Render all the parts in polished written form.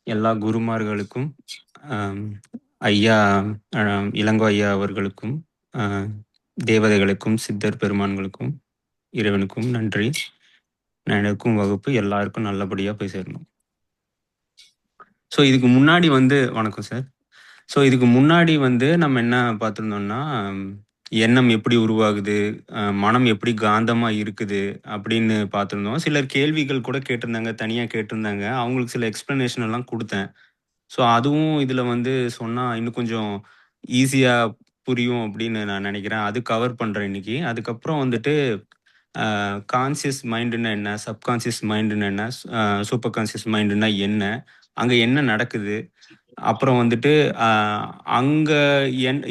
எல்லா குருமார்களுக்கும், அம் ஐயா இளங்கோ ஐயா அவர்களுக்கும், தேவதைகளுக்கும், சித்தர் பெருமான்களுக்கும், இறைவனுக்கும் நன்றி. நான் எடுக்கும் வகுப்பு எல்லாருக்கும் நல்லபடியா போய் சேரணும். ஸோ இதுக்கு முன்னாடி வந்து வணக்கம் சார். ஸோ இதுக்கு முன்னாடி வந்து நம்ம என்ன பார்த்துருந்தோம்னா, எண்ணம் எப்படி உருவாகுது, மனம் எப்படி காந்தமா இருக்குது அப்படின்னு பார்த்துருந்தோம். சிலர் கேள்விகள் கூட கேட்டிருந்தாங்க, தனியா கேட்டிருந்தாங்க. அவங்களுக்கு சில எக்ஸ்ப்ளனேஷன் எல்லாம் குடுத்தேன். ஸோ அதுவும் இதுல வந்து சொன்னா இன்னும் கொஞ்சம் ஈஸியா புரியும் அப்படின்னு நான் நினைக்கிறேன். அது கவர் பண்றேன் இன்னைக்கு. அதுக்கப்புறம் வந்துட்டு கான்ஷியஸ் மைண்டுன்னா என்ன? சப்கான்ஷியஸ் மைண்டுன்னா என்ன? சூப்பர் கான்ஷியஸ் மைண்டுன்னா என்ன? அங்க என்ன நடக்குது? அப்புறம் வந்துட்டு அ அங்க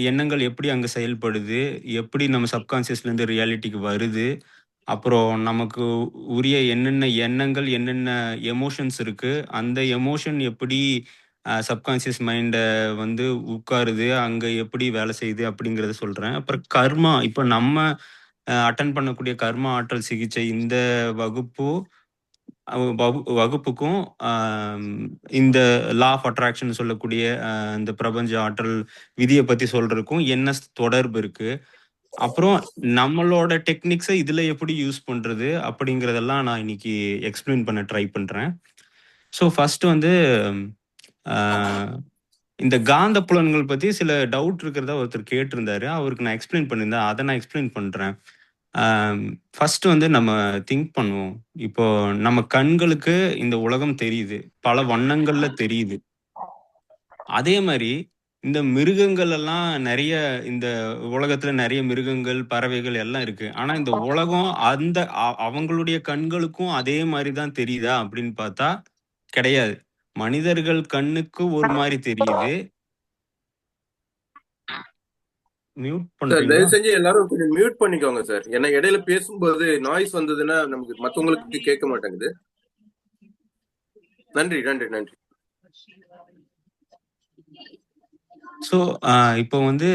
எண்ணங்கள் எப்படி அங்க செயல்படுது? எப்படி நம்ம சப்கான்ஷியஸ்லேருந்து ரியாலிட்டிக்கு வருது? அப்புறம் நமக்கு உரிய என்னென்ன எண்ணங்கள், என்னென்ன எமோஷன்ஸ் இருக்கு? அந்த எமோஷன் எப்படி சப்கான்ஷியஸ் மைண்ட வந்து உட்காருது? அங்க எப்படி வேலை செய்யுது? அப்படிங்கிறத சொல்றேன். அப்புறம் கர்மா, இப்ப நம்ம அட்டெண்ட் பண்ணக்கூடிய கர்மா ஆற்றல் சிகிச்சை இந்த வகுப்பு வகுப்புக்கும் இந்த லா ஆஃப் அட்ராக்ஷன் சொல்லக்கூடிய இந்த பிரபஞ்ச ஆற்றல் விதியை பத்தி சொல்றதுக்கும் என்ன தொடர்பு இருக்கு? அப்புறம் நம்மளோட டெக்னிக்ஸை இதுல எப்படி யூஸ் பண்றது அப்படிங்கிறதெல்லாம் நான் இன்னைக்கு எக்ஸ்பிளைன் பண்ண ட்ரை பண்றேன். ஸோ ஃபர்ஸ்ட் வந்து இந்த காந்த புலன்கள் பத்தி சில டவுட் இருக்கிறதா ஒருத்தர் கேட்டிருந்தாரு. அவருக்கு நான் எக்ஸ்பிளைன் பண்ணியிருந்தேன். அதை நான் எக்ஸ்பிளைன் பண்றேன். ஃபர்ஸ்ட் வந்து நம்ம திங்க் பண்ணுவோம். இப்போ நம்ம கண்களுக்கு இந்த உலகம் தெரியுது. பல வண்ணங்கள்ல தெரியுது. அதே மாரி இந்த மிருகங்கள் எல்லாம் நெறைய இந்த உலகத்துல நெறைய மிருகங்கள், பறவைகள் எல்லாம் இருக்கு. ஆனா இந்த உலகம் அந்த அவங்களுடைய கண்களுக்கும் அதே மாரி தான் தெரியுதா அப்படின்னு பார்த்தா கிடையாது. மனிதர்கள் கண்ணுக்கு ஒரு மாரி தெரியுது. மியூட் சார் பண்றீங்களா? தயவு செஞ்சு எல்லாரும் கொஞ்சம் மியூட் பண்ணிக்கோங்க சார். ஏன்னா இடையில பேசும்போது நாய்ஸ் வந்ததுன்னா நமக்கு மத்தவங்களுக்கு கேட்க மாட்டேங்குது. நன்றி நன்றி நன்றி. ஸோ இப்போ வந்து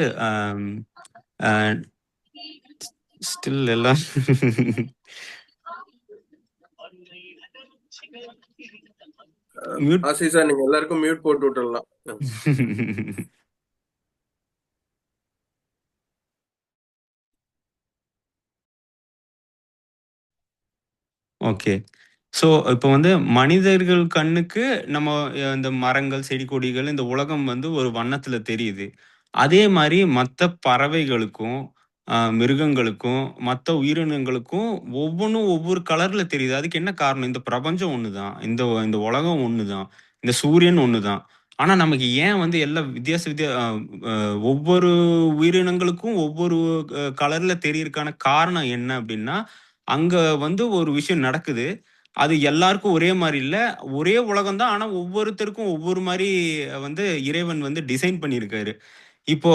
ஸ்டில் எல்லாம் மியூட் ஆசி சார், நீங்க எல்லாருக்கும் மியூட் போட்டு விட்டுடலாம். ஓகே. ஸோ இப்போ வந்து மனிதர்கள் கண்ணுக்கு நம்ம இந்த மரங்கள், செடி, கொடிகள் இந்த உலகம் வந்து ஒரு வண்ணத்துல தெரியுது. அதே மாரி மத்த பறவைகளுக்கும், மிருகங்களுக்கும், மத்த உயிரினங்களுக்கும் ஒவ்வொன்னும் ஒவ்வொரு கலர்ல தெரியுது. அதுக்கு என்ன காரணம்? இந்த பிரபஞ்சம் ஒண்ணுதான். இந்த இந்த உலகம் ஒண்ணுதான். இந்த சூரியன் ஒண்ணுதான். ஆனா நமக்கு ஏன் வந்து எல்லாம் வித்தியாச அ அ ஒவ்வொரு உயிரினங்களுக்கும் ஒவ்வொரு கலர்ல தெரியறதுக்கான காரணம் என்ன அப்டின்னா, அங்க வந்து ஒரு விஷயம் நடக்குது. அது எல்லாருக்கும் ஒரே மாரி இல்ல. ஒரே உலகம் தான். ஆனா ஒவ்வொருத்தருக்கும் ஒவ்வொரு மாரி வந்து இறைவன் வந்து டிசைன் பண்ணியிருக்காரு. இப்போ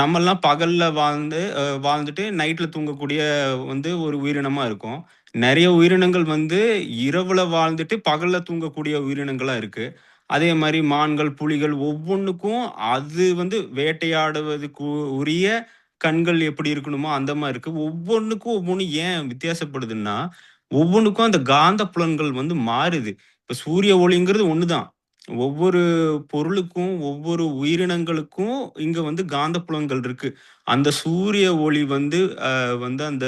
நம்மல்லாம் பகல்ல வாழ்ந்துட்டு நைட்ல தூங்கக்கூடிய வந்து ஒரு உயிரினமா இருக்கோம். நெறைய உயிரினங்கள் வந்து இரவுல வாழ்ந்துட்டு பகல்ல தூங்கக்கூடிய உயிரினங்களா இருக்கு. அதே மாரி மான்கள், புலிகள் ஒவ்வொன்னுக்கும் அது வந்து வேட்டையாடுவதற்கு உரிய கண்கள் எப்படி இருக்கணுமோ அந்த மாரி இருக்கு. ஒவ்வொன்னுக்கும் ஒவ்வொன்னு ஏன் வித்தியாசப்படுதுன்னா, ஒவ்வொன்னுக்கும் அந்த காந்த புலன்கள் வந்து மாறுது. இப்ப சூரிய ஒளிங்கிறது ஒண்ணுதான். ஒவ்வொரு பொருளுக்கும், ஒவ்வொரு உயிரினங்களுக்கும் இங்க வந்து காந்தப்புலங்கள் இருக்கு. அந்த சூரிய ஒளி வந்து வந்து அந்த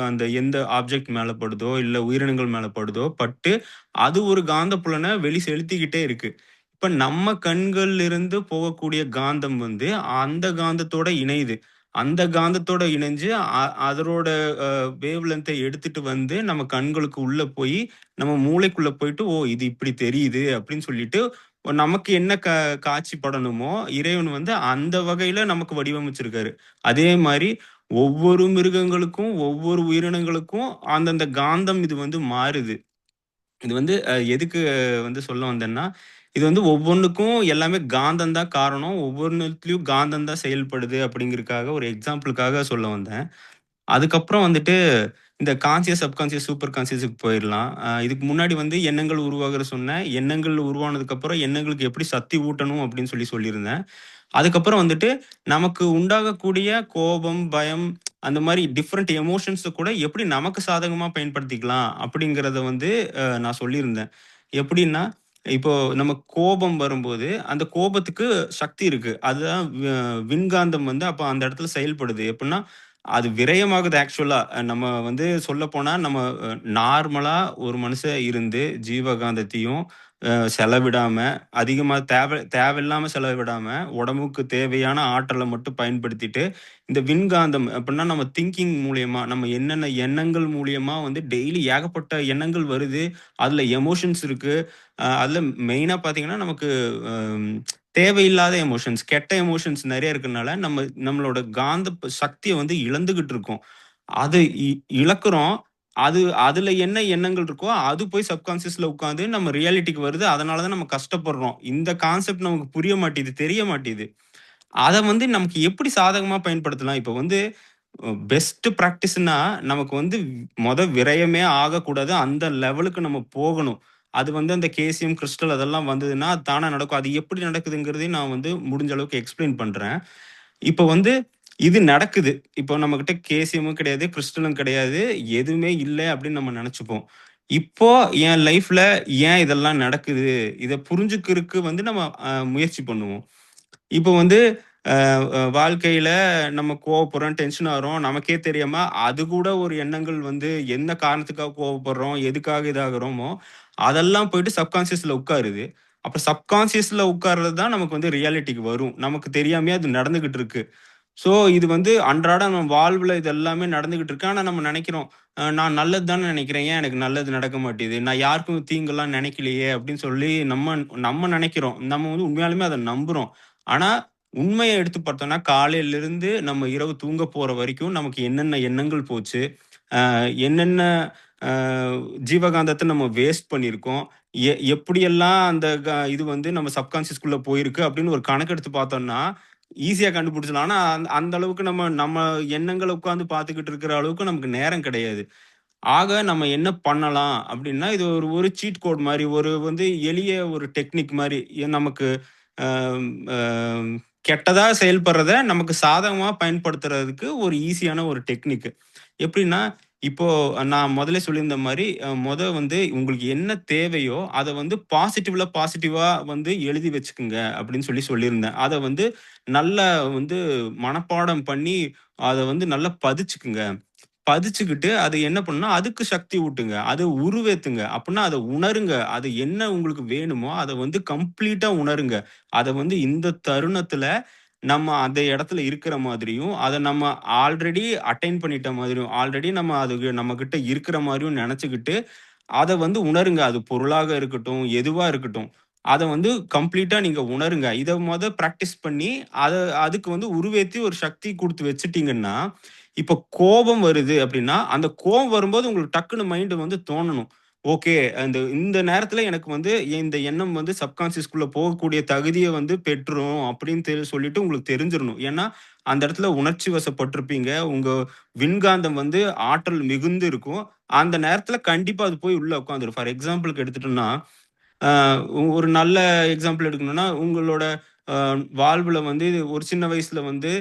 அந்த எந்த ஆப்ஜெக்ட் மேல படுதோ, இல்ல உயிரினங்கள் மேல படுதோ, பட்டு அது ஒரு காந்தப்புலன செலுத்திக்கிட்டே இருக்கு. இப்ப நம்ம கண்கள்ல இருந்து போகக்கூடிய காந்தம் வந்து அந்த காந்தத்தோட இணையுது. அந்த காந்தத்தோட இணைஞ்சு அதனோட வேவ் லென்த்த எடுத்துட்டு வந்து நம்ம கண்களுக்கு உள்ள போயி, நம்ம மூளைக்குள்ள போயிட்டு, "ஓ! இது இப்படி தெரியுது." அப்படின்னு சொல்லிட்டு, நமக்கு என்ன காட்சி படணுமோ, இறைவன் வந்து அந்த வகையில நமக்கு வடிவமைச்சிருக்காரு. அதே மாரி ஒவ்வொரு மிருகங்களுக்கும், ஒவ்வொரு உயிரினங்களுக்கும் அந்தந்த காந்தம் இது வந்து மாறுது. இது வந்து எதுக்கு வந்து சொல்ல வந்தேன்னா, இது வந்து ஒவ்வொன்னுக்கும் எல்லாமே காந்தம் தான் காரணம். ஒவ்வொன்னுத்துலயும் காந்தம் தான் செயல்படுது அப்படிங்கிறதுக்காக ஒரு எக்ஸாம்பிளுக்காக சொல்ல வந்தேன். அதுக்கப்புறம் வந்துட்டு இந்த கான்ஷியஸ், சப்கான்ஷியஸ், சூப்பர் கான்ஷியஸ்க்கு போயிரலாம். இதுக்கு முன்னாடி வந்து எண்ணங்கள் உருவாகுற சொன்னேன். எண்ணங்கள் உருவானதுக்கப்புறம் எண்ணங்களுக்கு எப்படி சக்தி ஊட்டணும் அப்படின்னு சொல்லியிருந்தேன். அதுக்கப்புறம் வந்துட்டு நமக்கு உண்டாகக்கூடிய கோபம், பயம் அந்த மாரி டிஃபரண்ட் எமோஷன்ஸ கூட எப்படி நமக்கு சாதகமா பயன்படுத்திக்கலாம் அப்படிங்கிறத வந்து நான் சொல்லியிருந்தேன். எப்படின்னா, இப்போ நம்ம கோபம் வரும்போது, அந்த கோபத்துக்கு சக்தி இருக்கு. அதுதான் விண்காந்தம் வந்து அப்ப அந்த இடத்துல செயல்படுது. எப்புட்ன்னா, அது விரயமாகுது ஆக்சுவலா. நம்ம வந்து சொல்லப்போனா, நம்ம நார்மலா ஒரு மனுஷன் இருந்து ஜீவகாந்தத்தையும் செலவிடாம, அதிகமா தேவையில்லாம செலவிடாம, உடம்புக்கு தேவையான ஆற்றல மட்டும் பயன்படுத்திட்டு, இந்த விண்காந்தம் அப்டின்னா நம்ம திங்கிங் மூலியமா, நம்ம என்னென்ன எண்ணங்கள் மூலியமா வந்து டெய்லி ஏகப்பட்ட எண்ணங்கள் வருது. அதுல எமோஷன்ஸ் இருக்கு. அதுல மெயினா பார்த்தீங்கன்னா, நமக்கு அம் தேவையில்லாத எமோஷன்ஸ், கெட்ட எமோஷன்ஸ் நெறைய இருக்கனால, நம்மளோட காந்த சக்திய வந்து இழந்துகிட்டு இருக்கோம். அது இழக்கிறோம். அதுல என்ன எண்ணங்கள் இருக்கோ, அது போய் சப்கான்ஷியஸ்ல உட்காந்து நம்ம ரியாலிட்டிக்கு வருது. அதனால தான் நம்ம கஷ்டப்படுறோம். இந்த கான்செப்ட் நமக்கு புரிய மாட்டேது, தெரிய மாட்டேது. அத வந்து நமக்கு எப்படி சாதகமா பயன்படுத்தலாம்? இப்ப வந்து பெஸ்ட் பிராக்டிஸ்ன்னா, நமக்கு வந்து விரயமே ஆகக்கூடாது. அந்த லெவலுக்கு நம்ம போகணும். அது வந்து அந்த கேசியம், கிறிஸ்டல் அதெல்லாம் வந்ததுன்னா, அது தானா நடக்கும். அது எப்படி நடக்குதுங்கிறதையும் நான் வந்து முடிஞ்ச அளவுக்கு எக்ஸ்ப்ளைன் பண்றேன். இப்ப வந்து இது நடக்குது. இப்போ நம்மகிட்ட கேசியமும் கிடையாது, கிறிஸ்டலும் கிடையாது. எதுவுமே இல்ல அப்படின்னு நம்ம நெனச்சுப்போம். இப்போ என் லைஃப்ல ஏன் இதெல்லாம் நடக்குது? இத புரிஞ்சுக்கிறதுக்கு வந்து நம்ம முயற்சி பண்ணுவோம். இப்போ வந்து அ அ வாழ்க்கையில நம்ம கோவப்படுறோம், டென்ஷன் ஆகுறோம். நமக்கே தெரியாம அது கூட ஒரு எண்ணங்கள் வந்து என்ன காரணத்துக்காக கோவப்படுறோம், எதுக்காக இதாகுறோமோ, அதெல்லாம் போயிட்டு சப்கான்ஷியஸ்ல உட்காருது. அப்ப சப்கான்ஷியஸ்ல உட்கார்றது தான் நமக்கு வந்து ரியாலிட்டிக்கு வரும். நமக்கு தெரியாமயே அது நடந்துகிட்டு இருக்கு. ஸோ இது வந்து அன்றாட நம்ம வாழ்வுல இது எல்லாமே நடந்துகிட்டு இருக்கு. ஆனா நம்ம நெனைக்கிறோம், நான் நல்லது தானே நெனைக்கிறேன். ஏன் எனக்கு நல்லது நடக்க மாட்டேது? நான் யாருக்கும் தீங்குலாம் நெனைக்கலையே! அப்படின்னு சொல்லி நம்ம நம்ம நெனைக்கிறோம். நம்ம வந்து உண்மையாலுமே அத நம்புறோம். ஆனா உண்மைய எடுத்து பார்த்தோம்னா, காலையிலிருந்து நம்ம இரவு தூங்க போற வரைக்கும் நமக்கு என்னென்ன எண்ணங்கள் போச்சு? என்னென்ன அ ஜீவகாந்தத்த நம்ம வேஸ்ட் பண்ணியிருக்கோம்? எப்படியெல்லாம் அந்த இது வந்து நம்ம சப்கான்ஷியஸ்குள்ள போயிருக்கு அப்படின்னு ஒரு கணக்கெடுத்து பார்த்தோம்னா, ஈஸியா கண்டுபிடிச்சிடலாம். ஆனா, அந்த அளவுக்கு நம்ம நம்ம எண்ணங்கள உட்கார்ந்து பார்த்துக்கிட்டு இருக்கிற அளவுக்கு நமக்கு நேரம் கிடையாது. ஆக நம்ம என்ன பண்ணலாம் அப்படின்னா, இது ஒரு ஒரு சீட் கோட் மாரி, ஒரு வந்து எளிய ஒரு டெக்னிக் மாரி. நமக்கு அம் அம் கெட்டதா செயல்படுறத நமக்கு சாதகமா பயன்படுத்துறதுக்கு ஒரு ஈஸியான ஒரு டெக்னிக். எப்படின்னா, இப்போ நான் முதலே சொல்லியிருந்த மாரி, வந்து உங்களுக்கு என்ன தேவையோ, அத வந்து பாசிட்டிவா வந்து எழுதி வச்சுக்குங்க அப்படின்னு சொல்லியிருந்தேன். அத வந்து நல்லா வந்து மனப்பாடம் பண்ணி, அத வந்து நல்லா பதிச்சுக்குங்க. பதிச்சுக்கிட்டு, அது என்ன பண்ணும்னா, அதுக்கு சக்தி ஊட்டுங்க. அத உருவேத்துங்க. அப்புட்ன்னா அத உணருங்க. அது என்ன உங்களுக்கு வேணுமோ, அத வந்து கம்ப்ளீட்டா உணருங்க. அத வந்து இந்த தருணத்துல நம்ம அந்த இடத்துல இருக்கிற மாதிரியும், அத நம்ம ஆல்ரெடி அட்டைன் பண்ணிட்ட மாதிரியும், ஆல்ரெடி நம்ம அது நம்மகிட்ட இருக்கிற மாரியும் நெனச்சுக்கிட்டு, அத வந்து உணருங்க. அது பொருளாக இருக்கட்டும், எதுவா இருக்கட்டும். அத வந்து கம்ப்ளீட்டா நீங்க உணருங்க. இத பிராக்டிஸ் பண்ணி, அத அதுக்கு வந்து உருவேத்தி ஒரு சக்தி குடுத்து வச்சுட்டீங்கன்னா, இப்ப கோபம் வருது அப்டின்னா, அந்த கோவம் வரும்போது உங்களுக்கு டக்குனு மைண்ட் வந்து தோணணும். ஓகே. இந்த நேரத்துல எனக்கு வந்து இந்த எண்ணம் வந்து சப்கான்ஷியஸ்குள்ள போகக்கூடிய தகுதிய வந்து பெற்றுரும் அப்படின்னு சொல்லிட்டு உங்களுக்கு தெரிஞ்சிரணும். ஏன்னா, அந்த இடத்துல உணர்ச்சி வசப்பட்டுருப்பீங்க. உங்க விண்காந்தம் வந்து ஆற்றல் மிகுந்து இருக்கும். அந்த நேரத்துல கண்டிப்பா அது போய் உள்ள உட்காந்துரும். ஃபார் எக்ஸாம்பிள்க்கு எடுத்துட்டோம்னா, அ ஒரு நல்ல எக்ஸாம்பிள் எடுக்கணும்னா, உங்களோட அ வாழ்வுல வந்து ஒரு சின்ன வயசுல வந்து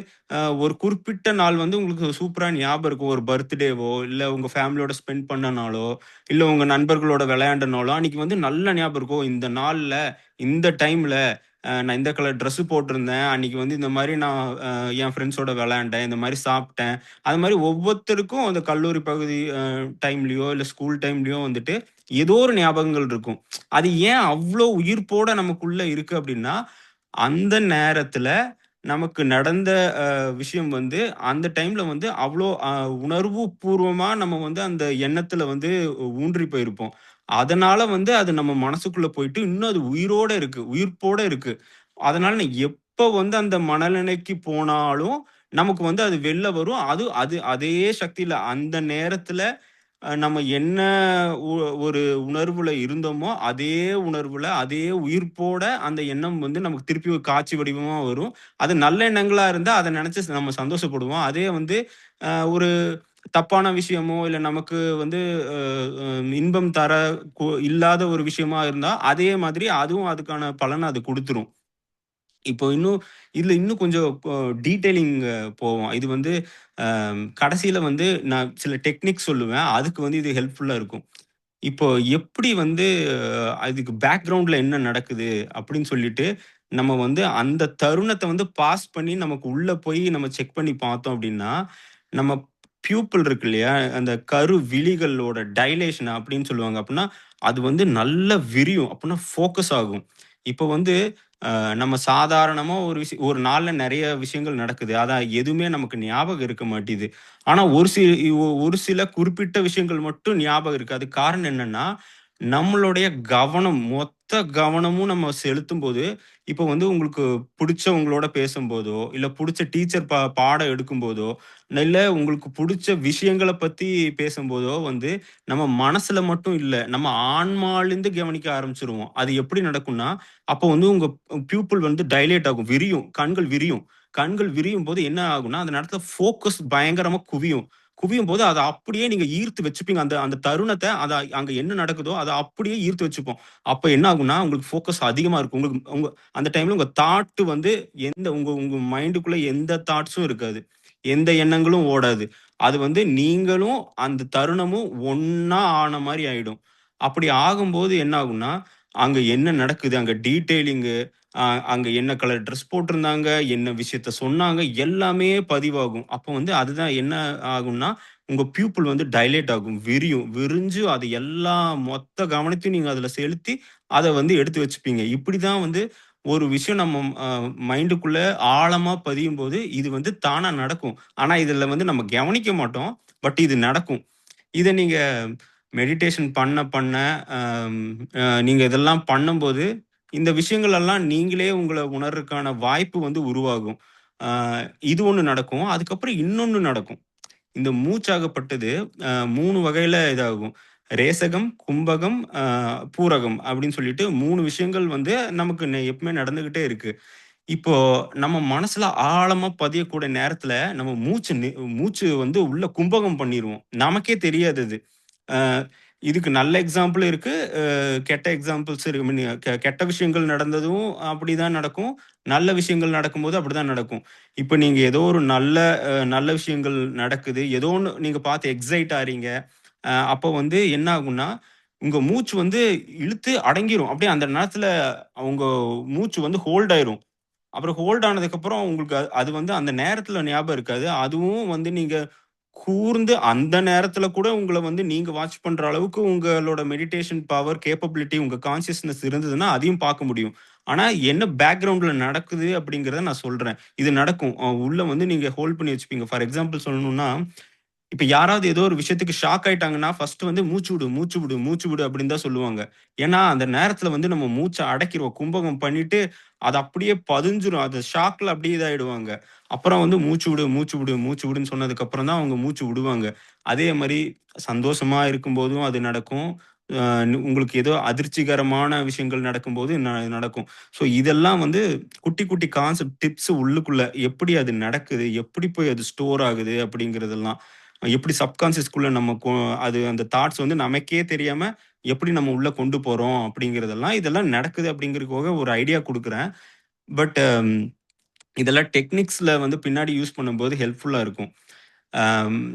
ஒரு குறிப்பிட்ட நாள் வந்து உங்களுக்கு சூப்பரா ஞாபகம் இருக்கும். ஒரு பர்த்டேவோ, இல்ல உங்க ஃபேமிலியோட ஸ்பெண்ட் பண்ண நாளோ, இல்ல உங்க நண்பர்களோட விளையாண்ட நாளோ, அன்னைக்கு வந்து நல்ல ஞாபகம் இருக்கும். இந்த நாள்ல, இந்த டைம்ல நான் இந்த கலர் ட்ரெஸ் போட்டிருந்தேன். அன்னைக்கு வந்து இந்த மாரி நான் என் ஃப்ரெண்ட்ஸோட விளையாண்டேன். இந்த மாரி சாப்பிட்டேன். அது மாரி ஒவ்வொருத்தருக்கும் அந்த கல்லூரி பகுதி டைம்லயோ, இல்ல ஸ்கூல் டைம்லயோ வந்துட்டு ஏதோ ஒரு ஞாபகங்கள் இருக்கும். அது ஏன் அவ்ளோ உயிர்ப்போட நமக்குள்ள இருக்கு அப்டின்னா, அந்த நேரத்துல நமக்கு நடந்த விஷயம் வந்து அந்த டைம்ல வந்து அவ்ளோ உணர்வு பூர்வமா நம்ம வந்து அந்த எண்ணத்துல வந்து ஊன்றி போயிருப்போம். அதனால வந்து அது நம்ம மனசுக்குள்ள போயிட்டு இன்னும் அது உயிரோட இருக்கு. உயிர்ப்போட இருக்கு. அதனால நான் எப்ப வந்து அந்த மனநிலைக்கு போனாலும், நமக்கு வந்து அது வெளில வரும். அது அது அதே சக்தியில அந்த நேரத்துல நம்ம என்ன உ ஒரு உணர்வுல இருந்தோமோ, அதே உணர்வுல, அதே உயிர்ப்போட அந்த எண்ணம் வந்து நமக்கு திருப்பி ஒரு காட்சி வடிவமா வரும். அது நல்ல எண்ணங்களா இருந்தா, அத நெனச்சு நம்ம சந்தோஷப்படுவோம். அதே வந்து ஒரு தப்பான விஷயமோ, இல்ல நமக்கு வந்து அ அ இன்பம் தர இல்லாத ஒரு விஷயமா இருந்தா, அதே மாதிரி அதுவும் அதுக்கான பலன அது குடுத்துரும். இப்போ இதுல இன்னும் கொஞ்சம் டீட்டெயிலிங் போவோம். இது வந்து கடைசியில வந்து நான் சில டெக்னிக் சொல்லுவேன். அதுக்கு வந்து இது ஹெல்ப்ஃபுல்லா இருக்கும். இப்போ எப்படி வந்து அதுக்கு பேக்கிரவுண்ட்ல என்ன நடக்குது அப்படின்னு சொல்லிட்டு, நம்ம வந்து அந்த தருணத்த வந்து பாஸ் பண்ணி நமக்கு உள்ள போய் நம்ம செக் பண்ணி பார்த்தோம் அப்படின்னா, நம்ம பியூப்பிள் இருக்கு இல்லையா? அந்த கரு விழிகளோட டைலேஷன் அப்படின்னு சொல்லுவாங்க. அப்படின்னா, அது வந்து நல்லா விரியும். அப்படின்னா ஃபோக்கஸ் ஆகும். இப்போ வந்து நம்ம சாதாரணமா ஒரு நாள்ல நெறைய விஷயங்கள் நடக்குது. அதான் எதுவுமே நமக்கு ஞாபகம் இருக்க மாட்டீது. ஆனா ஒரு சில குறிப்பிட்ட விஷயங்கள் மட்டும் ஞாபகம் இருக்கு. அதுக்கு காரணம் என்னன்னா, நம்மளுடைய மொத்த கவனமும் நம்ம செலுத்தும்போது, இப்போ வந்து உங்களுக்கு புடிச்சவங்களோட பேசும்போதோ, இல்ல புடிச்ச டீச்சர் பாடம் எடுக்கும்போதோ, இல்ல உங்களுக்கு புடிச்ச விஷயங்கள பத்தி பேசும்போதோ வந்து, நம்ம மனசுல மட்டும் இல்ல, நம்ம ஆன்மாலருந்து கவனிக்க ஆரம்பிச்சுருவோம். அது எப்படி நடக்கும்னா, அப்போ வந்து உங்க பியூப்பிள் வந்து டைலேட் ஆகும். விரியும். கண்கள் விரியும். கண்கள் விரியும்போது என்ன ஆகும்னா, அந்த நேரத்துல ஃபோக்கஸ் பயங்கரமா குவியும். குவியும்போது அத அப்படியே நீங்க ஈர்த்து வச்சுப்பீங்க. அந்த அந்த தருணத்த அங்க என்ன நடக்குதோ, அத அப்படியே ஈர்த்து வச்சுப்போம். அப்ப என்ன ஆகும்னா, உங்களுக்கு ஃபோக்கஸ் அதிகமா இருக்கும். உங்களுக்கு உங்க அந்த டைம்ல உங்க தாட் வந்து உங்க உங்க மைண்டுக்குள்ள எந்த தாட்ஸும் இருக்காது. எந்த எண்ணங்களும் ஓடாது. அது வந்து நீங்களும் அந்த தருணமும் ஒண்ணா ஆன மாரி ஆயிடும். அப்படி ஆகும்போது என்ன ஆகும்னா, அங்க என்ன நடக்குது? அங்க டீட்டெயிலிங்கு, அ அங்க என்ன கலர் ட்ரெஸ் போட்டிருந்தாங்க, என்ன விஷயத்த சொன்னாங்க, எல்லாமே பதிவாகும். அப்போ வந்து அதுதான் என்ன ஆகும்னா, உங்க பியூப்பிள் வந்து டைலேட் ஆகும். விரியும். விரிஞ்சு அது எல்லா மொத்த கவனத்தையும் நீங்க அதுல செலுத்தி, அத வந்து எடுத்து வச்சுப்பீங்க. இப்படிதான் வந்து ஒரு விஷயம் நம்ம மைண்டுக்குள்ள ஆழமா பதியும்போது, இது வந்து தானா நடக்கும். ஆனா இதுல வந்து நம்ம கவனிக்க மாட்டோம். பட் இது நடக்கும். இத நீங்க மெடிடேஷன் பண்ண, அம் நீங்க இதெல்லாம் பண்ணும்போது, இந்த விஷயங்கள் எல்லாம் நீங்களே உங்கள உணர்றதுக்கான வாய்ப்பு வந்து உருவாகும். அ இது ஒண்ணு நடக்கும். அதுக்கப்புறம் இன்னொன்னு நடக்கும். இந்த மூச்சாகப்பட்டது 3 வகையில இதாகும். ரேசகம், கும்பகம், பூரகம் அப்படின்னு சொல்லிட்டு 3 விஷயங்கள் வந்து நமக்கு எப்பவுமே நடந்துகிட்டே இருக்கு. இப்போ நம்ம மனசுல ஆழமா பதியக்கூடிய நேரத்துல நம்ம மூச்சு வந்து உள்ள கும்பகம் பண்ணிருவோம். நமக்கே தெரியாது அது. அ இதுக்கு நல்ல எக்ஸாம்பிள் இருக்கு. கெட்ட எக்ஸாம்பிள்ஸ் இருக்கு. ஐ மீன் கெட்ட விஷயங்கள் நடந்ததும் அப்படிதான் நடக்கும். நல்ல விஷயங்கள் நடக்கும்போது அப்படிதான் நடக்கும். இப்ப நீங்க ஏதோ ஒரு நல்ல விஷயங்கள் நடக்குது. ஏதோ ஒண்ணு நீங்க பார்த்து எக்ஸைட் ஆறீங்க. அப்போ வந்து என்ன ஆகும்னா, உங்க மூச்சு வந்து இழுத்து அடங்கிரும். அப்படியே அந்த நேரத்துல உங்க மூச்சு வந்து ஹோல்ட் ஆயிரும். அப்புறம் ஹோல்ட் ஆனதுக்கப்புறம் உங்களுக்கு அது வந்து அந்த நேரத்துல ஞாபகம் இருக்காது. அதுவும் வந்து நீங்க கூர்ந்து அந்த நேரத்துல கூட உங்கள வந்து நீங்க வாட்ச் பண்ற அளவுக்கு உங்களோட மெடிடேஷன் பவர், கேப்பபிலிட்டி உங்க கான்ஷியஸ்னஸ் இருந்ததுன்னா, அதையும் பார்க்க முடியும். ஆனா, என்ன பேக்கிரவுண்ட்ல நடக்குது அப்படிங்கிறத நான் சொல்றேன். இது நடக்கும். உள்ள வந்து நீங்க ஹோல்ட் பண்ணி வச்சுப்பீங்க. ஃபார் எக்ஸாம்பிள் சொல்லணும்னா, இப்ப யாராவது ஏதோ ஒரு விஷயத்துக்கு ஷாக் ஆயிட்டாங்கன்னா, ஃபர்ஸ்ட் வந்து "மூச்சு விடு, மூச்சு விடு, மூச்சு விடு" அப்படின்னு தான் சொல்லுவாங்க. ஏன்னா, அந்த நேரத்துல வந்து நம்ம மூச்ச அடக்கிருவோம். கும்பகம் பண்ணிட்டு, அது அப்படியே பதிஞ்சிரும். அது ஷாக்ல அப்படியே இதாயிடுவாங்க. அப்புறம் வந்து "மூச்சு விடு, மூச்சு விடு, மூச்சு விடுன்னு" சொன்னதுக்கு அப்புறம் தான் அவங்க மூச்சு விடுவாங்க. அதே மாரி சந்தோஷமா இருக்கும்போதும் அது நடக்கும். அ உங்களுக்கு ஏதோ அதிர்ச்சிகரமான விஷயங்கள் நடக்கும்போது நடக்கும். ஸோ இதெல்லாம் வந்து குட்டி, குட்டி கான்செப்ட் டிப்ஸ் உள்ளுக்குள்ள எப்படி அது நடக்குது? எப்படி போய் அது ஸ்டோர் ஆகுது? அப்படிங்கிறதெல்லாம். எப்படி சப்கான்ஷியஸ்குள்ள நம்ம அது அந்த தாட்ஸ் வந்து நமக்கே தெரியாம எப்படி நம்ம உள்ள கொண்டு போறோம் அப்படிங்கிறதெல்லாம், இதெல்லாம் நடக்குது அப்படிங்கிறதுக்காக ஒரு ஐடியா குடுக்குறேன். பட் இதெல்லாம் டெக்னிக்ஸ்ல வந்து பின்னாடி யூஸ் பண்ணும்போது ஹெல்ப்ஃபுல்லா இருக்கும்.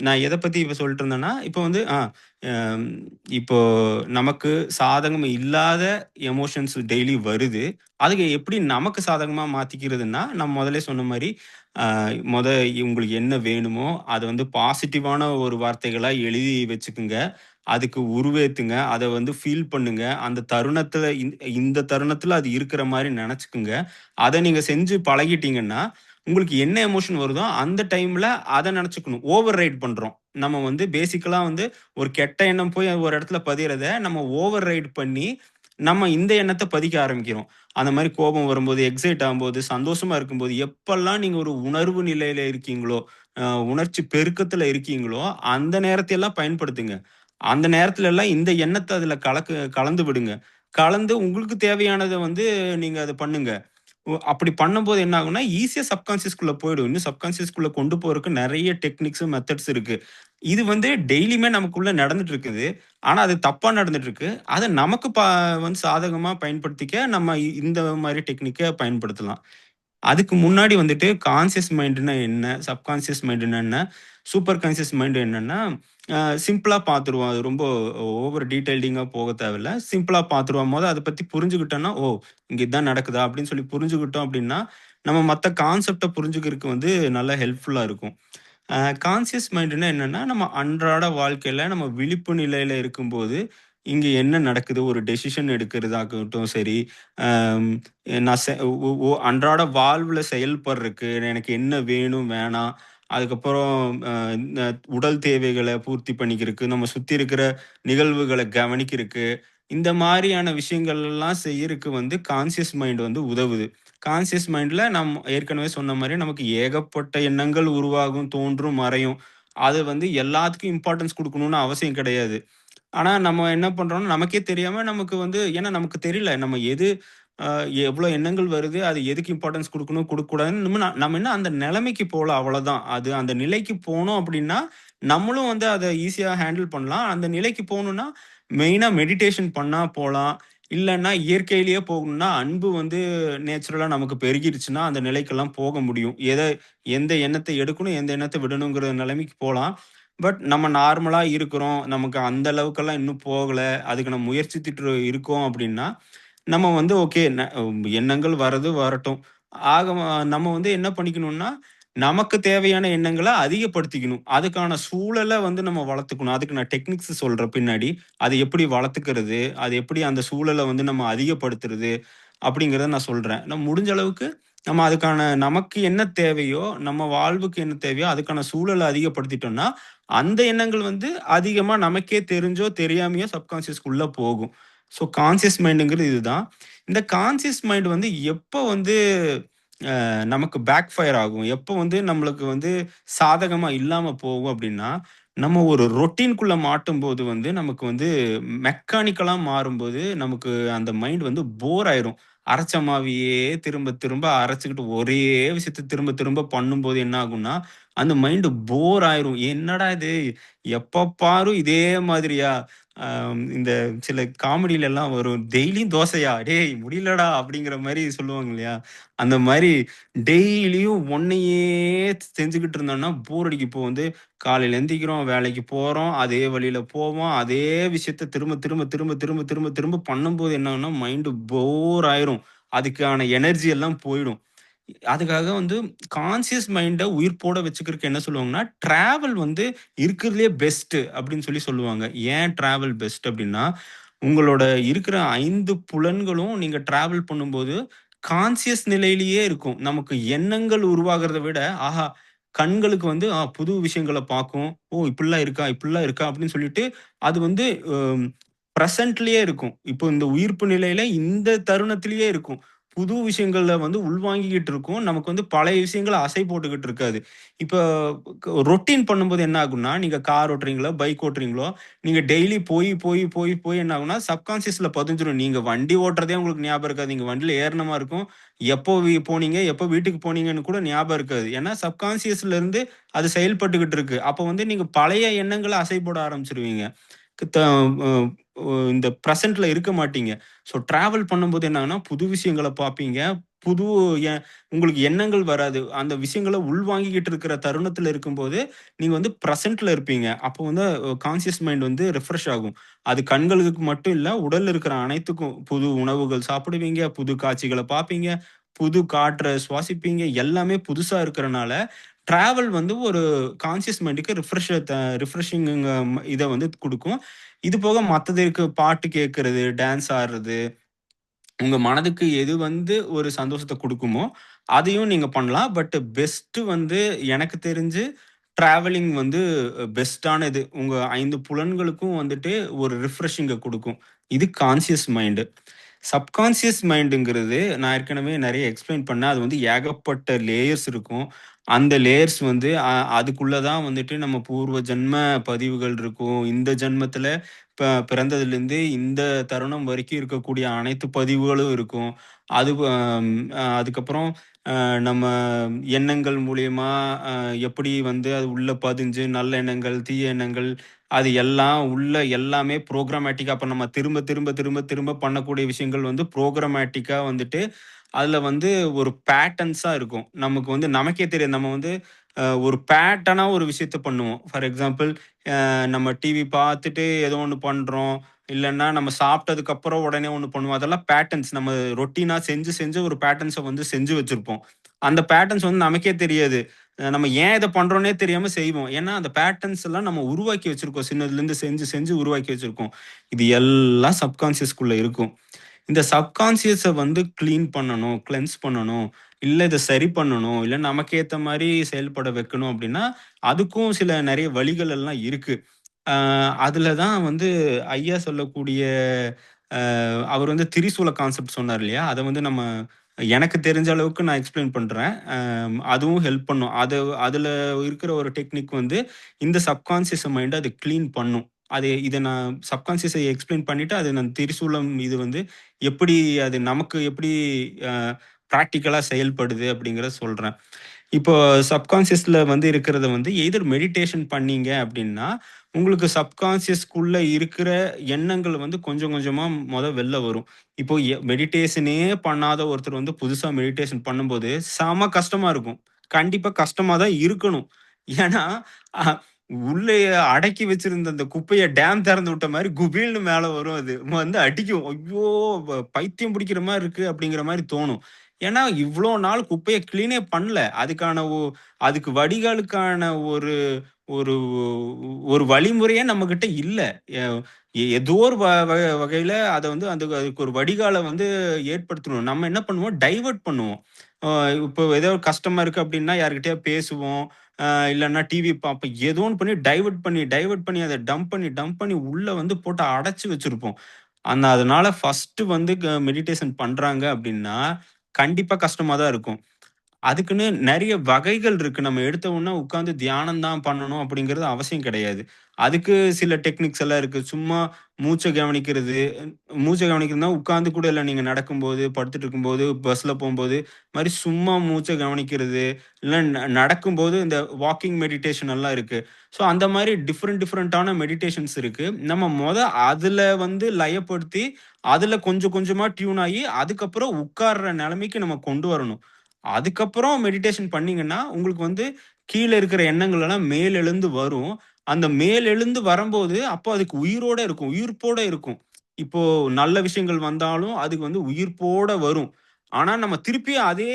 நான் எத பத்தி இப்ப சொல்லிட்டு இருந்தேன்னா, இப்போ வந்து அம் இப்போ நமக்கு சாதகம் இல்லாத எமோஷன்ஸ் டெய்லி வருது. அதுக்கு எப்படி நமக்கு சாதகமா மாத்திக்கிறதுன்னா, நான் முதலே சொன்ன மாரி, அ மொத உங்களுக்கு என்ன வேணுமோ, அத வந்து பாசிட்டிவான ஒரு வார்த்தைகளா எழுதி வச்சுக்குங்க. அதுக்கு உருவேத்துங்க. அத வந்து ஃபீல் பண்ணுங்க. அந்த தருணத்துல இந்த தருணத்துல அது இருக்கிற மாரி நெனச்சுக்குங்க. அத நீங்க செஞ்சு பழகிட்டீங்கன்னா, உங்களுக்கு என்ன எமோஷன் வருதோ, அந்த டைம்ல அத நெனச்சுக்கணும். ஓவர் ரைட் பண்றோம். நம்ம வந்து பேசிக்கலா வந்து ஒரு கெட்ட எண்ணம் போய் ஒரு இடத்துல பதியறத, நம்ம ஓவர் ரைட் பண்ணி, நம்ம இந்த எண்ணத்த பதிக்க ஆரம்பிக்கிறோம். அந்த மாரி கோபம் வரும்போது, எக்ஸைட் ஆகும்போது, சந்தோஷமா இருக்கும்போது, எப்பல்லாம் நீங்க ஒரு உணர்வு நிலையில இருக்கீங்களோ, உணர்ச்சி பெருக்கத்துல இருக்கீங்களோ, அந்த நேரத்தை எல்லாம் பயன்படுத்துங்க. அந்த நேரத்துல எல்லாம் இந்த எண்ணத்த அதுல கலந்து விடுங்க. கலந்து உங்களுக்கு தேவையானத வந்து நீங்க அத பண்ணுங்க. அப்படி பண்ணும்போது என்ன ஆகும்னா, ஈஸியா சப்கான்ஷியஸ்குள்ள போயிடும். இன்னும் சப்கான்ஷியஸ்குள்ள கொண்டு போறதுக்கு நெறைய டெக்னிக்ஸ், மெத்தட்ஸ் இருக்கு. இது வந்து டெய்லியுமே நமக்குள்ள நடந்துட்டு இருக்குது. ஆனா, அது தப்பா நடந்துட்டு இருக்கு. அத நமக்கு வந்து சாதகமா பயன்படுத்திக்க நம்ம இந்த மாரி டெக்னிக்க பயன்படுத்தலாம். அதுக்கு முன்னாடி வந்துட்டு கான்ஷியஸ் மைண்ட்னா என்ன? சப்கான்ஷியஸ் மைண்ட்னா என்ன? சூப்பர் கான்ஷியஸ் மைண்ட் என்னன்னா, சிம்பிளா பார்த்துருவோம். அது ரொம்ப ஓவர் டீட்டெயில்டிங்கா போக தேவையில்ல. சிம்பிளா பார்த்துருவோம். அத பத்தி புரிஞ்சுக்கிட்டோம்னா, "ஓ! இங்க இதான் நடக்குதா?" அப்படின்னு சொல்லி புரிஞ்சுக்கிட்டோம் அப்படின்னா, நம்ம மத்த கான்செப்ட்ட புரிஞ்சுக்கிறதுக்கு வந்து நல்லா ஹெல்ப்ஃபுல்லா இருக்கும். அ கான்ஷியஸ் மைண்ட்னா என்னன்னா, நம்ம அன்றாட வாழ்க்கையில நம்ம விழிப்பு நிலையில இருக்கும்போது, இங்க என்ன நடக்குது? ஒரு டெசிஷன் எடுக்கிறதாகட்டும் சரி, அம் நான் செ ஒ ஒ அன்றாட வாழ்வுல செயல்படுறக்கு எனக்கு என்ன வேணும், வேணாம். அதுக்கப்புறம் இந்த உடல் தேவைகள பூர்த்தி பண்ணிக்கிறக்கு, நம்ம சுத்தி இருக்கிற நிகழ்வுகள கவனிக்கிறக்கு, இந்த மாரியான விஷயங்கள் எல்லாம் செய்யறக்கு வந்து கான்ஷியஸ் மைண்ட் வந்து உதவுது. கான்ஷியஸ் மைண்ட்ல ஏற்கனவே சொன்ன மாரி நமக்கு ஏகப்பட்ட எண்ணங்கள் உருவாகும், தோன்றும், மறையும். அது வந்து எல்லாத்துக்கும் இம்பார்ட்டன்ஸ் குடுக்கணும்னு அவசியம் கிடையாது. ஆனா நம்ம என்ன பண்றோம்னா, நமக்கே தெரியாம நமக்கு வந்து ஏன்னா நமக்கு தெரியல. நம்ம எது அ எவ்வளோ எண்ணங்கள் வருது, அது எதுக்கு இம்பார்ட்டன்ஸ் குடுக்கணும், குடுக்கக்கூடாதுன்னு நம்ம இன்னும் அந்த நிலைமைக்கு போல அவ்வளோதான். அது அந்த நிலைக்கு போனோம் அப்டின்னா, நம்மளும் வந்து அத ஈஸியா ஹேண்டில் பண்ணலாம். அந்த நிலைக்கு போணும்னா, மெயினா மெடிடேஷன் பண்ணா போலாம். இல்லன்னா இயற்கையிலேயே போகணும்னா, அன்பு வந்து நேச்சுரலா நமக்கு பெருகிருச்சுன்னா, அந்த நிலைக்கெல்லாம் போக முடியும். எந்த எண்ணத்த எடுக்கணும், எந்த எண்ணத்த விடணுங்கிற நிலைமைக்கு போலாம். பட் நம்ம நார்மலா இருக்கிறோம். நமக்கு அந்த அளவுக்கெல்லாம் இன்னும் போகல. அதுக்கு நம்ம முயற்சித்துட்டு இருக்கோம் அப்டின்னா, நம்ம வந்து ஓகே எண்ணங்கள் வரது வரட்டும். ஆக நம்ம வந்து என்ன பண்ணிக்கணும்னா, நமக்கு தேவையான எண்ணங்கள அதிகப்படுத்திக்கணும். அதுக்கான சூழல வந்து நம்ம வளர்த்துக்கணும். அதுக்கு நான் டெக்னிக்ஸ் சொல்றேன் பின்னாடி. அது எப்படி வளர்த்துக்கிறது? அது எப்படி அந்த சூழல வந்து நம்ம அதிகப்படுத்துறது? அப்படிங்கிறத நான் சொல்றேன். முடிஞ்ச அளவுக்கு நம்ம அதுக்கான நமக்கு என்ன தேவையோ, நம்ம வாழ்வுக்கு என்ன தேவையோ, அதுக்கான சூழல அதிகப்படுத்திட்டோம்னா, அந்த எண்ணங்கள் வந்து அதிகமா நமக்கே தெரிஞ்சோ, தெரியாமயோ சப்கான்ஷியஸ்க்குள்ள போகும். ஸோ கான்ஷியஸ் மைண்டுங்கிறது இதுதான். இந்த கான்ஷியஸ் மைண்ட் வந்து எப்போ வந்து நமக்கு பேக் ஃபயர் ஆகும். எப்போ வந்து நம்மளுக்கு வந்து சாதகமா இல்லாம போகும் அப்டின்னா, நம்ம ஒரு ரொட்டீன்க்குள்ள மாட்டும்போது வந்து நமக்கு வந்து மெக்கானிக்கலா மாறும்போது, நமக்கு அந்த மைண்ட் வந்து போர் ஆயிரும். அரைச்ச மாவையே திரும்ப திரும்ப அரைச்சுக்கிட்டு ஒரே விஷயத்த திரும்ப திரும்ப பண்ணும்போது என்ன ஆகும்னா, அந்த மைண்ட் போர் ஆயிரும். என்னடா இது எப்ப பாரு இதே மாதிரியா? இந்த சில காமெடிலலாம் வரும். "டெய்லியும் தோசையா? டேய் முடியலடா" அப்படிங்கிற மாரி சொல்லுவாங்க இல்லையா? அந்த மாரி டெய்லியும் ஒன்னையே செஞ்சுகிட்டு இருந்தோம்னா போர் அடிக்கும். இப்போ வந்து காலையில எந்திரிக்கிறோம், வேலைக்கு போறோம், அதே வழியில போவோம், அதே விஷயத்த திரும்ப திரும்ப திரும்ப திரும்ப திரும்ப திரும்ப பண்ணும்போது என்ன ஆகும்னா, மைண்ட் போர் ஆயிரும். அதுக்கான எனர்ஜி எல்லாம் போயிடும். அதுக்காக வந்து கான்ஷியஸ் மைண்ட உயிர்ப்போட வச்சுக்கிறதுக்கு என்ன சொல்லுவாங்கன்னா, டிராவல் வந்து இருக்கிறதுலயே பெஸ்ட் அப்படின்னு சொல்லுவாங்க. ஏன் டிராவல் பெஸ்ட் அப்படின்னா, உங்களோட இருக்கிற 5 புலன்களும் நீங்க டிராவல் பண்ணும்போது கான்ஷியஸ் நிலையிலேயே இருக்கும். நமக்கு எண்ணங்கள் உருவாகுறத விட, ஆஹா! கண்களுக்கு வந்து புது விஷயங்கள பார்க்கும். ஓ! இப்படிலாம் இருக்கா, இப்படிலாம் இருக்கா அப்படின்னு சொல்லிட்டு, அது வந்து அ பிரசன்ட்லயே இருக்கும். இப்போ இந்த உயிர்ப்பு நிலையில இந்த தருணத்திலேயே இருக்கும். புது விஷயங்கள வந்து உள்வாங்கிக்கிட்டு இருக்கும். நமக்கு வந்து பழைய விஷயங்கள அசை போட்டுக்கிட்டு இருக்காது. இப்ப ரொட்டீன் பண்ணும்போது என்ன ஆகும்னா, நீங்க கார் ஓட்டுறீங்களோ, பைக் ஓட்டுறீங்களோ, நீங்க டெய்லி போய் என்ன ஆகும்னா, சப்கான்ஷியஸ்ல பதிஞ்சிரும். நீங்க வண்டி ஓட்டுறதே உங்களுக்கு ஞாபகம் இருக்காது. நீங்க வண்டியில ஏறுன மாரி இருக்கும். எப்போ போனீங்க, எப்போ வீட்டுக்கு போனீங்கன்னு கூட ஞாபகம் இருக்காது. ஏன்னா, சப்கான்ஷியஸ்ல இருந்து அது செயல்பட்டுக்கிட்டு இருக்கு. அப்போ வந்து நீங்க பழைய எண்ணங்கள அசை போட ஆரம்பிச்சுருவீங்க. த அ இந்த பிரசன்ட்ல இருக்க மாட்டீங்க. ஸோ டிராவல் பண்ணும்போது என்ன ஆகும்னா, புது விஷயங்கள பார்ப்பீங்க. புது எ உங்களுக்கு எண்ணங்கள் வராது. அந்த விஷயங்கள உள்வாங்கிக்கிட்டு இருக்கிற தருணத்தில இருக்கும்போது, நீங்க வந்து பிரசன்ட்ல இருப்பீங்க. அப்போ வந்து கான்ஷியஸ் மைண்ட் வந்து ரிஃப்ரெஷ் ஆகும். அது கண்களுக்கு மட்டும் இல்ல, உடல்ல இருக்கிற அனைத்துக்கும். புது உணவுகள் சாப்பிடுவீங்க, புது காட்சிகள பார்ப்பீங்க, புது காற்ற சுவாசிப்பீங்க. எல்லாமே புதுசா இருக்கிறனால, டிராவல் வந்து ஒரு கான்ஷியஸ் மைண்டுக்கு ரிஃப்ரெஷிங் இத வந்து குடுக்கும். இது போக மத்தது இருக்கு. பாட்டு கேட்கறது, டான்ஸ் ஆடுறது, உங்க மனதுக்கு எது வந்து ஒரு சந்தோஷத்த குடுக்குமோ, அதையும் நீங்க பண்ணலாம். பட் பெஸ்ட் வந்து எனக்கு தெரிஞ்சு டிராவலிங் வந்து பெஸ்ட்டானது. உங்க 5 புலன்களுக்கும் வந்துட்டு ஒரு ரிஃப்ரெஷிங்க குடுக்கும். இது கான்ஷியஸ் மைண்ட். சப்கான்ஷியஸ் மைண்டுங்கிறது நான் ஏற்கனவே நெறைய எக்ஸ்ப்ளைன் பண்ணேன். அது வந்து ஏகப்பட்ட லேயர்ஸ் இருக்கும். அந்த லேயர்ஸ் வந்து அதுக்குள்ள தான் வந்துட்டு நம்ம பூர்வ ஜென்ம பதிவுகள் இருக்கும். இந்த ஜென்மத்தில பிறந்ததிலிருந்து இந்த தருணம் வரைக்கும் இருக்கக்கூடிய அனைத்து பதிவுகளும் இருக்கும். அது அதுக்கப்புறம் நம்ம எண்ணங்கள் மூலியமா எப்படி வந்து அது உள்ள பதிஞ்சு நல்ல எண்ணங்கள், தீய எண்ணங்கள் அது எல்லாம் உள்ள எல்லாமே புரோகிராமேட்டிக்கா அப்ப நம்ம திரும்ப, திரும்ப, திரும்ப, திரும்ப பண்ணக்கூடிய விஷயங்கள் வந்து புரோகிராமேட்டிக்கா வந்துட்டு, அதுல வந்து ஒரு பேட்டர்ன்ஸா இருக்கும். நமக்கு வந்து நமக்கே தெரியும். நம்ம வந்து ஒரு பேட்டர்னா ஒரு விஷயத்த பண்ணுவோம். ஃபார் எக்ஸாம்பிள் நம்ம டிவி பார்த்துட்டு ஏதோ ஒண்ணு பண்றோம். இல்லன்னா நம்ம சாப்பிட்டதுக்கு அப்புறம் உடனே ஒண்ணு பண்ணுவோம். அதெல்லாம் பேட்டர்ன்ஸ். நம்ம ரொட்டீனா செஞ்சு, செஞ்சு ஒரு பேட்டர்ன்ஸ வந்து செஞ்சு வச்சிருப்போம். அந்த பேட்டர்ன்ஸ் வந்து நமக்கே தெரியாது. நம்ம ஏன் இத பண்றோம்னே தெரியாம செய்வோம். ஏன்னா, அந்த பேட்டர்ன்ஸ் எல்லாம் நம்ம உருவாக்கி வச்சிருக்கோம். சின்னதுலேருந்து செஞ்சு, செஞ்சு உருவாக்கி வச்சிருக்கோம். இது எல்லாம் சப்கான்ஷியஸ்குள்ள இருக்கும். இந்த சப்கான்ஷியஸ வந்து கிளீன் பண்ணணும், கிளென்ஸ் பண்ணணும், இல்ல இத சரி பண்ணணும், இல்ல நமக்கு ஏத்த மாரி செயல்பட வைக்கணும் அப்டின்னா, அதுக்கும் சில நெறைய வழிகள் எல்லாம் இருக்கு. அ அதுல தான் வந்து ஐயா சொல்லக்கூடிய அவர் வந்து திரிசூல கான்செப்ட் சொன்னார் இல்லையா? அத வந்து நம்ம எனக்கு தெரிஞ்ச அளவுக்கு நான் எக்ஸ்ப்ளைன் பண்றேன். அதுவும் ஹெல்ப் பண்ணும். அதுல இருக்கிற ஒரு டெக்னிக் வந்து இந்த சப்கான்ஷியஸ் மைண்ட அது கிளீன் பண்ணும். இத நான் சப்கான்ஷியஸ எக்ஸ்ப்ளைன் பண்ணிட்டு, அது நான் திரிசூலம் இது வந்து எப்படி அது நமக்கு எப்படி அ பிராக்டிகலா செயல்படுது அப்படிங்கிறத சொல்றேன். இப்போ சப்கான்ஷியஸ்ல வந்து இருக்கிறத வந்து எய்தர் மெடிடேஷன் பண்ணீங்க அப்படின்னா, உங்களுக்கு சப்கான்ஷியஸ்க்குள்ள இருக்கிற எண்ணங்கள் வந்து கொஞ்சம் கொஞ்சமா வெளில வரும். இப்போ மெடிடேஷனே பண்ணாத ஒருத்தர் வந்து புதுசா மெடிடேஷன் பண்ணும்போது, செம கஷ்டமா இருக்கும். கண்டிப்பா கஷ்டமா தான் இருக்கணும். ஏன்னா, அ உள்ளே அடக்கி வச்சிருந்த அந்த குப்பைய டேம் தெறந்து விட்ட மாரி குபீல்னு மேல வரும் அது. வந்து அடிக்கும். ஐயோ! பைத்தியம் பிடிக்கிற மாரி இருக்கு அப்படிங்கிற மாரி தோணும். ஏன்னா, இவ்ளோ நாள் குப்பைய கிளீனே பண்ணல. அதுக்கு வடிகாலுக்கான ஒரு ஒரு ஒரு வழிமுறையே நம்மகிட்ட இல்ல. எ ஏதோ ஒரு வகையில அத வந்து அதுக்கு ஒரு வடிகால வந்து ஏற்படுத்தணும். நம்ம என்ன பண்ணுவோம், டைவர்ட் பண்ணுவோம். அ இப்போ ஏதோ ஒரு கஷ்டமா இருக்கு அப்டின்னா, யார்கிட்டயாவது பேசுவோம். இல்லன்னா டிவி பார்ப்போம். ஏதோ ஒண்ணு பண்ணி டைவர்ட் பண்ணி அத டம்ப் பண்ணி உள்ள வந்து போட்டு அடைச்சு வச்சிருப்போம். அதனால ஃபர்ஸ்ட்டு வந்து மெடிடேஷன் பண்றாங்க அப்டின்னா, கண்டிப்பா கஷ்டமா தான் இருக்கும். அதுக்குன்னு நெறைய வகைகள் இருக்கு. நம்ம எடுத்த உடனே உட்கார்ந்து தியானம் தான் பண்ணணும் அப்படிங்கிறது அவசியம் கிடையாது. அதுக்கு சில டெக்னிக்ஸ் எல்லாம் இருக்கு. சும்மா மூச்ச கவனிக்கிறது. மூச்ச கவனிக்கிறதுனா உட்கார்ந்து கூட இல்ல. நீங்க நடக்கும்போது, படுத்துட்டு இருக்கும்போது, பஸ்ல போம்போது, மாரி சும்மா மூச்ச கவனிக்கிறது. இல்ல நடக்கும்போது இந்த வாக்கிங் மெடிடேஷன் எல்லாம் இருக்கு. ஸோ அந்த மாரி டிஃபரெண்டான மெடிடேஷன்ஸ் இருக்கு. நம்ம அதுல வந்து லயப்படுத்தி, அதுல கொஞ்சம் கொஞ்சமா டியூன் ஆயி, அதுக்கப்புறம் உட்கார்ற நெலைமைக்கு நம்ம கொண்டு வரணும். அதுக்கப்புறம் மெடிடேஷன் பண்ணீங்கன்னா, உங்களுக்கு வந்து கீழ இருக்கிற எண்ணங்கள் எல்லாம் மேலெழுந்து வரும். அந்த மேலெழுந்து வரம்போது, அப்போ அதுக்கு உயிரோட இருக்கும். உயிர்ப்போட இருக்கும். இப்போ நல்ல விஷயங்கள் வந்தாலும், அதுக்கு வந்து உயிர்ப்போட வரும். ஆனா, நம்ம திருப்பி அதே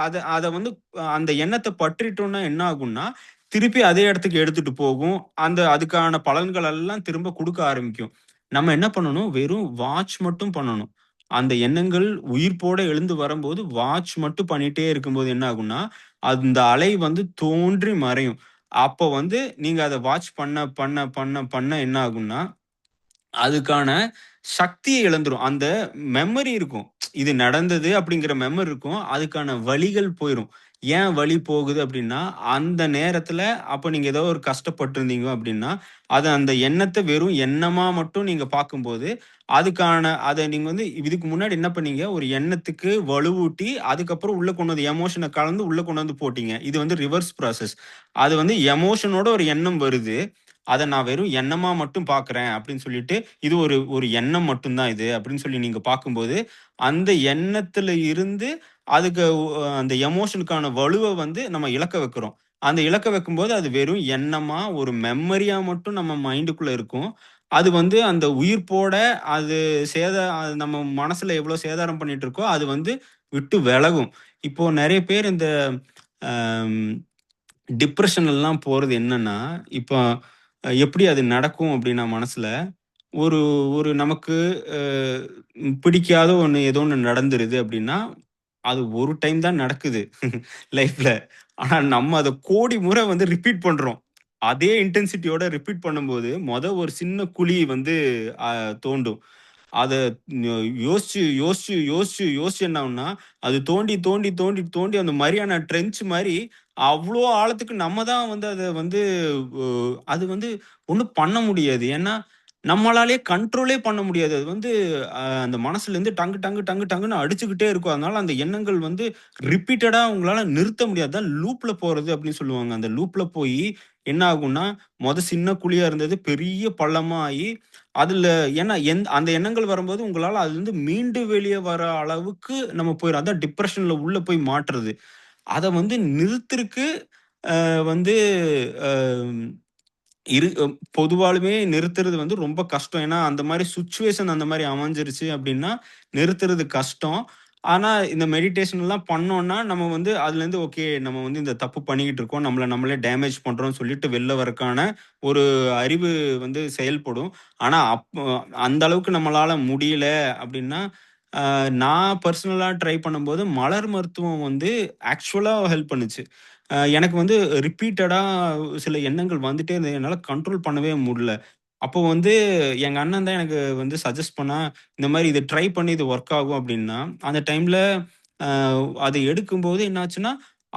அத அத வந்து அந்த எண்ணத்த பற்றிட்டோம்னா என்ன ஆகும்னா, திருப்பி அதே இடத்துக்கு எடுத்துட்டு போகும். அதுக்கான பலன்கள் எல்லாம் திரும்ப குடுக்க ஆரம்பிக்கும். நம்ம என்ன பண்ணணும், வெறும் வாட்ச் மட்டும் பண்ணணும். அந்த எண்ணங்கள் உயிர்ப்போட எழுந்து வரும்போது, வாட்ச் மட்டும் பண்ணிட்டே இருக்கும்போது என்ன ஆகும்னா, அந்த அலை வந்து தோன்றி மறையும். அப்போ வந்து நீங்க அத வாட்ச் பண்ண என்ன ஆகும்னா, அதுக்கான சக்திய இழந்துரும். அந்த மெமரி இருக்கும். இது நடந்தது அப்படிங்கிற மெமரி இருக்கும். அதுக்கான வலிகள் போயிரும். ஏன் வலி போகுது அப்படின்னா, அந்த நேரத்துல அப்ப நீங்க ஏதோ ஒரு கஷ்டப்பட்டுருந்தீங்க அப்படின்னா, அந்த எண்ணத்த வெறும் எண்ணமா மட்டும் நீங்க பார்க்கும்போது, அத நீங்க வந்து இதுக்கு முன்னாடி என்ன பண்ணீங்க, ஒரு எண்ணத்துக்கு வலுவூட்டி, அதுக்கப்புறம் உள்ள கொண்டு வந்து எமோஷன கலந்து உள்ள கொண்டு வந்து போட்டீங்க. இது வந்து ரிவர்ஸ் ப்ராசஸ். அது வந்து எமோஷனோட ஒரு எண்ணம் வருது. அத நான் வெறும் எண்ணமா மட்டும் பார்க்குறேன் அப்படின்னு சொல்லிட்டு, இது ஒரு ஒரு எண்ணம் மட்டும் தான் இது அப்படின்னு சொல்லி நீங்க பார்க்கும்போது, அந்த எண்ணத்துல இருந்து அதுக்கு அந்த எமோஷனுக்கான வலுவ வந்து நம்ம இழக்க வைக்கிறோம். அந்த இழக்க வைக்கும்போது அது வெறும் எண்ணமா, ஒரு மெமரியா மட்டும் நம்ம மைண்டுக்குள்ள இருக்கும். அது வந்து அந்த உயிர்ப்போட அது அது நம்ம மனசுல எவ்வளோ சேதாரம் பண்ணிட்டு இருக்கோ, அது வந்து விட்டு விலகும். இப்போ நெறைய பேர் இந்த அம் டிப்ரஷன்லாம் போறது என்னன்னா, இப்போ எப்படி அது நடக்கும் அப்படின்னா மனசுல, ஒரு ஒரு நமக்கு அ பிடிக்காத ஏதோ ஒண்ணு நடந்துருது அப்படின்னா, அது ஒரு டைம் தான் நடக்குது லைஃப்ல. ஆனா நம்ம அத கோடி முறை வந்து ரிப்பீட் பண்றோம். அதே இன்டென்சிட்டியோட ரிப்பீட் பண்ணும்போது, ஒரு சின்ன குழி வந்து அ தோண்டும். அத யோசிச்சு என்ன ஆகும்னா, அது தோண்டி அந்த மரியானா ட்ரென்ச் மாரி அவ்ளோ ஆழத்துக்கு நம்ம தான் வந்து அத வந்து அது வந்து ஒண்ணும் பண்ண முடியாது. ஏன்னா, நம்மளாலயே கண்ட்ரோலே பண்ண முடியாது. அது வந்து அந்த மனசுலேருந்து டங்கு, டங்கு, டங்கு, டங்குன்னு அடிச்சுக்கிட்டே இருக்கும். அதனால அந்த எண்ணங்கள் வந்து ரிப்பீட்டடா உங்களால நிறுத்த முடியாது. அதான் லூப்ல போறது அப்படின்னு சொல்லுவாங்க. அந்த லூப்ல போயி என்ன ஆகும்னா, சின்ன குழியா இருந்தது பெரிய பள்ளமா ஆயி, அதுல ஏன்னா அந்த எண்ணங்கள் வரும்போது உங்களால அதுலருந்து மீண்டு வெளிய வர அளவுக்கு நம்ம போயிரும். அதான் டிப்ரஷன்ல உள்ள போய் மாட்டுறது. அத வந்து நிறுத்தறக்கு வந்து அ பொதுவாலுமே நிறுத்துறது வந்து ரொம்ப கஷ்டம். ஏன்னா, அந்த மாரி சிச்சுவேஷன் அந்த மாரி அமைஞ்சிருச்சு அப்டின்னா, நிறுத்துறது கஷ்டம். ஆனா, இந்த மெடிடேஷன்லாம் பண்ணோம்னா, நம்ம வந்து அதுலேருந்து ஓகே நம்ம வந்து இந்த தப்பு பண்ணிக்கிட்டு இருக்கோம். நம்மள நம்மளே டேமேஜ் பண்றோம்னு சொல்லிட்டு வெளில வரக்கான ஒரு அறிவு வந்து செயல்படும். ஆனா, அந்த அளவுக்கு நம்மளால முடியல அப்டின்னா, நான் பெர்சனலா ட்ரை பண்ணும்போது மலர் மருத்துவம் வந்து ஆக்சுவலா ஹெல்ப் பண்ணுச்சு. எனக்கு வந்து ரிப்பீட்டடா சில எண்ணங்கள் வந்துட்டே இருந்தது. என்னால கண்ட்ரோல் பண்ணவே முடியல. அப்போ வந்து எங்க அண்ணன் தான் எனக்கு வந்து சஜெஸ்ட் பண்ணான். இந்த மாரி இத ட்ரை பண்ணி இது ஒர்க் ஆகும் அப்டின்னா, அந்த டைம்ல அ அத எடுக்கும்போது என்னாச்சுன்னா,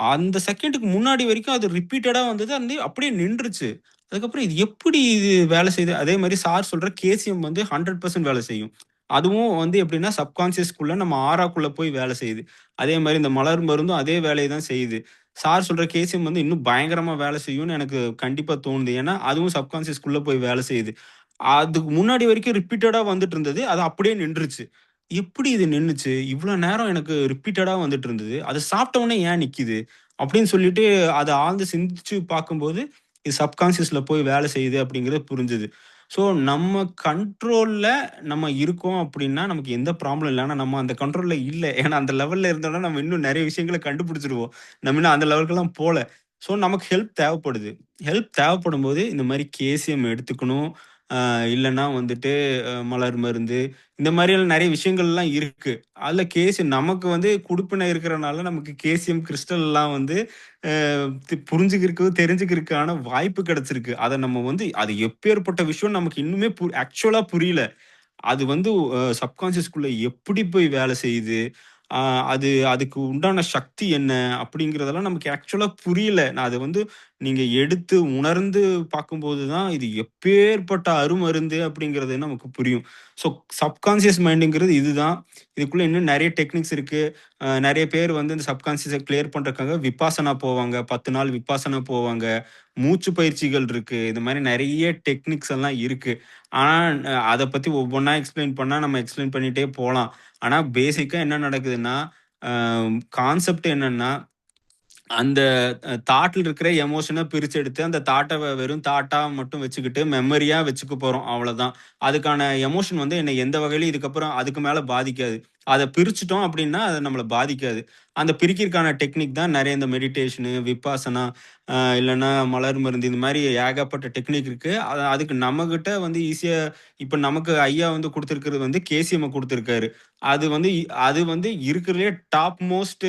அந்த செகண்டுக்கு முன்னாடி வரைக்கும் அது ரிப்பீட்டடா வந்தது. அப்படியே நின்றுச்சு. அதுக்கப்புறம் இது எப்படி இது வேலை செய்யுது? அதே மாரி சார் சொல்ற கேசியம் வந்து 100% வேலை செய்யும். அதுவும் வந்து எப்படின்னா, சப்கான்ஷியஸ்குள்ள நம்ம ஆறாக்குள்ள போய் வேலை செய்யுது. அதே மாரி இந்த மலர் மருந்தும் அதே வேலைய தான் செய்யுது. சார் சொல்ற கேசியம் வந்து இன்னும் பயங்கரமா வேலை செய்யும்னு எனக்கு கண்டிப்பா தோணுது. ஏன்னா, அதுவும் சப்கான்ஷியஸ்குள்ள போய் வேலை செய்யுது. அதுக்கு முன்னாடி வரைக்கும் ரிப்பீட்டடா வந்துட்டு இருந்தது. அது அப்படியே நின்றுச்சு. எப்படி இது நின்னுச்சு? இவ்ளோ நேரம் எனக்கு ரிப்பீட்டடா வந்துட்டு இருந்தது. அத சாப்பிட்ட உடனே ஏன் நிக்குது? அப்படின்னு சொல்லிட்டு அத ஆழ்ந்து சிந்திச்சு பார்க்கும்போது, இது சப்கான்ஷியஸ்ல போய் வேலை செய்யுது அப்படிங்கிறது புரிஞ்சது. ஸோ நம்ம கண்ட்ரோல்ல நம்ம இருக்கோம் அப்படின்னா, நமக்கு எந்த ப்ராப்ளம் இல்ல. ஆனா நம்ம அந்த கண்ட்ரோல்ல இல்ல. ஏன்னா அந்த லெவல்ல இருந்தோம்னா, நம்ம இன்னும் நெறைய விஷயங்கள கண்டுபிடிச்சுருவோம். நம்ம இன்னும் அந்த லெவலுக்குலாம் போல. ஸோ நமக்கு ஹெல்ப் தேவைப்படுது. ஹெல்ப் தேவைப்படும்போது இந்த மாரி கேசியம் எடுத்துக்கணும். இல்லன்னா வந்துட்டு மலர் மருந்து, இந்த மாரியான நெறைய விஷயங்கள்லாம் இருக்கு. அதுல நமக்கு வந்து குடுப்பினை இருக்கிறனால நமக்கு கேசியம், கிறிஸ்டல்லாம் வந்து அ புரிஞ்சுக்கிறதுக்கு, தெரிஞ்சுக்கிறதுக்கான வாய்ப்பு கிடைச்சிருக்கு. அத நம்ம வந்து அது எப்பேர்ப்பட்ட விஷயம் நமக்கு இன்னுமே ஆக்சுவலா புரியல. அது வந்து சப்கான்ஷியஸ்குள்ள எப்படி போய் வேலை செய்யுது? அ அதுக்கு உண்டான சக்தி என்ன? அப்படிங்கிறதெல்லாம் நமக்கு ஆக்சுவலா புரியல. நான் அத வந்து நீங்க எடுத்து உணர்ந்து பார்க்கும்போது தான், இது எப்பேர்ப்பட்ட அருமருந்து அப்படிங்கிறது நமக்கு புரியும். ஸோ சப்கான்ஷியஸ் மைண்டுங்கிறது இதுதான். இதுக்குள்ள இன்னும் நெறைய டெக்னிக்ஸ் இருக்கு. நெறைய பேர் வந்து இந்த சப்கான்ஷியஸ கிளியர் பண்றதுக்காக விபாசனா போவாங்க. 10 நாள் விபாசனா போவாங்க. மூச்சு பயிற்சிகள் இருக்கு. இது மாரி நெறைய டெக்னிக்ஸ் எல்லாம் இருக்கு. ஆனா, அத பத்தி ஒவ்வொன்னா எக்ஸ்ப்ளைன் பண்ணா நம்ம எக்ஸ்ப்ளைன் பண்ணிட்டே போலாம். ஆனா, பேசிக்கா என்ன நடக்குதுன்னா, அ கான்செப்ட் என்னன்னா, அந்த தாட்ல இருக்கிற எமோஷன பிரிச்செடுத்து, அந்த தாட்ட வெறும் தாட்டா மட்டும் வச்சுக்கிட்டு, மெமரியா வச்சுக்க போறோம். அவ்வளதான். அதுக்கான எமோஷன் வந்து என்னை எந்த வகையிலும் இதுக்கப்புறம் அதுக்கு மேல பாதிக்காது. அத பிரிச்சுட்டோம் அப்டின்னா, அது நம்மள பாதிக்காது. அந்த பிரிக்கிறக்கான டெக்னிக் தான் நெறைய இந்த மெடிடேஷனு, விபாசனா, இல்லன்னா மலர் மருந்து இந்த மாரி ஏகப்பட்ட டெக்னிக் இருக்கு. அதுக்கு நம்மகிட்ட வந்து ஈஸியா இப்ப நமக்கு ஐயா வந்து குடுத்திருக்கிறது வந்து கேசிஎம்ம குடுத்திருக்காரு. அது வந்து இருக்கிறதுலயே டாப் மோஸ்ட்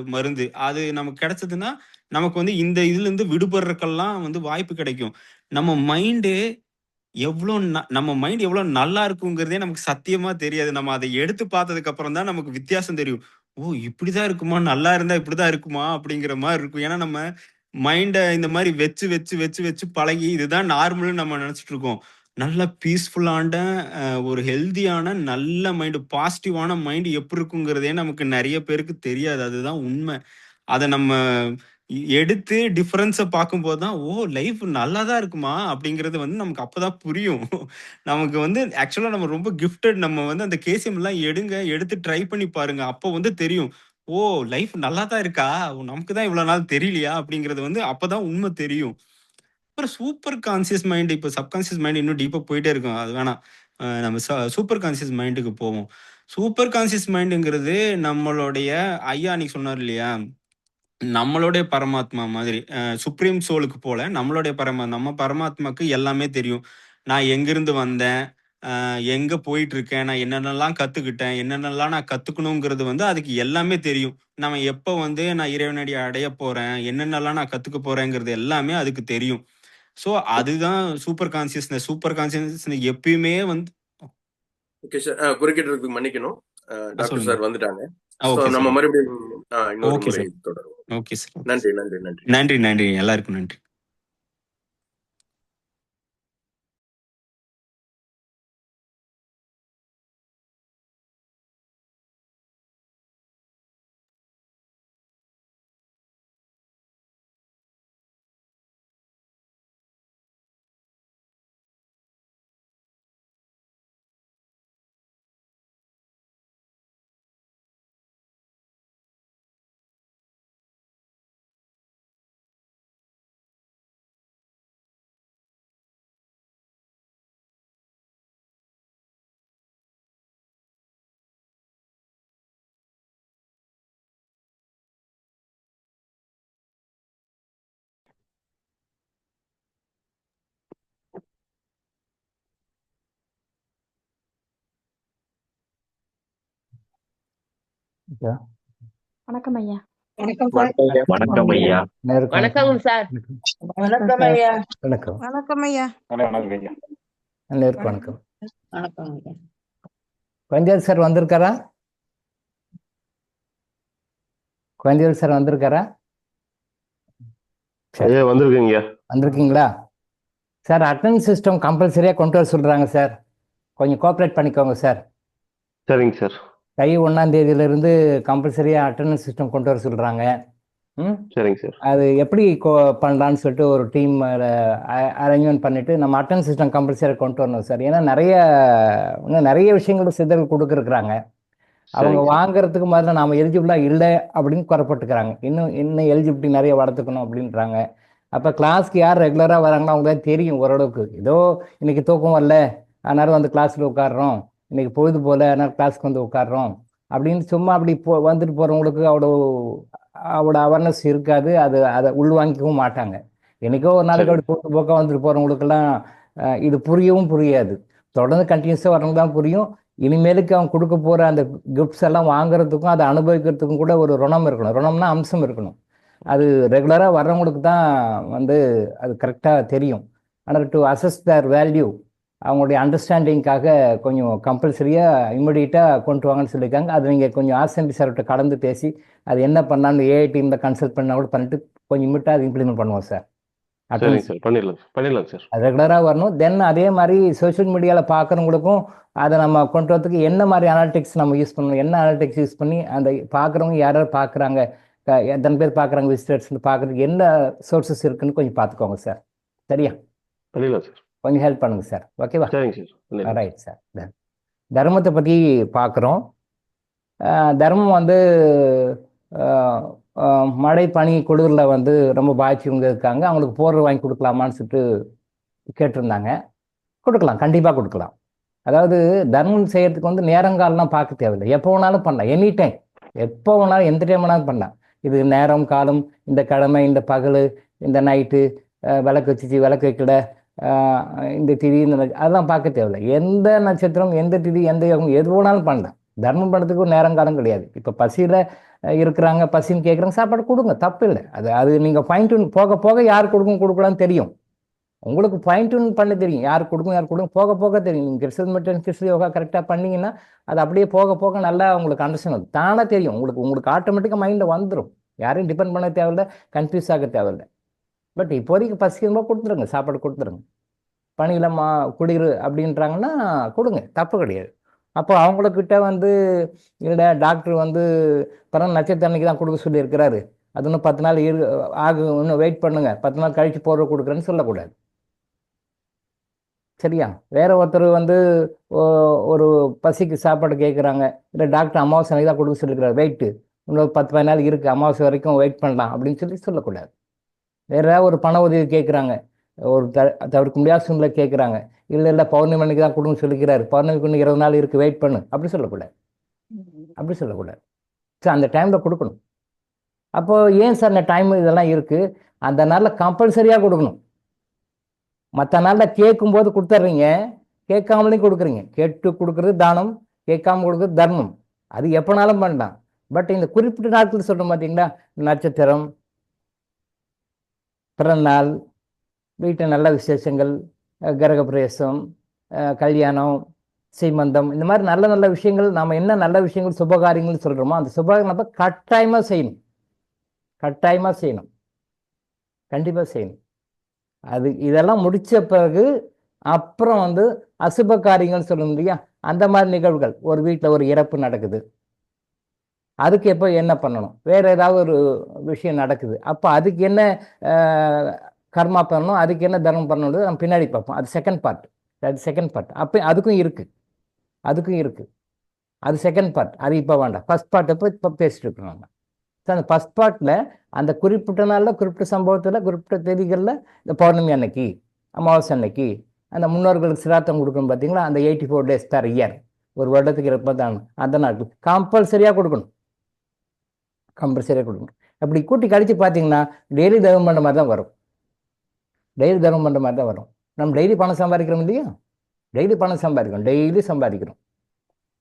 மருந்து. அது நமக்கு கிடைச்சதுன்னா, நமக்கு வந்து இந்த இதுலருந்து விடுபடுறதுக்கெல்லாம் வந்து வாய்ப்பு கிடைக்கும். நம்ம மைண்டு நம்ம மைண்ட் எவ்வளோ நல்லா இருக்குங்கிறதே நமக்கு சத்தியமா தெரியாது. நம்ம அத எடுத்து பார்த்ததுக்கு அப்புறம் தான் நமக்கு வித்தியாசம் தெரியும். ஓ! இப்படிதான் இருக்குமா? நல்லா இருந்தா இப்படிதான் இருக்குமா? அப்படிங்கிற மாரி இருக்கும். ஏன்னா நம்ம மைண்ட இந்த மாரி வச்சு, வச்சு, வச்சு, வச்சு பழகி இதுதான் நார்மல்ன்னு நம்ம நெனச்சுட்டு இருக்கோம். நல்ல பீஸ்ஃபுல்லான ஒரு ஹெல்தியான நல்ல மைண்ட், பாசிட்டிவான மைண்ட் எப்படி இருக்குங்கிறதே நமக்கு நெறைய பேருக்கு தெரியாது. அதுதான் உண்ம. அத நம்ம எடுத்து டிஃபரன்ஸ பார்க்கும்போது தான், "ஓ! லைஃப் நல்லா தான் இருக்குமா?" அப்படிங்கிறது வந்து நமக்கு அப்பதான் புரியும். நமக்கு வந்து ஆக்சுவலா நம்ம ரொம்ப கிஃப்டட். நம்ம வந்து அந்த கேசிஎம்லாம் எடுங்க. எடுத்து ட்ரை பண்ணி பாருங்க. அப்போ வந்து தெரியும். "ஓ! லைஃப் நல்லா தான் இருக்கா? நமக்கு தான் இவ்வளோ நாள் தெரியலையா?" அப்படிங்கிறது வந்து அப்பதான் உண்ம தெரியும். அப்புறம் சூப்பர் கான்ஷியஸ் மைண்ட் இப்ப சப்கான்ஷியஸ் மைண்ட் இன்னும் டீப்பா போயிட்டே இருக்கும். அது வேணாம். நம்ம சூப்பர் கான்ஷியஸ் மைண்டுக்கு போவோம். சூப்பர் கான்ஷியஸ் மைண்டுங்கிறது நம்மளுடைய ஐயா அன்னைக்கு சொன்னார் இல்லையா? நம்மளுடைய பரமாத்மா மாதிரி. சுப்ரீம் சோலுக்கு போல நம்மளுடைய நம்ம பரமாத்மாக்கு எல்லாமே தெரியும். நான் எங்கிருந்து வந்தேன்? எங்க போயிட்டுருக்கேன்? நான் என்னென்னலாம் கத்துக்கிட்டேன்? என்னென்னலாம் நான் கத்துக்கணுங்கிறது வந்து அதுக்கு எல்லாமே தெரியும். நம்ம எப்ப வந்து நான் இறைவனடி அடைய போறேன்? என்னென்னலாம் நான் கத்துக்க போறேங்கிறது எல்லாமே அதுக்கு தெரியும். ஸோ அதுதான் சூப்பர் கான்ஷியஸ்னஸ். சூப்பர் கான்ஷியஸ்னஸ் எப்பயுமே வந்து ஓகே சார். குறுக்கிட்டதுக்கு மன்னிக்கணும். டாக்டர் சொல்லுங்க. சார் வந்துட்டாங்க. ஸோ ஓகே நம்ம சார். மறுபடியும் இன்னொரு ஓகே முறை சார். தொடருவோம். Okay sir. Okay sir. நன்றி, நன்றி, நன்றி. நன்றி, நன்றி. எல்லாருக்கும் நன்றி. ஐயா. வணக்கம் ஐயா. வணக்கம் சார். வணக்கம் ஐயா. நேருக்கு வணக்கம் சார். வணக்கம் ஐயா. வணக்கம். வணக்கம் ஐயா. நேருக்கு வணக்கம். வணக்கம் ஐயா. குழந்தைகள் சார் வந்திருக்காரா? குழந்தைகள் சார் வந்திருக்காரா? ஐயா வந்திருக்கீங்க. வந்திருக்கீங்களா சார்? அட்டெண்டன்ஸ் சிஸ்டம் கம்பல்சரியாக கொண்டு வர சொல்கிறாங்க சார். கொஞ்சம் கோஆப்ரேட் பண்ணிக்கோங்க சார். சரிங்க சார். தை 1ஆம் தேதியிலிருந்து கம்பல்சரியாக அட்டெண்டன்ஸ் சிஸ்டம் கொண்டு வர சொல்கிறாங்க. சரிங்க சார். அது எப்படி பண்ணலான்னு சொல்லிட்டு ஒரு டீம் அரேஞ்ச்மெண்ட் பண்ணிவிட்டு நம்ம அட்டெண்டன்ஸ் சிஸ்டம் கம்பல்சரியாக கொண்டு வரணும் சார். ஏன்னா இன்னும் நிறைய விஷயங்கள் சிதறல் கொடுக்குறாங்க. அவங்க வாங்குறதுக்கு முதல்ல நாம எலிஜிபிளாக இல்லை அப்படின்னு குறைப்பட்டுக்கிறாங்க. இன்னும் எலிஜிபிலிட்டி நிறைய வளர்த்துக்கணும் அப்படின்றாங்க. அப்போ கிளாஸ்க்கு யார் ரெகுலராக வராங்களோ அவங்க தான் தெரியும் ஓரளவுக்கு. ஏதோ இன்னைக்கு தூக்கம் வரல அதனால வந்து கிளாஸில் உட்காடுறோம், இன்னைக்கு பொழுது போல அதனால கிளாஸ்க்கு வந்து உட்காடுறோம் அப்படின்னு சும்மா அப்படி வந்துட்டு போகிறவங்களுக்கு அவ்வளோ அவேர்னஸ் இருக்காது. அதை உள்வாங்கிக்கவும் மாட்டாங்க. என்னைக்கோ ஒரு நாளைக்கு அப்படி பொழுதுபோக்காக வந்துட்டு போகிறவங்களுக்கெல்லாம் இது புரியவும் புரியாது. தொடர்ந்து கண்டினியூஸாக வரவங்க தான் புரியும். இனிமேலுக்கு அவங்க கொடுக்க போகிற அந்த கிஃப்ட்ஸ் எல்லாம் வாங்குறதுக்கும் அதை அனுபவிக்கிறதுக்கும் கூட ஒரு ருணம் இருக்கணும். ருணம்னா அம்சம் இருக்கணும். அது ரெகுலராக வர்றவங்களுக்கு தான் வந்து அது கரெக்டாக தெரியும். ஆனால் டு அசஸ் தர் வேல்யூ அவங்களுடைய அண்டர்ஸ்டாண்டிங்காக கொஞ்சம் கம்பல்சரியாக இமிடியேட்டாக கொண்டு வாங்கன்னு சொல்லியிருக்காங்க. அது நீங்கள் கொஞ்சம் ஆசம்பி சார்கிட்ட கலந்து பேசி அது என்ன பண்ணான்னு ஏஐ டீமில் கன்சல்ட் பண்ணால் கூட பண்ணிட்டு கொஞ்சம் இமிடியேட்டாக அது இம்ப்ளிமெண்ட் பண்ணுவோம் சார். பண்ணிடலாம் சார். அது ரெகுலராக வரணும். தென் அதே மாதிரி சோஷியல் மீடியாவில் பார்க்குறவங்களுக்கும் அதை நம்ம கொண்டு வரதுக்கு என்ன மாதிரி அனாலிட்டிக்ஸ் நம்ம யூஸ் பண்ணணும், என்ன அனாலிட்டிக்ஸ் யூஸ் பண்ணி அந்த பார்க்குறவங்க யார் யார் பார்க்குறாங்க, எத்தனை பேர் பார்க்குறாங்க, விசிட்டர்ஸ்னு பார்க்குறதுக்கு என்ன சோர்சஸ் இருக்குன்னு கொஞ்சம் பார்த்துக்கோங்க சார். சரியா? பண்ணிடலாம் சார். கொஞ்சம் ஹெல்ப் பண்ணுங்க சார். ஓகேவா? சரிங்க சார். Right sir. தர்மத்தை பற்றி பார்க்குறோம். தர்மம் வந்து மழை பனி குளிரில் வந்து ரொம்ப பாதிச்சவங்க இருக்காங்க. அவங்களுக்கு போர்வை வாங்கி கொடுக்கலாமான்னு சொல்லிட்டு கேட்டிருந்தாங்க. கொடுக்கலாம், கண்டிப்பாக கொடுக்கலாம். அதாவது தர்மம் செய்யறதுக்கு வந்து நேரங்காலம்லாம் பார்க்க தேவையில்லை. எப்போ வேணாலும் பண்ணலாம். எனி டைம், எப்போ வேணாலும் எந்த டைம் வேணாலும் பண்ணலாம். இது நேரம் காலம், இந்த கிழமை, இந்த பகல், இந்த நைட்டு, விளக்கு வச்சுச்சு விளக்கு வைக்கல, இந்த திதி, இந்த அதெல்லாம் பார்க்க தேவையில்லை. எந்த நட்சத்திரம், எந்த திதி, எந்த யோகம் எது வேணாலும் பண்ணலாம். தர்மம் பண்ணுறதுக்கு ஒரு நேரங்காலம் கிடையாது. இப்போ பசியில் இருக்கிறாங்க, பசின்னு கேட்குறாங்க, சாப்பாடு கொடுங்க, தப்பு இல்லை. அது நீங்கள் ஃபைன் டியூன் போக போக யார் கொடுக்கலான்னு தெரியும். உங்களுக்கு ஃபைன் டியூன் பண்ண தெரியும், யார் கொடுங்க போக போக தெரியும். நீங்கள் கிறிஸ்தவ மெட்டன் கிறிஸ்தவ யோகா கரெக்டாக பண்ணிங்கன்னா அது அப்படியே போக போக நல்லா உங்களுக்கு அண்டர்ஸ்டாண்ட் தானே தெரியும். உங்களுக்கு ஆட்டோமேட்டிக்காக மைண்டில் வந்துடும். யாரையும் டிபெண்ட் பண்ண தேவையில்லை, கன்ஃபியூஸ் ஆக தேவையில்லை. பட் இப்போதைக்கு பசிக்கும்போது கொடுத்துருங்க, சாப்பாடு கொடுத்துருங்க. பணியில் குடியிரு அப்படின்றாங்கன்னா கொடுங்க, தப்பு கிடையாது. அப்போ அவங்கக்கிட்ட வந்து இல்லை டாக்டர் வந்து பிறந்த நட்சத்திரம் அன்னைக்கு தான் கொடுக்க சொல்லியிருக்கிறாரு, அது இன்னும் 10 நாள் இன்னும் வெயிட் பண்ணுங்க, 10 நாள் கழிச்சு போடுற கொடுக்குறேன்னு சொல்லக்கூடாது. சரியா? வேற ஒருத்தர் வந்து ஒரு பசிக்கு சாப்பாடு கேட்குறாங்க, இல்லை டாக்டர் அமாவாசை அன்னைக்கு தான் கொடுக்க சொல்லியிருக்கிறார், வெயிட்டு இன்னொரு 10-15 நாள் இருக்குது, அமாவாசை வரைக்கும் வெயிட் பண்ணலாம் அப்படின்னு சொல்லக்கூடாது. வேற ஏதாவது ஒரு பண உதவி கேட்குறாங்க, ஒரு தவிர்க்க முடியாத சூழ்நிலை கேட்குறாங்க, இல்லை பௌர்ணமி அன்னைக்கு தான் கொடுன்னு சொல்லிக்கிறாரு, பௌர்ணமிக்கு இன்னும் 20 நாள் இருக்குது, வெயிட் பண்ணு அப்படி சொல்லக்கூடாது. ஸோ அந்த டைமில் கொடுக்கணும். அப்போது ஏன் சார் அந்த டைம் இதெல்லாம் இருக்குது? அந்த நாளில் கம்பல்சரியாக கொடுக்கணும். மற்ற நாளில் கேட்கும்போது கொடுத்துட்றீங்க, கேட்காமலையும் கொடுக்குறீங்க. கேட்டு கொடுக்குறது தானம், கேட்காம கொடுக்குறது தர்மம். அது எப்போனாலும் பண்ணலாம். பட் இந்த குறிப்பிட்ட நாட்கள் சொல்கிறோம் பார்த்தீங்களா, நட்சத்திரம், பிறந்தநாள், வீட்டு நல்ல விசேஷங்கள், கிரகப்பிரவேசம், கல்யாணம், சீமந்தம், இந்த மாதிரி நல்ல நல்ல விஷயங்கள், நாம் என்ன நல்ல விஷயங்கள் சுபகாரியங்கள் சொல்கிறோமோ அந்த சுபகாரியம் நம்ம கட்டாயமாக செய்யணும். கண்டிப்பாக செய்யணும். இதெல்லாம் முடித்த பிறகு அப்புறம் வந்து அசுப காரியங்கள் சொல்லணும் இல்லையா, அந்த மாதிரி நிகழ்வுகள், ஒரு வீட்டில் ஒரு இறப்பு நடக்குது, அதுக்கு எப்போ என்ன பண்ணணும், வேற ஏதாவது ஒரு விஷயம் நடக்குது, அப்போ அதுக்கு என்ன கர்மா பண்ணணும், அதுக்கு என்ன தர்மம் பண்ணணும் நம்ம பின்னாடி பார்ப்போம். அது செகண்ட் பார்ட். அப்போ அதுக்கும் இருக்கு. அது செகண்ட் பார்ட், அது இப்போ வேண்டாம். ஃபர்ஸ்ட் பார்ட் இப்போ பேசிட்டு இருக்கோம் நம்ம. ஸோ அந்த ஃபர்ஸ்ட் பார்ட்டில் அந்த குறிப்பிட்ட நாளில், குறிப்பிட்ட சம்பவத்தில், குறிப்பிட்ட தேதிகளில், இந்த பௌர்ணமி அன்னைக்கு, அமாவாசை அன்னைக்கு, அந்த முன்னோர்களுக்கு சிராத்தம் கொடுக்கணும் பார்த்தீங்களா, அந்த 84 days per year, ஒரு வருடத்துக்கு 20 அந்த நாட்கள் கம்பல்சரியாக கொடுக்கணும். அப்படி கூட்டி கழிச்சு பார்த்தீங்கன்னா டெய்லி தர்மம் பண்ணுற மாதிரி தான் வரும். நம்ம டெய்லி பணம் சம்பாதிக்கிறோம் இல்லையா, டெய்லி சம்பாதிக்கிறோம்.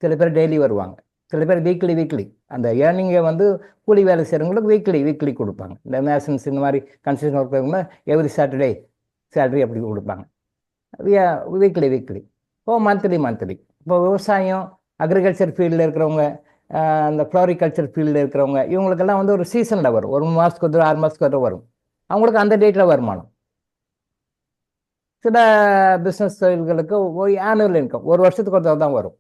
சில பேர் டெய்லி வருவாங்க, சில பேர் வீக்லி அந்த ஏர்னிங்கை வந்து கூலி வேலை செய்கிறவங்களுக்கு வீக்லி கொடுப்பாங்க. இந்த மேசன்ஸ் இந்த மாதிரி கன்ஸ்ட்ரக்ஷன் ஒர்க் பண்ணவங்க எவ்ரி சாட்டர்டே சேலரி அப்படி கொடுப்பாங்க. வீக்லி ஓ மந்த்லி. இப்போ விவசாயம் அக்ரிகல்ச்சர் ஃபீல்டில் இருக்கிறவங்க, அந்த ஃப்ளோரிகல்ச்சர் ஃபீல்டில் இருக்கிறவங்க, இவங்களுக்கெல்லாம் வந்து ஒரு சீசனில் வரும். ஒரு 3 மாதத்துக்கு ஒரு 6 மாதத்துக்கு ஒரு வரும். அவங்களுக்கு அந்த டேட்டில் வருமானம். சில பிஸ்னஸ் தொழில்களுக்கு ஆனுவல் இன்கம் ஒரு வருஷத்துக்கு ஒரு தான் வரும்.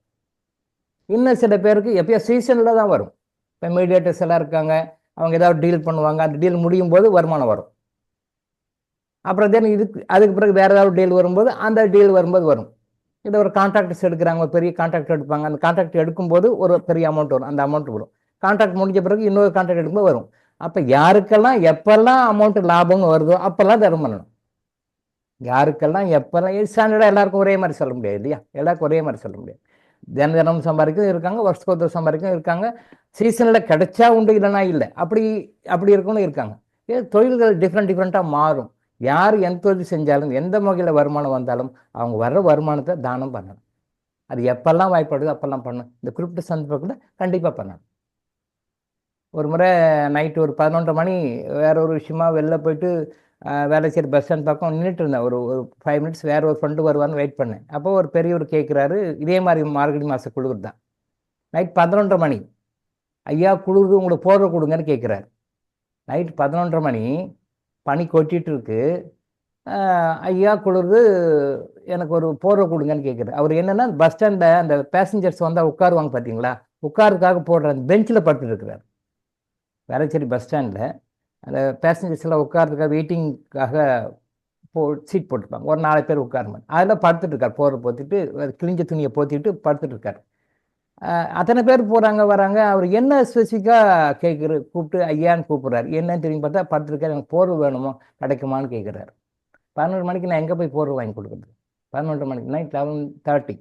இன்னும் சில பேருக்கு எப்பயோ சீசனில் தான் வரும். இப்போ மீடியேட்டர்ஸ் எல்லாம் இருக்காங்க, அவங்க ஏதாவது டீல் பண்ணுவாங்க, அந்த டீல் முடியும் போது வருமானம் வரும். அப்புறம் தென் அதுக்கு பிறகு வேறு ஏதாவது டீல் வரும்போது அந்த டீல் வரும்போது வரும். இதை ஒரு கான்ட்ராக்டர்ஸ் எடுக்கிறாங்க, ஒரு பெரிய கான்ட்ராக்ட் எடுப்பாங்க. அந்த கான்ட்ராக்ட் எடுக்கும்போது ஒரு பெரிய அமௌண்ட் வரும், அந்த அமௌண்ட் வரும். கான்ட்ராக்ட் முடிஞ்ச பிறகு இன்னொரு கான்ட்ராக்ட் எடுக்கும்போது வரும். அப்போ யாருக்கெல்லாம் எப்பெல்லாம் அமௌண்ட் லாபம்னு வருதோ அப்போல்லாம் தர்மம் பண்ணணும். யாருக்கெல்லாம் எப்பெல்லாம் ஸ்டாண்டர்டாக எல்லாருக்கும் ஒரே மாதிரி சொல்ல முடியாது இல்லையா? எல்லாருக்கும் ஒரே மாதிரி சொல்ல முடியாது. தினம் சம்பாதிக்கும் இருக்காங்க, வருஷத்துக்கு ஒரு சம்பாதிக்கும் இருக்காங்க, சீசனில் கிடைச்சா உண்டு, இல்லைன்னா இல்லை, அப்படி இருக்கணும் இருக்காங்க. தொழில்கள் டிஃப்ரெண்ட்டாக மாறும். யார் எந்த தொழில் செஞ்சாலும் எந்த வகையில் வருமானம் வந்தாலும் அவங்க வர்ற வருமானத்தை தானம் பண்ணணும். அது எப்பெல்லாம் வாய்ப்படுது அப்பெல்லாம் பண்ணணும். இந்த குறிப்பிட்ட சந்தர்ப்பத்தில் கண்டிப்பாக பண்ணணும். ஒரு முறை நைட்டு ஒரு 11:30 மணி வேற ஒரு விஷயமா வெளில போயிட்டு வேலை செய்கிற பஸ் ஸ்டாண்ட் பக்கம் நின்றுட்டு இருந்தேன். ஒரு 5 மினிட்ஸ் வேற ஒரு ஃப்ரெண்டு வருவான்னு வெயிட் பண்ணேன். அப்போ ஒரு பெரியவர் கேட்குறாரு, இதே மாதிரி மார்கழி மாதம் குளிர் தான். நைட் 11:30 மணி, ஐயா குளிர் உங்களுக்கு போடுற கொடுங்கன்னு கேட்குறாரு. நைட் 11:30 மணி, பனி கொட்டிட்டு இருக்கு, ஐயா குளிர் எனக்கு ஒரு போடுற கொடுங்கன்னு கேட்குறாரு. அவர் என்னன்னா பஸ் ஸ்டாண்டில் அந்த பேசஞ்சர்ஸ் வந்தால் உட்காருவாங்க பார்த்தீங்களா, உட்காருக்காக போடுற அந்த பெஞ்சில் படுத்துட்டு இருக்கிறார். வேளச்சேரி பஸ் ஸ்டாண்டில் அந்த பேசஞ்சர்ஸ் எல்லாம் உட்காரதுக்காக வெயிட்டிங்காக சீட் போட்டுருப்பாங்க, ஒரு 4 பேர் உட்காருமாங்க. அதில் படுத்துட்டு இருக்கார், போரை போத்திட்டு கிழிஞ்ச துணியை போத்திட்டு படுத்துட்டு இருக்கார். அத்தனை பேர் போகிறாங்க வராங்க. அவர் என்ன ஸ்பெசிஃபிக்காக கூப்பிட்டு ஐயான்னு கூப்பிட்றாரு. என்னன்னு தெரியும் பார்த்தா படுத்துருக்காரு. எனக்கு போர்வை வேணுமோ கிடைக்குமான்னு கேட்குறாரு. 11 மணிக்கு நான் எங்கே போய் போர்வை வாங்கி கொடுக்குறது? 11 மணிக்கு நைட் 11:30.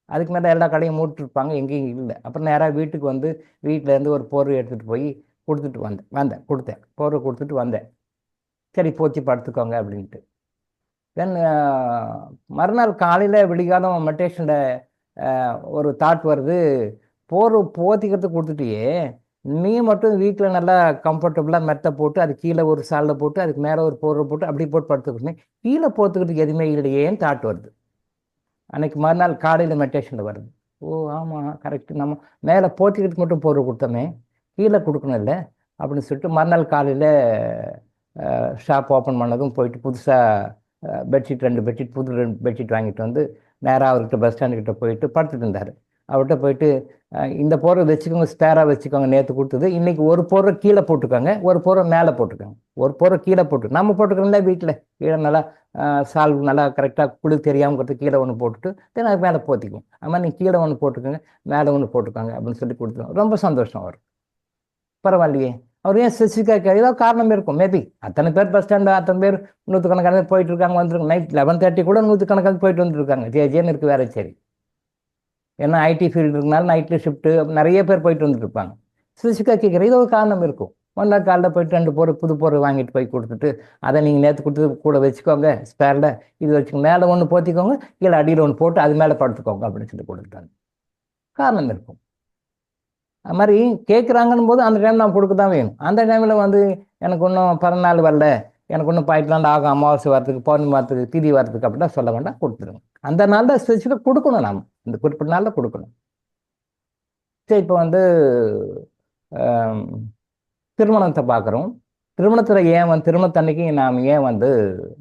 அதுக்கு மேலே எல்லா கடையும் மூட்டுருப்பாங்க, எங்கேயும் இல்லை. அப்புறம் நேராக வீட்டுக்கு வந்து வீட்டிலேருந்து ஒரு போர்வை எடுத்துகிட்டு போய் கொடுத்தேன், போர்வை கொடுத்துட்டு வந்தேன். சரி போச்சு படுத்துக்கோங்க அப்படின்ட்டு. தென் மறுநாள் காலையில் விடிகாலம் மெடிடேஷனில் ஒரு தாட் வருது, போத்திக்கிறதுக்கு கொடுத்துட்டியே, நீ மட்டும் வீட்டில் நல்லா கம்ஃபர்டபுளாக மெத்தை போட்டு அது கீழே ஒரு சாலில் போட்டு அதுக்கு மேலே ஒரு போர்வை போட்டு அப்படி போட்டு படுத்துக்கிட்டேன், கீழே போத்துக்கிறதுக்கு எதுவுமே இல்லையேன்னு தாட் வருது. அன்னைக்கு மறுநாள் காலையில் மெடிடேஷனில் வருது, ஓ ஆமாம் கரெக்டு, நம்ம மேலே போத்திக்கிறதுக்கு மட்டும் போர்வை கொடுத்தோமே, கீழே கொடுக்கணும் இல்லை அப்படின்னு சொல்லிட்டு மறுநாள் காலையில் ஷாப் ஓப்பன் பண்ணதும் போயிட்டு புதுசாக பெட்ஷீட் 2 பெட்ஷீட் புது 2 பெட்ஷீட் வாங்கிட்டு வந்து நேராக அவர்கிட்ட பஸ் ஸ்டாண்டுக்கிட்ட போயிட்டு படுத்துட்டு இருந்தார். அவர்கிட்ட போயிட்டு இந்த போர்வை வச்சுக்கோங்க, ஸ்பேராக வச்சுக்கோங்க, நேற்று கொடுத்தது, இன்றைக்கி ஒரு போர்வை கீழே போட்டுக்கோங்க, ஒரு போர்வை மேலே போட்டுக்கோங்க. ஒரு போர்வை கீழே போட்டு நம்ம போட்டுக்கிறோம்ல வீட்டில் கீழே நல்லா சால்வ் நல்லா கரெக்டாக குளிர் தெரியாமல் கீழே ஒன்று போட்டுட்டு தென் அதுக்கு மேலே போத்திக்குவோம். அது மாதிரி நீங்கள் கீழே ஒன்று போட்டுக்கோங்க, மேலே ஒன்று போட்டுக்கோங்க அப்படின்னு சொல்லி கொடுத்துருவோம். ரொம்ப சந்தோஷம் வரும். பரவாயில்லையே, அவர் ஏன் ஸ்பெசிஃபிக்காக ஏதோ காரணம் இருக்கும். மேபி அத்தனை பேர் பஸ் ஸ்டாண்டு அத்தனை பேர் 100கணக்கான போயிட்டு இருக்காங்க, வந்துருக்காங்க. நைட் 11:30 கூட 100கணக்கான போயிட்டு வந்துருக்காங்க. ஜேன்னு இருக்குது வேலை. சரி, ஏன்னா ஐடி ஃபீல்டு இருக்கனால நைட்டில் ஷிஃப்ட்டு நிறைய பேர் போயிட்டு வந்துட்டு இருப்பாங்க. ஸ்பெசிஃபிக்காக கேட்குற ஏதோ ஒரு காரணம் இருக்கும். ஒன்றா காலையில் போயிட்டு 2 போர் புது போர் வாங்கிட்டு போய் கொடுத்துட்டு அதை நீங்கள் நேற்று கொடுத்து கூட வச்சுக்கோங்க, ஸ்பேரில் இது வச்சுக்கோங்க, மேலே ஒன்று போத்திக்கோங்க, கீழே அடியில் ஒன்று போட்டு அது மேலே படுத்துக்கோங்க அப்படின்னு சொல்லி கொடுத்துட்டாங்க. காரணம் இருக்கும். அது மாதிரி கேட்குறாங்கன்னு போது அந்த டைம் நான் கொடுக்க தான் வேணும். அந்த டைமில் வந்து எனக்கு இன்னும் 14 வரல, எனக்கு இன்னும் 12 ஆகும், அமாவாசை வரத்துக்கு, பௌர்ணமி வரத்துக்கு, திதி வரத்துக்கு அப்படிலாம் சொல்ல வேண்டாம், கொடுத்துருங்க. அந்த நாளில் ஸ்பெசிஃபிக்காக கொடுக்கணும், நாம் இந்த குறிப்பிட்ட நாளில் கொடுக்கணும். சரி, இப்போ வந்து திருமணத்தை பார்க்குறோம். திருமணத்தில் திருமணத்தன்னைக்கு நாம் ஏன் வந்து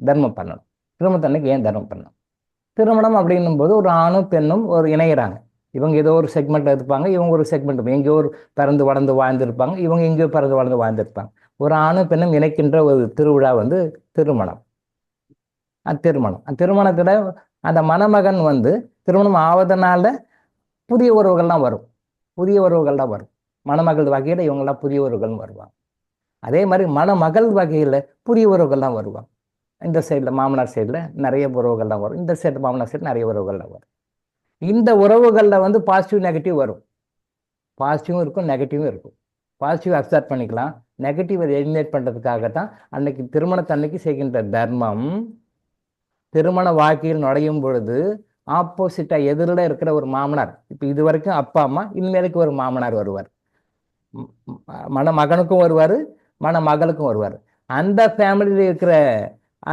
தர்மம் பண்ணணும்? திருமணத்தன்னைக்கு ஏன் தர்மம் பண்ணணும்? திருமணம் அப்படின்னும் போது ஒரு ஆணும் பெண்ணும் ஒரு இணையிறாங்க. இவங்க ஏதோ ஒரு செக்மெண்ட்டில் இருப்பாங்க, இவங்க ஒரு செக்மெண்ட் எங்கேயோ ஒரு பிறந்து வளர்ந்து வாழ்ந்துருப்பாங்க, இவங்க எங்கேயோ பிறந்து வளர்ந்து வாழ்ந்துருப்பாங்க. ஒரு ஆணும் பெண்ணும் இணைக்கின்ற ஒரு திருவிழா வந்து திருமணம். திருமணத்தில் அந்த மணமகன் வந்து திருமணம் ஆவதனால புதிய உறவுகள்லாம் வரும். மணமகள் வகையில் இவங்கெல்லாம் புதிய உறவுகள் வருவாங்க. அதே மாதிரி மணமகள் வகையில் புதிய உறவுகள்லாம் வருவாங்க. இந்த சைடில் மாமனார் சைடில் நிறைய உறவுகள்லாம் வரும், இந்த சைடு மாமனார் சைடு நிறைய உறவுகள்லாம் வரும். இந்த உறவுகளில் வந்து பாசிட்டிவ் நெகட்டிவ் வரும். பாசிட்டிவும் இருக்கும், நெகட்டிவும் இருக்கும். பாசிட்டிவ் அக்செப்ட் பண்ணிக்கலாம், நெகட்டிவ் எலிமினேட் பண்ணுறதுக்காகத்தான் அன்னைக்கு திருமணத்தன்னைக்கு செய்கின்ற தர்மம் திருமண வாழ்க்கையில் நுழையும் பொழுது ஆப்போசிட்டாக எதிரில் இருக்கிற ஒரு மாமனார். இப்போ இது வரைக்கும் அப்பா அம்மா, இனிமேலுக்கு ஒரு மாமனார் வருவார். மணமகனுக்கும் வருவார், மணமகளுக்கும் வருவார். அந்த ஃபேமிலியில் இருக்கிற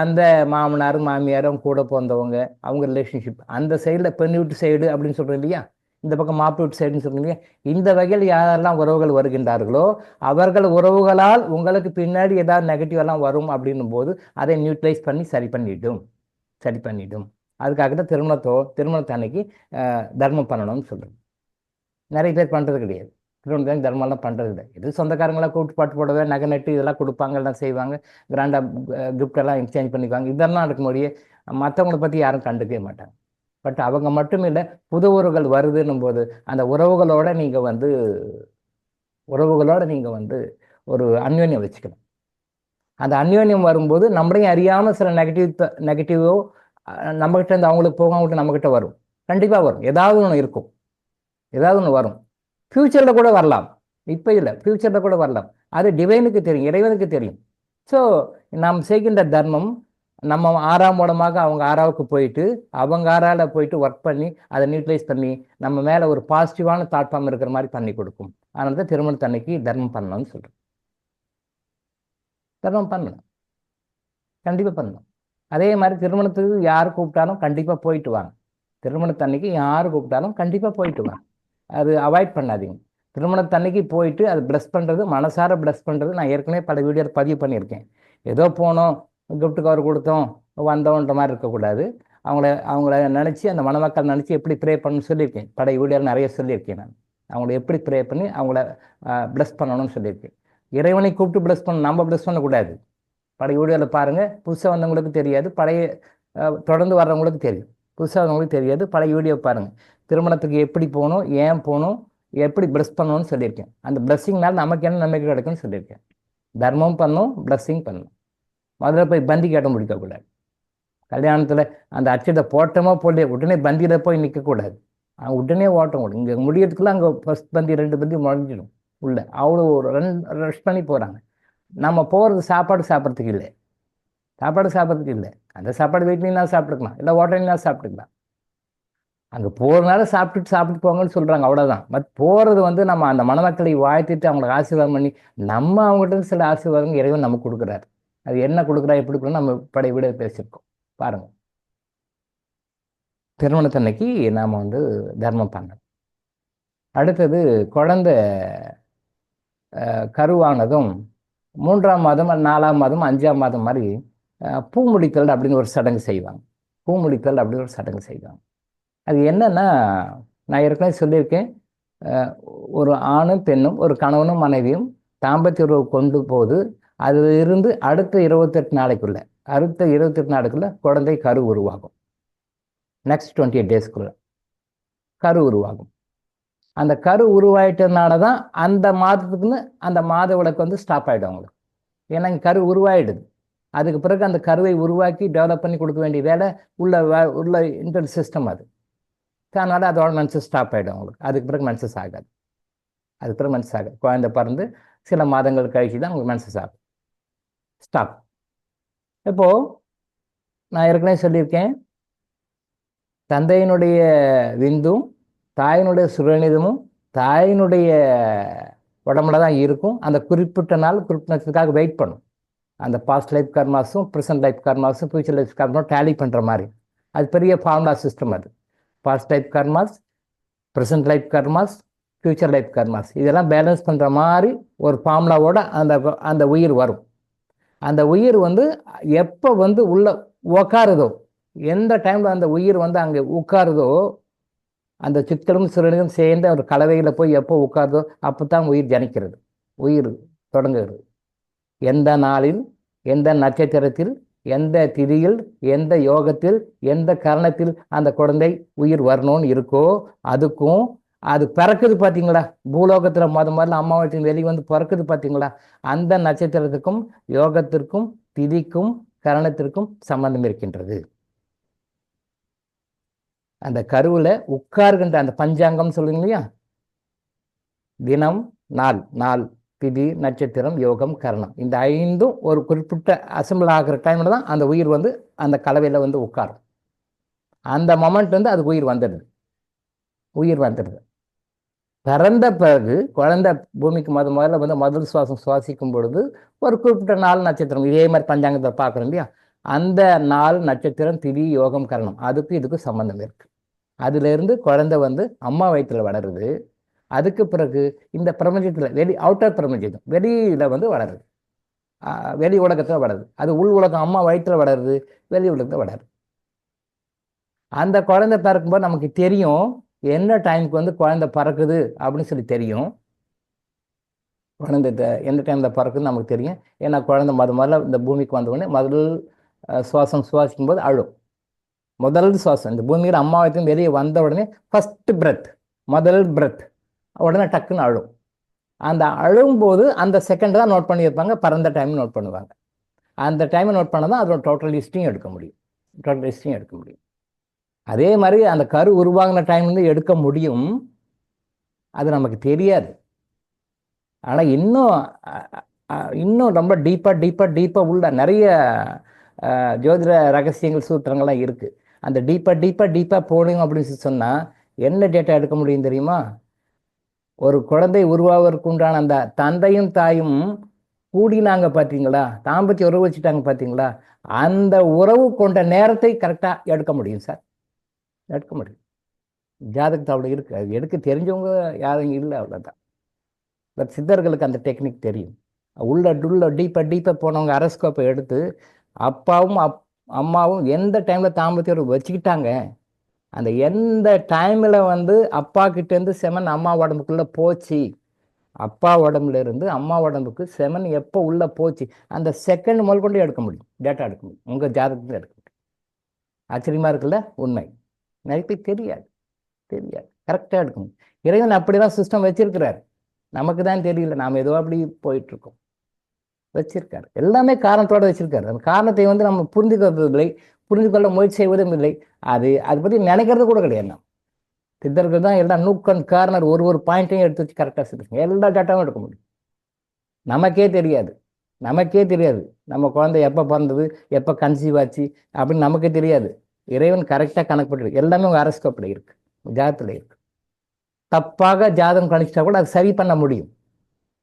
அந்த மாமனார் மாமியார் அவங்க கூட பிறந்தவங்க, அவங்க ரிலேஷன்ஷிப் அந்த சைடில் பெண் வீட்டு சைடு அப்படின்னு சொல்கிறோம் இல்லையா, இந்த பக்கம் மாப்பிள்ளை வீட்டு சைடுன்னு சொல்கிறோம் இல்லையா, இந்த வகையில் யாரெல்லாம் உறவுகள் வருகின்றார்களோ அவர்கள் உறவுகளால் உங்களுக்கு பின்னாடி ஏதாவது நெகட்டிவ் எல்லாம் வரும் அப்படின்னும் போது அதை நியூட்ரலைஸ் பண்ணி சரி பண்ணிடும். அதுக்காக தான் திருமணத்தன்னைக்கு தர்மம் பண்ணணும்னு சொல்கிறேன். நிறைய பேர் பண்ணுறது கிடையாது. திருமணத்தன்னைக்கு தர்மம்லாம் பண்ணுறது கிடையாது. இது சொந்தக்காரங்களாம் கூப்பிட்டு பாட்டு போடவே நகை நட்டு இதெல்லாம் கொடுப்பாங்க, எல்லாம் செய்வாங்க, கிராண்டாக கிஃப்டெல்லாம் எக்ஸ்சேஞ்ச் பண்ணிக்குவாங்க. இதெல்லாம் இருக்கும்போதே மற்றவங்களை பற்றி யாரும் கண்டுக்கவே மாட்டாங்க. பட் அவங்க மட்டும் இல்லை, புது உறவுகள் வருதுன்னும் போது அந்த உறவுகளோட நீங்கள் ஒரு அந்யோன்யம் வச்சுக்கணும். அந்த அந்யோன்யம் வரும்போது நம்மளையும் அறியாமல் சில நெகட்டிவோ நம்மகிட்ட இருந்து அவங்களுக்கு போக, அவங்ககிட்ட நம்மகிட்ட வரும். கண்டிப்பாக வரும். ஏதாவது ஒன்று வரும். ஃப்யூச்சரில் கூட வரலாம். இப்போ இல்லை, ஃப்யூச்சரில் கூட வரலாம். அது டிவைனுக்கு தெரியும், இறைவனுக்கு தெரியும். ஸோ நாம் செய்கின்ற தர்மம் நம்ம 6ஆம் இடமாக அவங்க 6ஆவுக்கு போயிட்டு அவங்க 6ஆவில் போயிட்டு ஒர்க் பண்ணி அதை நியூட்ரலைஸ் பண்ணி நம்ம மேலே ஒரு பாசிட்டிவான தாட் ஃபார்ம் இருக்கிற மாதிரி பண்ணி கொடுக்கும். அதனால தான் திருமணத்தன்னைக்கு தர்மம் பண்ணணும்னு சொல்கிறேன். தர்மம் பண்ணணும், கண்டிப்பாக பண்ணணும். அதே மாதிரி திருமணத்துக்கு யார் கூப்பிட்டாலும் கண்டிப்பாக போயிட்டு வாங்க. திருமணத்தன்னைக்கு யார் கூப்பிட்டாலும் கண்டிப்பாக போயிட்டு வாங்க. அது அவாய்ட் பண்ணாதீங்க. திருமணத்தன்னைக்கு போயிட்டு அது ப்ளஸ் பண்ணுறது, மனசார ப்ளஸ் பண்ணுறது நான் ஏற்கனவே பல வீடியோவில் பதிவு பண்ணியிருக்கேன். ஏதோ போனோம், கிஃப்ட் கவர் கொடுத்தோம், வந்தோன்ற மாதிரி இருக்கக்கூடாது. அவங்கள நினச்சி, அந்த மணமக்கள் நினச்சி எப்படி ப்ரே பண்ணணும்னு சொல்லியிருக்கேன். பழைய வீடியோவில் நிறைய சொல்லியிருக்கேன். நான் அவங்கள எப்படி ப்ரே பண்ணி அவங்கள ப்ளஸ் பண்ணணும்னு சொல்லியிருக்கேன். இறைவனை கூப்பிட்டு ப்ளஸ் நம்ம ப்ளஸ் பண்ணக்கூடாது. பழைய வீடியோவில் பாருங்கள். புதுசாக வந்தவங்களுக்கு தெரியாது, தொடர்ந்து வர்றவங்களுக்கு தெரியும். புதுசாக வந்தவங்களுக்கு தெரியாது, பழைய வீடியோ பாருங்கள். திருமணத்துக்கு எப்படி போகணும், ஏன் போகணும், எப்படி ப்ளஸ் பண்ணணும்னு சொல்லியிருக்கேன். அந்த ப்ளஸ்ஸிங்னால நமக்கு என்ன நம்பிக்கை கிடைக்கும்னு சொல்லியிருக்கேன். தர்மம் பண்ணணும், ப்ளஸ்ஸிங் பண்ணணும். முதல்ல போய் பந்தி கேட்ட முடிக்கக்கூடாது. கல்யாணத்தில் அந்த அச்சத்தை போட்டோமோ போடலையே உடனே பந்தியில் போய் நிற்கக்கூடாது. உடனே ஓட்டம் கூடும். இங்கே முடியறதுக்குள்ள அங்கே ஃபஸ்ட் பந்தி 2 பந்தி முடிஞ்சிடும். உள்ள அவ்வளோ ஒரு ரஷ் பண்ணி போகிறாங்க. நம்ம போகிறது சாப்பாடு சாப்பிட்றதுக்கு இல்லை. அந்த சாப்பாடு வீட்லையும் சாப்பிட்டுக்கலாம், இல்லை ஹோட்டல்லையும் சாப்பிட்டுக்கலாம். அங்கே போகிறதுனால சாப்பிட்டு போங்கன்னு சொல்கிறாங்க, அவ்வளோதான். பட் போகிறது நம்ம அந்த மணமக்களை வாழ்த்திட்டு அவங்களுக்கு ஆசீர்வாதம் பண்ணி நம்ம அவங்ககிட்ட சில ஆசீர்வாதங்கள் இறைவன் நமக்கு கொடுக்குறாரு. அது என்ன கொடுக்குறா, எப்படி கொடுக்குறோம், நம்ம பழைய வீடு பேசியிருக்கோம் பாருங்கள். திருமணத்தன்னைக்கு நாம் தர்மம் பண்ணணும். அடுத்தது குழந்தை கருவானதும் 3ஆம் மாதம், 4ஆம் மாதம், 5ஆம் மாதம் மாதிரி பூ முடித்தல் அப்படின்னு ஒரு சடங்கு செய்வாங்க. அது என்னன்னா, நான் ஏற்கனவே சொல்லியிருக்கேன், ஒரு ஆணும் பெண்ணும், ஒரு கணவனும் மனைவியும் தாம்பத்திய உறவு கொண்டு போது அதில் இருந்து அடுத்த 28 நாளைக்குள்ள குழந்தை கரு உருவாகும். நெக்ஸ்ட் 28 டேஸ்க்குள்ள கரு உருவாகும். அந்த கரு உருவாயிட்டதுனால தான் அந்த மாதத்துக்குன்னு அந்த மாத விளக்கு ஸ்டாப் ஆகிடும் அவங்களுக்கு. ஏன்னா இங்கே கரு உருவாயிடுது. அதுக்கு பிறகு அந்த கருவை உருவாக்கி டெவலப் பண்ணி கொடுக்க வேண்டிய வேலை உள்ள இன்டர் சிஸ்டம் அது. அதனால அதோட மென்சஸ் ஸ்டாப் ஆகிடும் அவங்களுக்கு. அதுக்கு பிறகு மென்சஸ் ஆகாது. குழந்தை பிறந்து சில மாதங்கள் கழிச்சு தான் அவங்களுக்கு மென்சஸ் ஆகும். ஸ்டாப். இப்போது நான் ஏற்கனவே சொல்லியிருக்கேன், தந்தையினுடைய விந்தும் தாயினுடைய சுரநிதமும் தாயினுடைய உடம்புல தான் இருக்கும். அந்த குறிப்பிட்ட நட்சத்திரத்துக்காக வெயிட் பண்ணும். அந்த பாஸ்ட் லைஃப் கர்மாஸும் ப்ரெசன்ட் லைஃப் கர்மாஸும் ஃபியூச்சர் லைஃப் கர்மாவும் டேலி பண்ணுற மாதிரி அது பெரிய ஃபார்முலா சிஸ்டம். அது பாஸ்ட் லைஃப் கர்மாஸ், ப்ரெசன்ட் லைஃப் கர்மாஸ், ஃபியூச்சர் லைஃப் கர்மாஸ் இதெல்லாம் பேலன்ஸ் பண்ணுற மாதிரி ஒரு ஃபார்முலாவோட அந்த உயிர் வரும். அந்த உயிர் எப்போ உள்ள உக்காருதோ, எந்த டைமில் அந்த உயிர் அங்கே உட்காருதோ, அந்த சித்தலும் சிறுநீரும் சேர்ந்து ஒரு கலவையில் போய் எப்போ உட்காருதோ அப்போ தான் உயிர் ஜனிக்கிறது, உயிர் தொடங்குகிறது. எந்த நாளில், எந்த நட்சத்திரத்தில், எந்த திதியில், எந்த யோகத்தில், எந்த கரணத்தில் அந்த குழந்தை உயிர் வரணும்னு இருக்கோ அதுக்கும் அது பிறக்குது பார்த்தீங்களா, பூலோகத்தில் முதல்ல அம்மா வச்சு வெளியே பிறக்குது பார்த்தீங்களா, அந்த நட்சத்திரத்துக்கும் யோகத்திற்கும் திதிக்கும் கரணத்திற்கும் சம்பந்தம் இருக்கின்றது. அந்த கருவில் உட்கார்கின்ற அந்த பஞ்சாங்கம் சொல்லுங்க இல்லையா, தினம், நாள், திதி, நட்சத்திரம், யோகம், கரணம், இந்த 5ம் ஒரு குறிப்பிட்ட அசம்பிள் ஆகிற டைமில் தான் அந்த உயிர் அந்த கலவையில் உட்காரும். அந்த மொமெண்ட் வந்து அதுக்கு உயிர் வந்துடுது. பிறந்த பிறகு குழந்தை பூமிக்கு முதல்ல வந்து முதல் சுவாசம் சுவாசிக்கும் பொழுது ஒரு குறிப்பிட்ட நாள் நட்சத்திரம், இதே மாதிரி பஞ்சாங்கத்தை பார்க்குறோம் இல்லையா, அந்த நாள் நட்சத்திரம் திதி யோகம் கரணம் அதுக்கு இதுக்கு சம்பந்தம் இருக்கு. அதுலேருந்து குழந்தை வந்து அம்மா வயிற்றுல வளருது. அதுக்கு பிறகு இந்த பிரபஞ்சத்தில் அவுட்டர் பிரபஞ்சம் வெளியில வந்து வளருது, வெளி உலகத்தில் வளருது. அது உள் உலகம் அம்மா வயிற்றுல வளருது, வெளி உலகத்தில் வளருது. அந்த குழந்தை பிறக்கும்போது நமக்கு தெரியும் என்ன டைமுக்கு வந்து குழந்தை பறக்குது அப்படின்னு சொல்லி தெரியும். குழந்தை எந்த டைமில் பறக்குதுன்னு நமக்கு தெரியும். ஏன்னா குழந்தை முதல்ல இந்த பூமிக்கு வந்த உடனே முதல் சுவாசம் சுவாசிக்கும் போது அழும். முதல் சுவாசம் இந்த பூமியில் அம்மா வயிற்று வெளியே வந்த உடனே ஃபர்ஸ்ட் பிரெத், முதல் பிரெத், உடனே டக்குன்னு அழும். அந்த அழும்போது அந்த செகண்ட் தான் நோட் பண்ணியிருப்பாங்க, பறந்த டைம் நோட் பண்ணுவாங்க. அந்த டைமை நோட் பண்ணால் தான் அதோட டோட்டல் ஹிஸ்ட்ரியும் எடுக்க முடியும். அதே மாதிரி அந்த கரு உருவாகின டைம்லேருந்து எடுக்க முடியும், அது நமக்கு தெரியாது. ஆனால் இன்னும் ரொம்ப டீப்பாக உள்ள நிறைய ஜோதிட ரகசியங்கள் சூத்திரங்கள்லாம் இருக்குது. அந்த டீப்பாக போகணும் அப்படின்னு சொன்னால் என்ன டேட்டா எடுக்க முடியும் தெரியுமா? ஒரு குழந்தை உருவாவதற்கு உண்டான அந்த தந்தையும் தாயும் கூடினாங்க பார்த்தீங்களா, தாம்பத்திய உறவு வச்சுட்டாங்க பார்த்தீங்களா, அந்த உறவு கொண்ட நேரத்தை கரெக்டாக எடுக்க முடியும் சார், எடுக்க முடியும். ஜாதகத்தை அவ்வளோ இருக்கு, அது எடுக்க தெரிஞ்சவங்க யாரும் இல்லை, அவ்வளோதான். பட் சித்தர்களுக்கு அந்த டெக்னிக் தெரியும். உள்ள டீப்பாக போனவங்க அரஸ்கோப்பை எடுத்து அப்பாவும் அம்மாவும் எந்த டைமில் தாம்பத்திய உறவு வச்சுக்கிட்டாங்க, அந்த எந்த டைமில் வந்து அப்பா கிட்டேருந்து செமன் அம்மா உடம்புக்குள்ளே போச்சு, அப்பா உடம்புல இருந்து அம்மா உடம்புக்கு செமன் எப்போ உள்ளே போச்சு, அந்த செகண்ட் முதல் கொண்டு எடுக்க முடியும், டேட்டா எடுக்க முடியும், உங்கள் ஜாதகத்தில் எடுக்க முடியும். ஆச்சரியமாக இருக்குல்ல? உண்மை. நிறைய பேர் தெரியாது, கரெக்டாக எடுக்க முடியும். இறைவன் அப்படிதான் சிஸ்டம் வச்சிருக்கிறார், நமக்கு தான் தெரியல, நாம் ஏதோ அப்படி போயிட்டுருக்கோம். வச்சிருக்காரு, எல்லாமே காரணத்தோடு வச்சிருக்காரு. அந்த காரணத்தை வந்து நம்ம புரிந்து கொள்ள முயற்சி செய்வதும் இல்லை. அதை பற்றி நினைக்கிறது கூட கிடையாது. நம்ம சித்தர்கள் தான் எல்லா நூக்கன் கார்னர் ஒரு பாயிண்ட்டையும் எடுத்து வச்சு கரெக்டாக சொல்லுங்க, எல்லா டேட்டாவும் எடுக்க முடியும். நமக்கே தெரியாது, நம்ம குழந்தை எப்போ பிறந்தது, எப்போ கன்சீவ் ஆச்சு அப்படின்னு நமக்கு தெரியாது. இறைவன் கரெக்டாக கணக்கு போட்டு எல்லாமே உங்கள் அரஸ்கோப்பில் இருக்கு, ஜாதகத்தில் இருக்கு. தப்பாக ஜாதகம் கணிச்சிட்டா கூட அதை சரி பண்ண முடியும்.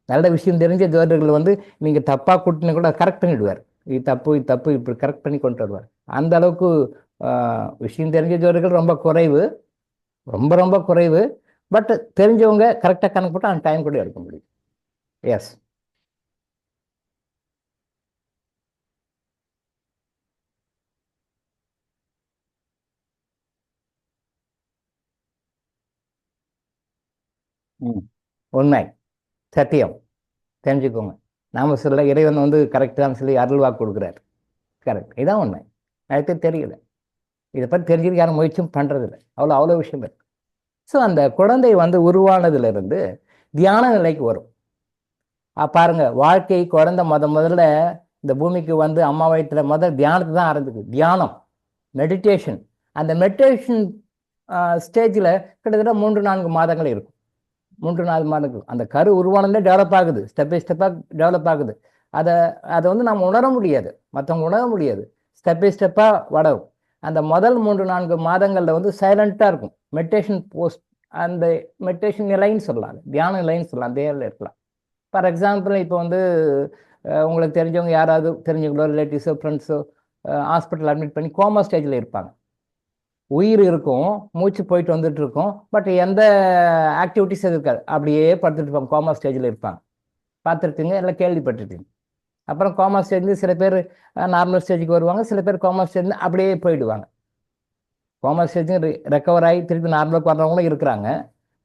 நல்ல விஷயம் தெரிஞ்ச ஜோதிடர்கள் வந்து நீங்கள் தப்பாக கூட்டினா கூட கரெக்ட் பண்ணிவிடுவார். இது தப்பு இப்படி கரெக்ட் பண்ணி கொண்டு வருவார். அந்த அளவுக்கு விஷயம் தெரிஞ்ச ஜோதிடர்கள் ரொம்ப குறைவு, ரொம்ப குறைவு. பட் தெரிஞ்சவங்க கரெக்டாக கணக்கு போட்டு அந்த டைம் கூட எடுக்க முடியும். எஸ். உண்மை, சத்தியம், தெரிஞ்சுக்கோங்க. நாம சொல்ல இறைவன் வந்து கரெக்டான சொல்லி அருள்வாக்கு கொடுக்குறாரு, கரெக்ட், இதான் உண்மை. எனக்கு தெரியல, இதை பற்றி தெரிஞ்சுக்க யாரும் முயற்சியும் பண்ணுறதில்லை. அவ்வளோ விஷயம் இருக்கு. ஸோ அந்த குழந்தை வந்து உருவானதுலேருந்து தியான நிலைக்கு வரும். பாருங்க, வாழ்க்கை குழந்தை முதல்ல இந்த பூமிக்கு வந்து அம்மா வயிற்றுல தியானத்தை தான் ஆரம்பிக்குது. தியானம், மெடிடேஷன். அந்த மெடிடேஷன் ஸ்டேஜில் கிட்டத்தட்ட 3-4 மாதங்கள் இருக்கும். 3-4 மாதங்கள் அந்த கரு உருவானதே டெவலப் ஆகுது, ஸ்டெப் பை ஸ்டெப்பாக டெவலப் ஆகுது. அதை வந்து நம்ம உணர முடியாது, மற்றவங்க உணர முடியாது. ஸ்டெப் பை ஸ்டெப்பாக வளரும். அந்த முதல் 3-4 மாதங்களில் வந்து சைலண்ட்டாக இருக்கும். மெடிடேஷன் போஸ்ட், அந்த மெடிடேஷன் நிலைன்னு சொல்லலாம், தியான நிலைன்னு சொல்லலாம், அந்த ஏரில் இருக்கலாம். ஃபார் எக்ஸாம்பிள், இப்போ வந்து உங்களுக்கு தெரிஞ்சவங்க யாராவது தெரிஞ்சவங்களோ ரிலேட்டிவ்ஸோ ஃப்ரெண்ட்ஸோ ஹாஸ்பிட்டல் அட்மிட் பண்ணி கோமா ஸ்டேஜில் இருப்பாங்க. உயிர் இருக்கும், மூச்சு போயிட்டு வந்துட்டு இருக்கும், பட் எந்த ஆக்டிவிட்டிஸ் இருக்காது, அப்படியே படுத்துட்டு இருப்பாங்க, கோமா ஸ்டேஜில் இருப்பாங்க. பார்த்துருப்பீங்க, எல்லாம் கேள்விப்பட்டிருப்பீங்க. அப்புறம் கோமா ஸ்டேஜ்லேருந்து சில பேர் நார்மல் ஸ்டேஜுக்கு வருவாங்க, சில பேர் கோமா ஸ்டேஜ்லேருந்து அப்படியே போயிடுவாங்க. கோமா ஸ்டேஜுக்கு ரெக்கவர் ஆகி திருப்பி நார்மலுக்கு வர்றவங்களும் இருக்கிறாங்க,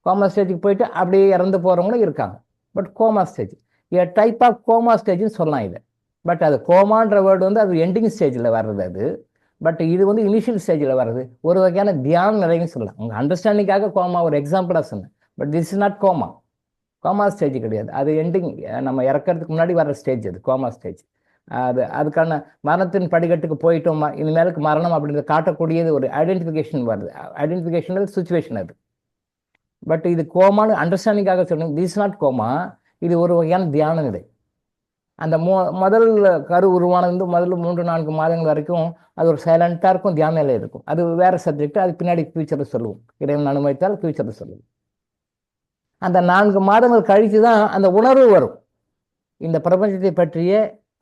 கோமா ஸ்டேஜுக்கு போயிட்டு அப்படியே இறந்து போகிறவங்களும் இருக்காங்க. But coma stage type of coma ஸ்டேஜ்னு சொல்லலாம் இதை. பட் அது கோமான்ற வேர்டு வந்து அது எண்டிங் ஸ்டேஜில் வர்றது அது. பட் இது வந்து இனிஷியல் ஸ்டேஜில் வர்றது, ஒரு வகையான தியான நிலைன்னு சொல்லலாம். உங்கள் அண்டர்ஸ்டாண்டிங்காக கோமா ஒரு எக்ஸாம்பிளாக சொன்னேன். But this is not coma stage கிடையாது. அது எண்டிங், நம்ம இறக்கிறதுக்கு முன்னாடி வர்ற ஸ்டேஜ் அது கோமா ஸ்டேஜ். அதுக்கான மரணத்தின் படிக்கட்டுக்கு போயிட்டோமா, இனிமேலுக்கு மரணம் அப்படின்றத காட்டக்கூடியது ஒரு ஐடென்டிஃபிகேஷன் வருது. ஐடென்டிஃபிகேஷனல் சுச்சுவேஷன் அது. பட் இது கோமான்னு அண்டர்ஸ்டாண்டிங்காக சொன்னேன். திஸ் இஸ் நாட் கோமா, இது ஒரு வகையான தியான நிலை. அந்த முதல் கரு உருவானது முதல்ல 3-4 மாதங்கள் வரைக்கும் அது ஒரு சைலண்டாக இருக்கும், தியானம் இருக்கும். அது வேற சப்ஜெக்ட், அது பின்னாடி ஃபியூச்சரில் சொல்லுவோம். இறைவன் அனுமதித்தால் ஃபியூச்சரில் சொல்லுவோம். அந்த 4 மாதங்கள் கழித்து தான் அந்த உணர்வு வரும். இந்த பிரபஞ்சத்தை பற்றிய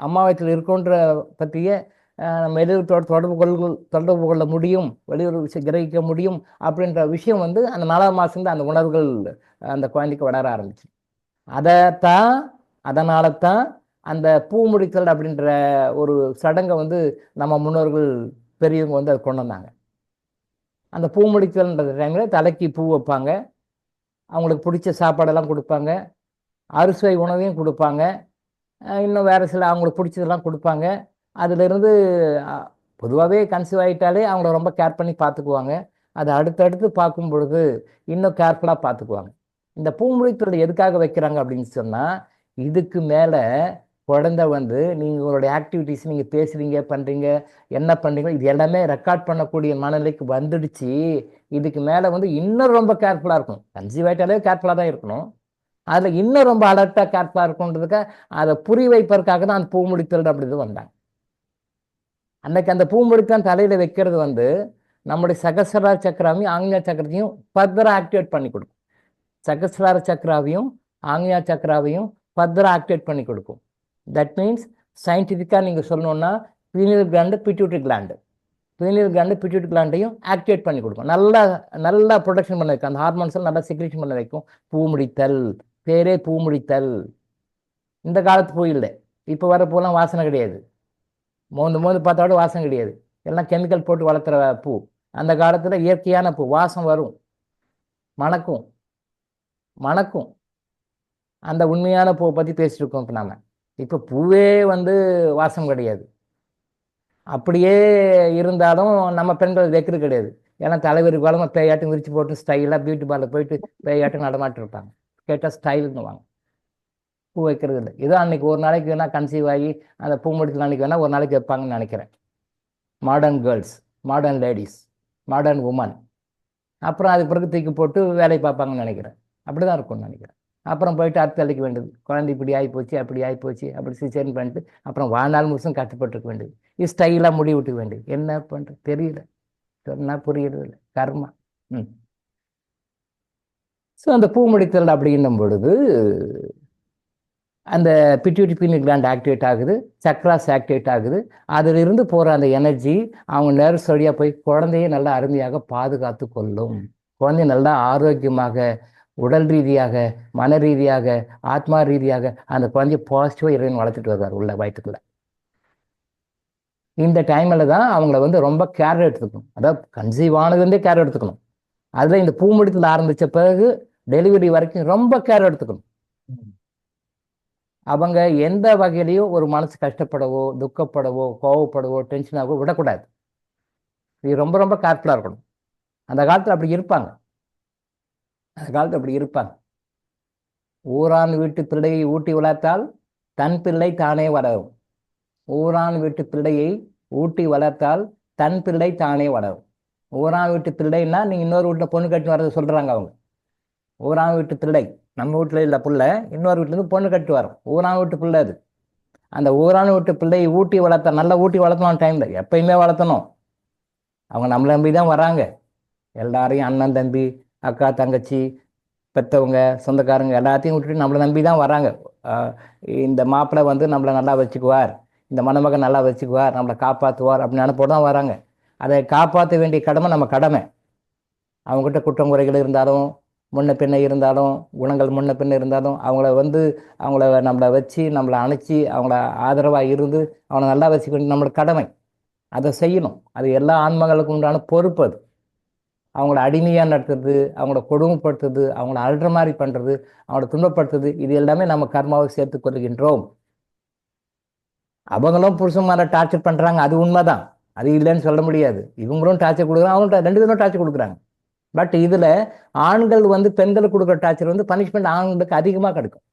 அம்மாவயத்தில் இருக்கின்ற பற்றிய நம்ம எதிர்ப்பு தொடர்பு கொள்ள முடியும், வெளியுறவு விஷயம் கிரகிக்க முடியும் அப்படின்ற விஷயம் வந்து அந்த 4ஆம் மாதம் அந்த உணர்வுகள் அந்த குழந்தைக்கு வளர ஆரம்பிச்சு. அதனால தான் அந்த பூ முடித்தல் அப்படின்ற ஒரு சடங்கை வந்து நம்ம முன்னோர்கள் பெரியவங்க வந்து அதை கொண்டு வந்தாங்க. அந்த பூ முடித்தல்ன்ற டைமில் தலைக்கு பூ வைப்பாங்க, அவங்களுக்கு பிடிச்ச சாப்பாடெல்லாம் கொடுப்பாங்க, அறுசுவை உணவையும் கொடுப்பாங்க, இன்னும் வேறு சில அவங்களுக்கு பிடிச்சதெல்லாம் கொடுப்பாங்க. அதிலிருந்து பொதுவாகவே கன்சீவ் ஆகிட்டாலே அவங்கள ரொம்ப கேர் பண்ணி பார்த்துக்குவாங்க. அதை அடுத்தடுத்து பார்க்கும் பொழுது இன்னும் கேர்ஃபுல்லாக பார்த்துக்குவாங்க. இந்த பூமுடித்தல் எதுக்காக வைக்கிறாங்க அப்படின்னு சொன்னால், இதுக்கு மேலே குழந்தை வந்து நீங்கள் உங்களுடைய ஆக்டிவிட்டீஸ் நீங்கள் பேசுகிறீங்க, பண்ணுறீங்க, என்ன பண்ணுறீங்களோ இது எல்லாமே ரெக்கார்ட் பண்ணக்கூடிய மனநிலைக்கு வந்துடுச்சு. இதுக்கு மேலே வந்து இன்னும் ரொம்ப கேர்ஃபுல்லாக இருக்கணும். கன்சீவ் ஆகிட்டாலே கேர்ஃபுல்லாக தான் இருக்கணும். அதில் இன்னும் ரொம்ப அலர்ட்டாக கேர்ஃபுல்லாக இருக்குன்றதுக்காக அதை புரிய வைப்பதற்காக தான் அந்த பூ முடித்தல் அப்படிது வந்தாங்க. அன்னைக்கு அந்த பூ முடித்தல் தலையில் வைக்கிறது வந்து நம்முடைய சகசிரார சக்கராவையும் ஆக்ஞா சக்கரத்தையும் ஃபர்தராக ஆக்டிவேட் பண்ணி கொடுக்கும். சகசிரார சக்கராவையும் ஆக்ஞா சக்கராவையும் ஃபர்தராக ஆக்டிவேட் பண்ணி கொடுக்கும். தட் மீன்ஸ் சயின்டிஃபிக்காக நீங்கள் சொல்லணுன்னா pineal gland, pituitary gland, pineal gland pituitary கிளாண்டையும் ஆக்டிவேட் பண்ணி கொடுக்கும். நல்லா ப்ரொடக்ஷன் பண்ண வைக்கும். அந்த ஹார்மோன்ஸ் நல்லா செக்ரேஷன் பண்ண வைக்கும். பூ முடித்தல், பேரே பூ முடித்தல். இந்த காலத்து பூ இல்லை, இப்போ வர பூலாம் வாசனை கிடையாது. மோந்து பார்த்தாவோட வாசம் கிடையாது, எல்லாம் கெமிக்கல் போட்டு வளர்த்துற பூ. அந்த காலத்தில் இயற்கையான பூ, வாசம் வரும், மணக்கும். அந்த உண்மையான பூவை பற்றி பேசிட்டு இருக்கோம் இப்போ நாம. இப்போ பூவே வந்து வாசம் கிடையாது. அப்படியே இருந்தாலும் நம்ம பெண்கள் வைக்கிறது கிடையாது. ஏன்னா தலைவருக்கு வளமாக பேயாட்டம் விரிச்சு போட்டு ஸ்டைலாக பியூட்டி பார்லர் போயிட்டு பேயாட்டம் நடமாட்டு இருப்பாங்க. கேட்டால் ஸ்டைலுன்னுவாங்க. பூ வைக்கிறது இல்லை. ஏதோ அன்னைக்கு ஒரு நாளைக்கு வேணால் கன்சீவ் ஆகி அந்த பூ முடிச்சல் அன்னைக்கு வேணால் ஒரு நாளைக்கு வைப்பாங்கன்னு நினைக்கிறேன். Modern girls, modern ladies, modern woman. அப்புறம் அதுக்கு பிறகு தூக்கி போட்டு வேலையை பார்ப்பாங்கன்னு நினைக்கிறேன். அப்படி தான் இருக்கும்னு நினைக்கிறேன். அப்புறம் போயிட்டு அறுத்து அழிக்க வேண்டியது. குழந்தை இப்படி ஆகிப்போச்சு, அப்படி ஆகிப்போச்சு, அப்படி சிசேரியன் பண்ணிட்டு அப்புறம் வாழ்நாள் முழுசும் கஷ்டப்பட்டுருக்க வேண்டியது. இது ஸ்டைலாக முடி விட்டுக்க வேண்டியது. என்ன பண்ணுறது தெரியல, சொன்னால் புரியறது இல்லை. கர்மா. ஸோ அந்த பூ முடித்தல் அப்படின்னும் பொழுது அந்த பிட்யூட்டரி பீனியல் கிளாண்ட் ஆக்டிவேட் ஆகுது, சக்ராஸ் ஆக்டிவேட் ஆகுது. அதிலிருந்து போகிற அந்த எனர்ஜி அவங்க நர்வ்ஸ் வழியாக போய் குழந்தையை நல்லா அருமையாக பாதுகாத்து கொள்ளும். குழந்தைய நல்லா ஆரோக்கியமாக, உடல் ரீதியாக, மன ரீதியாக, ஆத்மா ரீதியாக அந்த குழந்தைய பாசிட்டிவாக இறைவன் வளர்த்துட்டு வருவார் உள்ள வயிற்றுக்குள்ள. இந்த டைமில் தான் அவங்கள வந்து ரொம்ப கேர் எடுத்துக்கணும். அதாவது கன்சீவ் ஆனதுலேருந்தே கேர் எடுத்துக்கணும். அதில் இந்த பூ முடித்தல் ஆரம்பித்த பிறகு டெலிவரி வரைக்கும் ரொம்ப கேர் எடுத்துக்கணும். அவங்க எந்த வகையிலையும் ஒரு மனசு கஷ்டப்படவோ, துக்கப்படவோ, கோவப்படவோ, டென்ஷனாகவோ விடக்கூடாது. இது ரொம்ப ரொம்ப கேர்ஃபுல்லாக இருக்கணும். அந்த காலத்தில் அப்படி இருப்பாங்க. ஊரான் வீட்டு பிள்ளையை ஊட்டி வளர்த்தால் தன் பிள்ளை தானே வளரும். ஊரான் வீட்டு பிள்ளையை ஊட்டி வளர்த்தால் தன் பிள்ளை தானே வளரும். ஊரான் வீட்டு பிள்ளைன்னா நீங்கள் இன்னொரு வீட்டில் பொண்ணு கட்டி வர்றது சொல்கிறாங்க அவங்க. ஊரான் வீட்டு பிள்ளை, நம்ம வீட்டில் இல்லை பிள்ளை, இன்னொரு வீட்டிலேருந்து பொண்ணு கட்டி வரும். ஊரான் வீட்டு பிள்ளை அது. அந்த ஊரான் வீட்டு பிள்ளையை ஊட்டி வளர்த்த, நல்லா ஊட்டி வளர்த்தணும். டைமில் எப்பயுமே வளர்த்தணும். அவங்க நம்மளை நம்பி தான் வராங்க. எல்லாரையும் அண்ணன் தம்பி, அக்கா தங்கச்சி, பெற்றவங்க, சொந்தக்காரங்க எல்லாத்தையும் விட்டுட்டு நம்மளை நம்பி தான் வராங்க. இந்த மாப்பிள்ளை வந்து நம்மளை நல்லா வச்சுக்குவார், இந்த மணமகன் நல்லா வச்சுக்குவார், நம்மளை காப்பாற்றுவார் அப்படின்னு நினைப்போடு தான் வராங்க. அதை காப்பாற்ற வேண்டிய கடமை நம்ம கடமை. அவங்ககிட்ட குற்றம் குறைகள் இருந்தாலும், முன்ன பின்ன இருந்தாலும், குணங்கள் முன்ன பின்ன இருந்தாலும் அவங்கள நம்மளை வச்சு, நம்மளை அணைச்சி, அவங்கள ஆதரவாக இருந்து அவனை நல்லா வச்சுக்கணும் நம்மளோட கடமை. அதை செய்யணும். அது எல்லா ஆன்மகளுக்கும் உண்டான பொறுப்பு. அது அவங்கள அடிமையாக நடத்துறது, அவங்கள கொடுமைப்படுத்துறது, அவங்கள அழுற மாதிரி பண்ணுறது, அவங்கள துன்பப்படுத்துறது, இது எல்லாமே நம்ம கர்மாவை சேர்த்து கொள்கின்றோம். அவங்களும் புருஷன் டார்ச்சர் பண்ணுறாங்க, அது உண்மைதான், அது இல்லைன்னு சொல்ல முடியாது. இவங்களும் டார்ச்சர் கொடுக்குறாங்க, அவங்க 2 பேரும் டார்ச்சர் கொடுக்குறாங்க. பட் இதில் ஆண்கள் வந்து பெண்களுக்கு கொடுக்குற டார்ச்சர் வந்து பனிஷ்மெண்ட் ஆண்களுக்கு அதிகமாக கிடைக்கும்.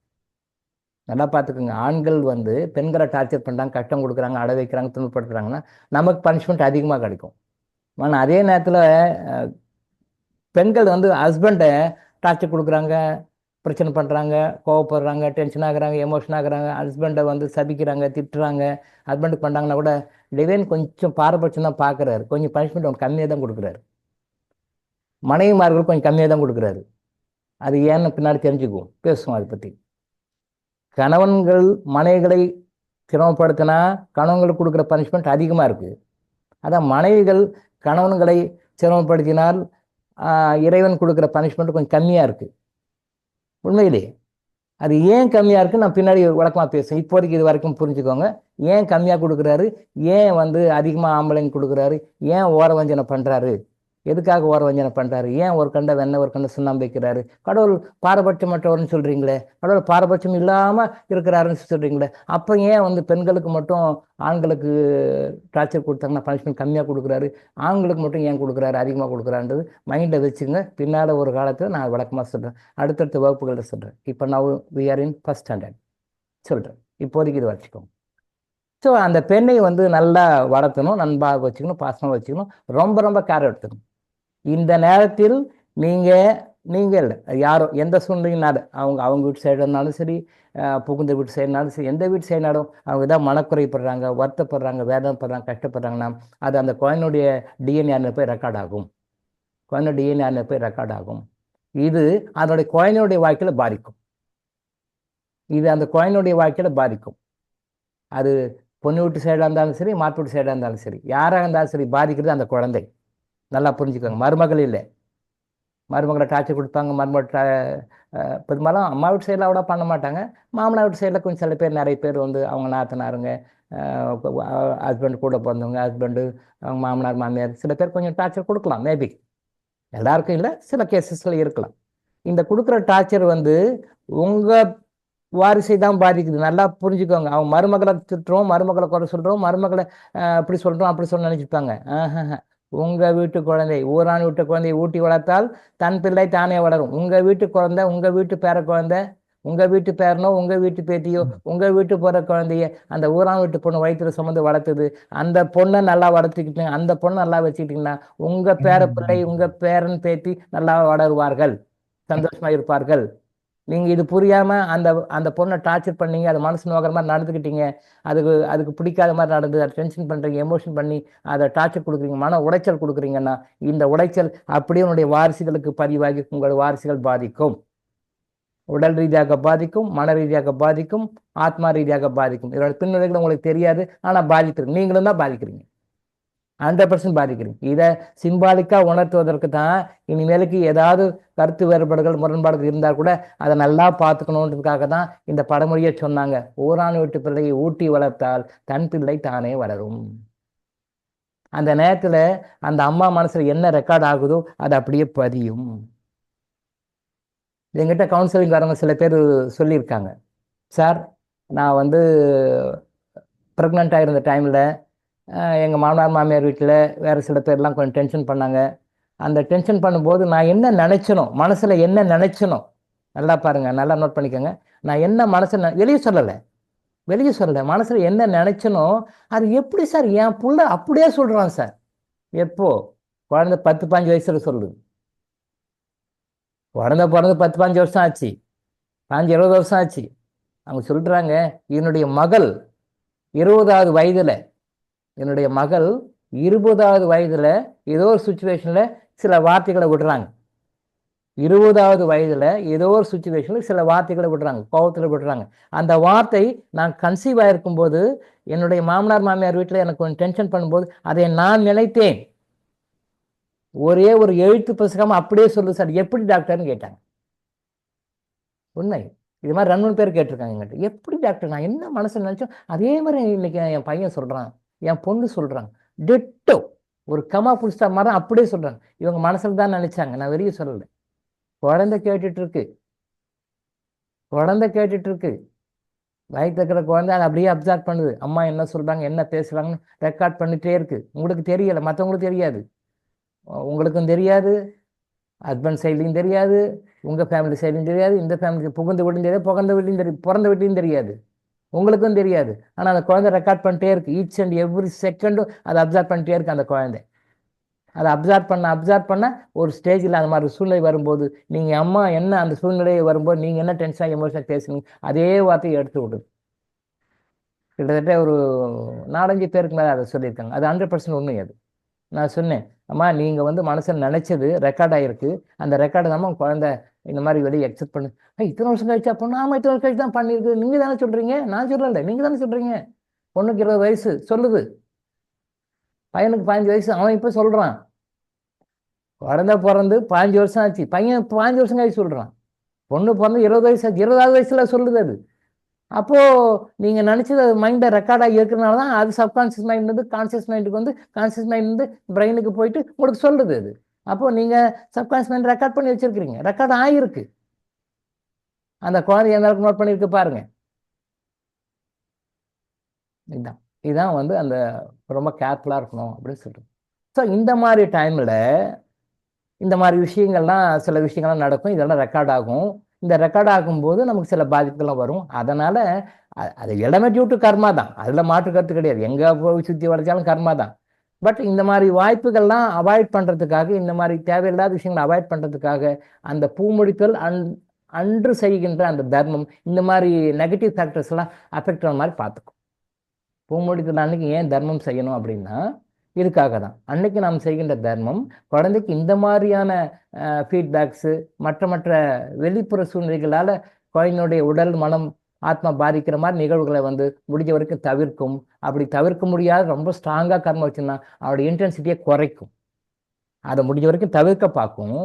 நல்லா பார்த்துக்குங்க. ஆண்கள் வந்து பெண்களை டார்ச்சர் பண்ணுறாங்க, கஷ்டம் கொடுக்குறாங்க, அட வைக்கிறாங்க, துன்பப்படுத்துறாங்கன்னா நமக்கு பனிஷ்மெண்ட் அதிகமாக கிடைக்கும். ஆனால் அதே நேரத்தில் பெண்கள் வந்து ஹஸ்பண்டை டார்ச்சர் கொடுக்குறாங்க, பிரச்சனை பண்ணுறாங்க, கோவப்படுறாங்க, டென்ஷன் ஆகுறாங்க, எமோஷன் ஆகுறாங்க, ஹஸ்பண்டை வந்து சபிக்கிறாங்க, திட்டுறாங்க. ஹஸ்பண்டுக்கு பண்ணாங்கன்னா கூட டிவைன் கொஞ்சம் பாரபட்சம் தான் பார்க்குறாரு, கொஞ்சம் பனிஷ்மெண்ட் அவனுக்கு கம்மியாக தான் கொடுக்குறாரு. மனைவிமார்கள் கொஞ்சம் கம்மியாக தான் கொடுக்குறாரு. அது ஏன்னு பின்னாடி தெரிஞ்சுக்குவோம், பேசுவோம் அதை பற்றி. கணவன்கள் மனைவிகளை சிரமப்படுத்தினா கணவன்களுக்கு கொடுக்குற பனிஷ்மெண்ட் அதிகமாக இருக்குது. அதான் மனைவிகள் கணவன்களை சிரமப்படுத்தினால் இறைவன் கொடுக்குற பனிஷ்மெண்ட் கொஞ்சம் கம்மியாக இருக்குது. உண்மையிலே அது ஏன் கம்மியாக இருக்குன்னு நான் பின்னாடி விளக்கமாக பேசுவேன். இப்போதைக்கு இது வரைக்கும் புரிஞ்சுக்கோங்க. ஏன் கம்மியாக கொடுக்குறாரு, ஏன் வந்து அதிகமாக ஆம்பளைங்க கொடுக்குறாரு, ஏன் ஓரவஞ்சனை பண்ணுறாரு, எதுக்காக ஓரவஞ்சனை பண்ணுறாரு, ஏன் ஒரு கண்ட வெண்ணெய் ஒரு கண்ட சுண்ணாம்பு வைக்கிறாரு, கடவுள் பாரபட்சமற்றவர்னு சொல்கிறீங்களே, கடவுள் பாரபட்சம் இல்லாமல் இருக்கிறாருன்னு சொல்கிறீங்களே, அப்போ ஏன் வந்து பெண்களுக்கு மட்டும் ஆண்களுக்கு டார்ச்சர் கொடுத்தாங்கன்னா பனிஷ்மெண்ட் கம்மியாக கொடுக்குறாரு, ஆண்களுக்கு மட்டும் ஏன் கொடுக்குறாரு அதிகமாக கொடுக்குறான்றது மைண்டில் வச்சுங்க. பின்னால் ஒரு காலத்தில் நான் விளக்கமாக சொல்கிறேன், அடுத்தடுத்த வகுப்புகளில் சொல்கிறேன். இப்போ நான் we are in first standard சொல்கிறேன், இப்போதைக்கு இது வச்சுக்கோங்க. ஸோ அந்த பெண்ணை வந்து நல்லா வளர்த்தணும், நண்பாக வச்சுக்கணும், பாசமாக வச்சுக்கணும், ரொம்ப ரொம்ப கேர் எடுத்துக்கணும். இந்த நேரத்தில் நீங்கள் யாரோ எந்த சூழ்நிலையினாலும் அவங்க வீட்டு சைடு இருந்தாலும் சரி, புகுந்த வீட்டு சைடுனாலும் சரி, எந்த வீட்டு சைடுனாலும் அவங்க ஏதாவது மனக்குறைப்படுறாங்க, வருத்தப்படுறாங்க, வேதனைப்படுறாங்க, கஷ்டப்படுறாங்கன்னா அது அந்த குழந்தையுடைய டிஎன்ஏ போய் ரெக்கார்ட் ஆகும். குழந்தை டிஎன்ஏ போய் ரெக்கார்ட் ஆகும். இது அதனுடைய குழந்தையுடைய வாழ்க்கையில் பாதிக்கும். இது அந்த குழந்தையுடைய வாழ்க்கையில் பாதிக்கும். அது பொண்ணு வீட்டு சைடாக இருந்தாலும் சரி, மாட்டு வீட்டு சைடாக இருந்தாலும் சரி, யாராக இருந்தாலும் சரி, பாதிக்கிறது அந்த குழந்தை. நல்லா புரிஞ்சுக்கோங்க. மருமகள் இல்லை, மருமகளை டார்ச்சர் கொடுப்பாங்க. பெரும்பாலும் அம்மா வீட்டு சைடில் அவ்வளோ பண்ண மாட்டாங்க. மாமனார் வீட்டு சைடில் கொஞ்சம் சில பேர், நிறைய பேர் வந்து அவங்க நாத்தனாருங்க, ஹஸ்பண்ட் கூட பிறந்தவங்க, ஹஸ்பண்டு, அவங்க மாமனார் மாமியார், சில பேர் கொஞ்சம் டார்ச்சர் கொடுக்கலாம். மேபி எல்லாருக்கும் இல்லை, சில கேசஸில் இருக்கலாம். இந்த கொடுக்குற டார்ச்சர் வந்து உங்கள் வாரிசை தான் பாதிக்குது. நல்லா புரிஞ்சுக்கோங்க. அவங்க மருமகளை திட்டுறோம், மருமகளை குறை சொல்கிறோம், மருமகளை அப்படி சொல்கிறோம் அப்படி சொல்ல நினச்சிப்பாங்க. உங்கள் வீட்டு குழந்தை, ஊரான் வீட்டு குழந்தையை ஊட்டி வளர்த்தால் தன் பிள்ளை தானே வளரும். உங்கள் வீட்டு குழந்தை, உங்கள் வீட்டு பேர குழந்தை, உங்கள் வீட்டு பேரனோ, உங்கள் வீட்டு பேத்தியோ, உங்கள் வீட்டு போகிற குழந்தைய அந்த ஊரான் வீட்டு பொண்ணு வயிற்றுல சுமந்து வளர்த்துது. அந்த பொண்ணை நல்லா வளர்த்துக்கிட்டு அந்த பொண்ணை நல்லா வச்சுக்கிட்டிங்கன்னா உங்கள் பேர பிள்ளை, உங்கள் பேரன் பேத்தி நல்லா வளருவார்கள், சந்தோஷமாக இருப்பார்கள். நீங்கள் இது புரியாமல் அந்த பொண்ணை டார்ச்சர் பண்ணீங்க, அது மனசு நோக்கிற மாதிரி நடந்துக்கிட்டீங்க, அதுக்கு பிடிக்காத மாதிரி நடந்து, அதை டென்ஷன் பண்ணுறீங்க, எமோஷன் பண்ணி அதை டார்ச்சர் கொடுக்குறீங்க, மன உளைச்சல் கொடுக்குறீங்கன்னா இந்த உளைச்சல் அப்படியே உன்னுடைய வாரிசுகளுக்கு பதிவாகி உங்கள் வாரிசுகள் பாதிக்கும். உடல் ரீதியாக பாதிக்கும், மன ரீதியாக பாதிக்கும், ஆத்மா ரீதியாக பாதிக்கும். இதோட பின்விளைவுகள் உங்களுக்கு தெரியாது, ஆனால் பாதிக்கிறீங்க. நீங்களும் தான் பாதிக்கிறீங்க, 100% பாதிக்கிறீங்க. இதை சிம்பாலிக்காக உணர்த்துவதற்கு தான் இனிமேலுக்கு ஏதாவது கருத்து வேறுபாடுகள், முரண்பாடுகள் இருந்தால் கூட அதை நல்லா பார்த்துக்கணுன்றதுக்காக தான் இந்த படமொழியை சொன்னாங்க. ஊரான் வீட்டு பிள்ளையை ஊட்டி வளர்த்தால் தன் பிள்ளை தானே வளரும். அந்த நேரத்தில் அந்த அம்மா மனசில் என்ன ரெக்கார்ட் ஆகுதோ அது அப்படியே பதியும். எங்கிட்ட கவுன்சிலிங் வரவங்க சில பேர் சொல்லியிருக்காங்க, சார் நான் வந்து ப்ரெக்னெண்ட்டாக இருந்த டைமில் எங்கள் மாமனார் மாமியார் வீட்டில் வேறு சில பேர்லாம் கொஞ்சம் டென்ஷன் பண்ணாங்க. அந்த டென்ஷன் பண்ணும்போது நான் என்ன நினச்சனோ, மனசில் என்ன நினச்சனோ, நல்லா பாருங்கள், நல்லா நோட் பண்ணிக்கோங்க. நான் என்ன மனசில் வெளியே சொல்லலை, மனசில் என்ன நினச்சனோ அது எப்படி சார் என் புள்ள அப்படியே சொல்கிறான் சார். எப்போ? குழந்தை 10-15 வயசில் சொல்லுது. குழந்தை பிறந்து 10-15 வருஷம் ஆச்சு, 15-20 வருஷம் ஆச்சு. அவங்க சொல்கிறாங்க, என்னுடைய மகள் 20வது வயதில், என்னுடைய மகள் 20வது வயதில் ஏதோ ஒரு சுச்சுவேஷனில் சில வார்த்தைகளை விடுறாங்க. 20வது வயதில் ஏதோ ஒரு சுச்சுவேஷனில் சில வார்த்தைகளை விடுறாங்க, கோபத்தில் விடுறாங்க. அந்த வார்த்தை நான் கன்சீவ் ஆகிருக்கும்போது என்னுடைய மாமனார் மாமியார் வீட்டில் எனக்கு கொஞ்சம் டென்ஷன் பண்ணும்போது அதை நான் நினைத்தேன். ஒரே ஒரு எழுத்து பசுக்காமல் அப்படியே சொல்லு சார், எப்படி டாக்டர்னு கேட்டாங்க. உண்மை, இது மாதிரி 2-3 பேர் கேட்டிருக்காங்க என்கிட்ட. எப்படி டாக்டர், நான் என்ன மனசில் நினச்சோம் அதே மாதிரி இன்னைக்கு என் பையன் சொல்கிறான், என் பொண்ணு சொல்கிறாங்க, டிட்டோ ஒரு கமா புடிச்சா மாதிரி அப்படியே சொல்கிறாங்க. இவங்க மனசில் தான் நினச்சாங்க, நான் வெளியே சொல்லலை. குழந்தை கேட்டுட்ருக்கு, வயிற்று இருக்கிற குழந்தை அதை அப்படியே அப்சர்வ் பண்ணுது. அம்மா என்ன சொல்கிறாங்க, என்ன பேசுகிறாங்கன்னு ரெக்கார்ட் பண்ணிகிட்டே இருக்குது. உங்களுக்கு தெரியலை, மற்றவங்களுக்கு தெரியாது, உங்களுக்கும் தெரியாது, ஹஸ்பண்ட் சைட்லையும் தெரியாது, உங்கள் ஃபேமிலி சைட்லையும் தெரியாது, இந்த ஃபேமிலி புகுந்த வீட்லையும் தெரியாது, பிறந்த வீட்லையும் தெரியாது, உங்களுக்கும் தெரியாது. ஆனால் அந்த குழந்தை ரெக்கார்ட் பண்ணிட்டே இருக்குது. ஈச் அண்ட் எவ்ரி செகண்டும் அதை அப்சர்வ் பண்ணிட்டே இருக்குது அந்த குழந்தை. அதை அப்சார்ப் பண்ண ஒரு ஸ்டேஜில் அந்த மாதிரி சூழ்நிலை வரும்போது நீங்கள் அம்மா என்ன அந்த சூழ்நிலையை வரும்போது நீங்கள் என்ன டென்ஷனாக எமோஷனாக பேசுனீங்க அதே வார்த்தையை எடுத்து விடுது. கிட்டத்தட்ட ஒரு 4-5 பேருக்கு மேலே அதை சொல்லியிருக்காங்க. அது 100% உண்மை. அது நான் சொன்னேன், அம்மா நீங்கள் வந்து மனசில் நினச்சது ரெக்கார்ட் ஆகிருக்கு, அந்த ரெக்கார்டு தான் உங்கள் குழந்தை இந்த மாதிரி வெளியே எக்ஸெப்ட் பண்ணு. இத்தனை வருஷம் கழிச்சா பொண்ணு? ஆமாம், இத்தனை வருஷம் கழிச்சு தான் பண்ணியிருக்கு. நீங்கள் தானே சொல்கிறீங்க, நான் சொல்லலை, நீங்கள் தானே சொல்கிறீங்க. பொண்ணுக்கு 20 வயசு சொல்லுது, பையனுக்கு 15 வயசு, அவன் இப்போ சொல்கிறான். குழந்தை பிறந்து 15 வருஷம் ஆச்சு, பையன் 15 வருஷம் கழிச்சு சொல்கிறான். பொண்ணு பிறந்து 20 வயசு ஆச்சு, 20வது வயசுல சொல்லுது. அது அப்போது நீங்கள் நினச்சது அது மைண்டை ரெக்கார்டாகி இருக்கிறனால தான் அது சப்கான்ஷியஸ் மைண்ட் வந்து கான்ஷியஸ் மைண்டுக்கு வந்து கான்ஷியஸ் மைண்ட் வந்து பிரெயினுக்கு போயிட்டு உங்களுக்கு சொல்லுது. அது அப்போது நீங்கள் சப்கான்ஷியஸ் மைண்ட் ரெக்கார்ட் பண்ணி வச்சுருக்கிறீங்க, ரெக்கார்ட் ஆகிருக்கு. அந்த குழந்தை எந்த அளவுக்கு நோட் பண்ணியிருக்கு பாருங்க. இதுதான் வந்து அந்த ரொம்ப கேர்ஃபுல்லாக இருக்கணும் அப்படின்னு சொல்கிறேன். ஸோ இந்த மாதிரி டைமில் இந்த மாதிரி விஷயங்கள்லாம் சில விஷயங்கள்லாம் நடக்கும், இதெல்லாம் ரெக்கார்ட் ஆகும். இந்த ரெக்கார்ட் ஆகும்போது நமக்கு சில பாதிப்புகள்லாம் வரும். அதனால் அது எல்லாமே டியூ டு கர்மா தான், அதில் மாற்று கருத்து கிடையாது. எங்கே போய் சுற்றி வளைச்சாலும் கர்மா தான். பட் இந்த மாதிரி வாய்ப்புகள்லாம் அவாய்ட் பண்ணுறதுக்காக, இந்த மாதிரி தேவையில்லாத விஷயங்களை அவாய்ட் பண்ணுறதுக்காக அந்த பூமுடித்தல் அன்று செய்கின்ற அந்த தர்மம் இந்த மாதிரி நெகட்டிவ் ஃபேக்டர்ஸ்லாம் அஃபெக்ட் ஆன மாதிரி பார்த்துக்கும். பூமுடித்தல் அன்னைக்கு ஏன் தர்மம் செய்யணும் அப்படின்னா இதுக்காக தான். அன்னைக்கு நாம் செய்கின்ற தர்மம் குழந்தைக்கு இந்த மாதிரியான ஃபீட்பேக்ஸு மற்ற வெளிப்புற சூழ்நிலைகளால் குழந்தையினுடைய உடல் மனம் ஆத்மா பாதிக்கிற மாதிரி நிகழ்வுகளை வந்து முடிஞ்ச வரைக்கும் தவிர்க்கும். அப்படி தவிர்க்க முடியாத ரொம்ப ஸ்ட்ராங்காக கர்மம் வச்சுருந்தா அவருடைய இன்டென்சிட்டியை குறைக்கும். அதை முடிஞ்ச வரைக்கும் தவிர்க்க பார்க்கும்.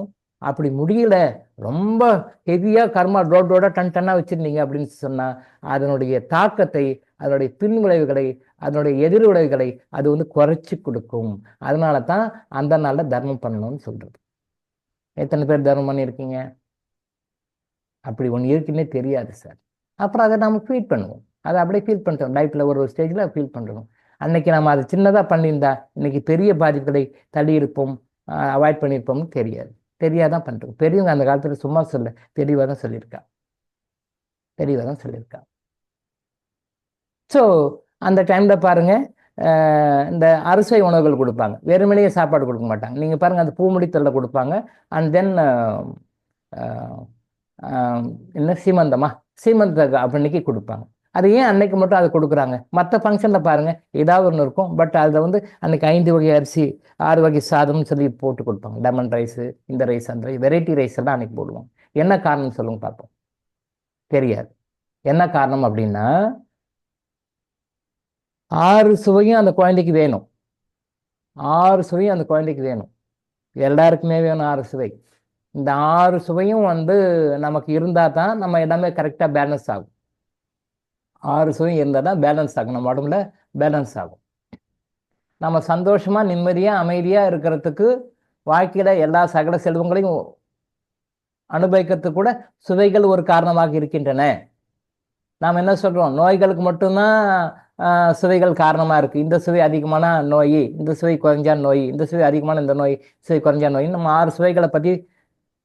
அப்படி முடியல, ரொம்ப ஹெவியாக கர்மா ரோடோட டன்னாக வச்சுருந்தீங்க அப்படின்னு சொன்னால் அதனுடைய தாக்கத்தை, அதனுடைய பின் விளைவுகளை, அதனுடைய எதிர் விளைவுகளை அது வந்து குறைச்சி கொடுக்கும். அதனால தான் அந்த நாளில் தர்மம் பண்ணணும்னு சொல்கிறது. எத்தனை பேர் தர்மம் பண்ணியிருக்கீங்க? அப்படி ஒன்று இருக்குன்னே தெரியாது சார். அப்புறம் அதை நம்ம ஃபீல் பண்ணுவோம், அதை அப்படியே ஃபீல் பண்ணுறோம். லைஃப்பில் ஒரு ஸ்டேஜில் ஃபீல் பண்ணுறோம். அன்னைக்கு நம்ம அதை சின்னதாக பண்ணியிருந்தா இன்னைக்கு பெரிய பாதிப்புகளை தள்ளியிருப்போம், அவாய்ட் பண்ணியிருப்போம்னு தெரியாதான் பண்ணுறோம். பெரியவங்க அந்த காலத்தில் சும்மா தெளிவாக தான் சொல்லியிருக்கா. ஸோ அந்த டைமில் பாருங்கள், இந்த அறுசுவை உணவுகள் கொடுப்பாங்க, வெறுமனையே சாப்பாடு கொடுக்க மாட்டாங்க. நீங்கள் பாருங்கள், அந்த பூமுடித்தலில் கொடுப்பாங்க. அண்ட் தென் என்ன சீமந்த அன்னைக்கு கொடுப்பாங்க. அது ஏன் அன்னைக்கு மட்டும் அதை கொடுக்குறாங்க? மற்ற ஃபங்க்ஷனில் பாருங்கள் ஏதாவது ஒன்று இருக்கும், பட் அதில் வந்து அன்னைக்கு 5 வகை அரிசி 6 வகை சாதம்னு சொல்லி போட்டு கொடுப்பாங்க. லெமன் ரைஸு, இந்த ரைஸ், அந்த ரைஸ், வெரைட்டி ரைஸ் எல்லாம் அன்னைக்கு போடுவாங்க. என்ன காரணம் சொல்லுங்க பார்ப்போம். தெரியாது. என்ன காரணம் அப்படின்னா 6 சுவையும் அந்த குழந்தைக்கு வேணும். 6 சுவையும் அந்த குழந்தைக்கு வேணும். எல்லாருக்குமே வேணும் 6 சுவை. இந்த 6 சுவையும் வந்து நமக்கு இருந்தால் தான் நம்ம எல்லாமே கரெக்டாக பேலன்ஸ் ஆகும். 6 சுவையும் இருந்தால் தான் பேலன்ஸ் ஆகும், நம்ம உடம்புல பேலன்ஸ் ஆகும். நம்ம சந்தோஷமாக நிம்மதியாக அமைதியாக இருக்கிறதுக்கு, வாழ்க்கையில் எல்லா சகல செல்வங்களையும் அனுபவிக்கிறதுக்கு கூட சுவைகள் ஒரு காரணமாக இருக்கின்றன. நாம் என்ன சொல்கிறோம்? நோய்களுக்கு மட்டும்தான் சுவைகள் காரணமாக இருக்குது. இந்த சுவை அதிகமான நோய், இந்த சுவை குறைஞ்சா நோய், இந்த சுவை அதிகமான இந்த நோய், சுவை குறைஞ்சா நோய். நம்ம 6 சுவைகளை பற்றி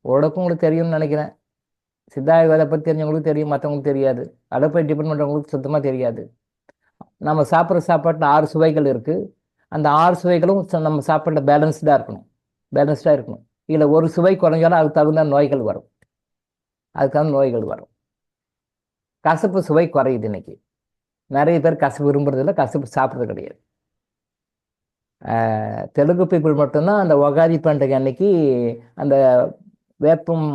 ஓரளவுக்கு உங்களுக்கு தெரியும்னு நினைக்கிறேன். சித்தாயுர்வேதை பற்றி தெரிஞ்சவங்களுக்கு தெரியும், மற்றவங்களுக்கு தெரியாது. அதை போய் டிபெண்ட் பண்ணுறவங்களுக்கு சுத்தமாக தெரியாது. நம்ம சாப்பிட்ற சாப்பாட்டில் 6 சுவைகள் இருக்குது. அந்த 6 சுவைகளும் நம்ம சாப்பாட்டில் பேலன்ஸ்டாக இருக்கணும். இதில் ஒரு சுவை குறைஞ்சாலும் அதுக்கு தகுந்த நோய்கள் வரும். கசப்பு சுவை குறையுது. இன்னைக்கு நிறைய பேர் கசப்பு விரும்புறதில்லை, கசப்பு சாப்பிட்றது கிடையாது. தெலுங்கு பீப்புள் மட்டும்தான் அந்த உகாதி பண்டிகை அன்னைக்கு அந்த வேப்பம்,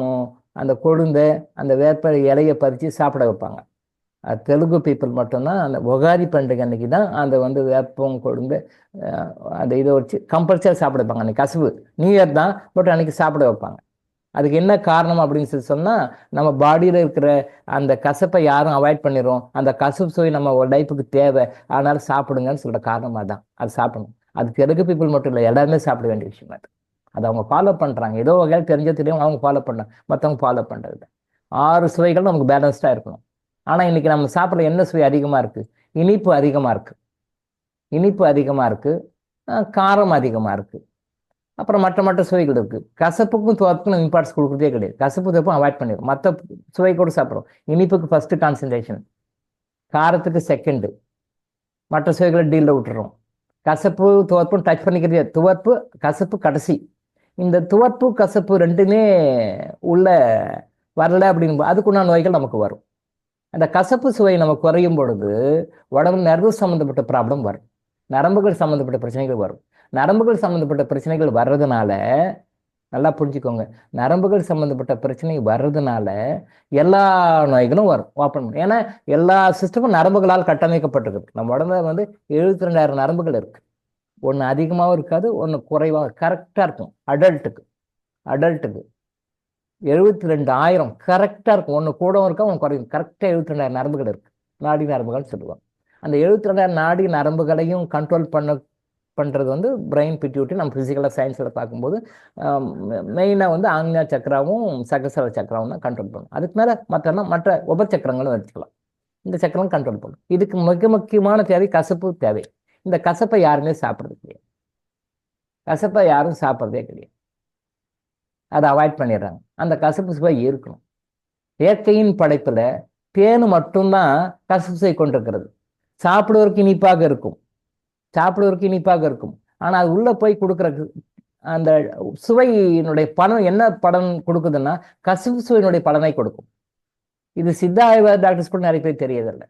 அந்த கொழுந்தை, அந்த வேப்ப இலையை பறித்து சாப்பிட வைப்பாங்க. தெலுங்கு பீப்புள் மட்டும்தான் அந்த உகாதி பண்டிகை அன்னைக்கு தான் அந்த வந்து வேப்பம் கொழுந்து அந்த இதை வச்சு கம்பல்சரி சாப்பிட வைப்பாங்க. அன்னைக்கு கசப்பு நியூ இயர் தான், பட் அன்னைக்கு சாப்பிட வைப்பாங்க. அதுக்கு என்ன காரணம் அப்படின்னு சொல்லி சொன்னால், நம்ம பாடியில் இருக்கிற அந்த கசப்பை யாரும் அவாய்ட் பண்ணிடுறோம். அந்த கசப்பு சுவை நம்ம லைஃபுக்கு தேவை, அதனால சாப்பிடுங்கன்னு சொல்கிற காரணமாக தான் அது சாப்பிடணும். அது தெலுங்கு பீப்புள் மட்டும் இல்லை, எல்லாருமே சாப்பிட வேண்டிய விஷயம். அது அவங்க ஃபாலோ பண்ணுறாங்க. ஏதோ வகையில் தெரியும் அவங்க ஃபாலோ பண்ணுறாங்க, மற்றவங்க ஃபாலோ பண்ணுறது. 6 சுவைகள் நமக்கு பேலன்ஸ்டாக இருக்கணும். ஆனால் இன்றைக்கி நம்ம சாப்பிட்ற என்ன சுவை அதிகமாக இருக்குது? இனிப்பு அதிகமாக இருக்குது, காரம் அதிகமாக இருக்குது, அப்புறம் மற்ற சுவைகள் இருக்குது. கசப்புக்கும் துவப்புக்கும் நம்ம இம்பார்ட்டன்ஸ் கொடுக்குறதே கிடையாது. கசப்பு துவப்பும் அவாய்ட் பண்ணிடுறோம். மற்ற சுவை கூட சாப்பிட்றோம். இனிப்புக்கு ஃபஸ்ட்டு கான்சன்ட்ரேஷன், காரத்துக்கு செகண்டு, மற்ற சுவைகளை டீலில் விட்டுறோம். கசப்பு துவர்ப்பும் டச் பண்ணிக்கிறதே, துவர்ப்பு கசப்பு கடைசி. இந்த துவர்ப்பு கசப்பு ரெண்டுமே உள்ள வரல அப்படிங்கும்போது அதுக்குண்டான நோய்கள் நமக்கு வரும். அந்த கசப்பு சுவை நமக்கு குறையும் பொழுது உடம்பு நரம்பு சம்மந்தப்பட்ட ப்ராப்ளம் வரும், நரம்புகள் சம்மந்தப்பட்ட பிரச்சனைகள் வரும். நரம்புகள் சம்மந்தப்பட்ட பிரச்சனைகள் வர்றதுனால, நல்லா புரிஞ்சுக்கோங்க, நரம்புகள் சம்மந்தப்பட்ட பிரச்சனை வர்றதுனால எல்லா நோய்களும் வரும். ஓப்பன் பண்ணி, ஏன்னா எல்லா சிஸ்டமும் நரம்புகளால் கட்டமைக்கப்பட்டிருக்கு. நம்ம உடம்புல வந்து 72,000 நரம்புகள் இருக்கு. ஒன்று அதிகமாகவும் இருக்காது, ஒன்று குறைவாக கரெக்டாக இருக்கும். அடல்ட்டுக்கு 72,000 கரெக்டாக இருக்கும். ஒன்று கூடவும் இருக்கா, ஒன்று குறையும். கரெக்டாக 72,000 நரம்புகள் இருக்கு, நாடி நரம்புகள் சொல்லுவாங்க. அந்த 72,000 நாடி நரம்புகளையும் கண்ட்ரோல் பண்ணுறது வந்து பிரெயின் பிட்யூட்டி. நம்ம ஃபிசிக்கலாக சயின்ஸில் பார்க்கும்போது மெயினாக வந்து ஆக்ஞா சக்கராவும் சகசர சக்கராவும் தான் கண்ட்ரோல் பண்ணும். அதுக்கு மேலே மற்ற உபச்சக்கரங்களும் வச்சுக்கலாம். இந்த சக்கரம் கண்ட்ரோல் பண்ணும். இதுக்கு மிக முக்கியமான தேவை கசப்பு தேவை. இந்த கசப்பை யாருமே சாப்பிட்றது கிடையாது. கசப்பை யாரும் சாப்பிட்றதே கிடையாது. அதை அவாய்ட் பண்ணிடுறாங்க. அந்த கசப்பு சுவை இருக்கணும். இயற்கையின் படைப்பில் தேன் மட்டும்தான் கசப்பு சுவை கொண்டிருக்கிறது. சாப்பிடுவதற்கு இனிப்பாக இருக்கும், ஆனால் அது உள்ளே போய் கொடுக்குற அந்த சுவையினுடைய பலன் என்ன பலன் கொடுக்குதுன்னா கசப்பு சுவையினுடைய பலனை கொடுக்கும். இது சித்தா ஆயுர்வேத டாக்டர்ஸ் கூட நிறைய பேர் தெரியதில்லை.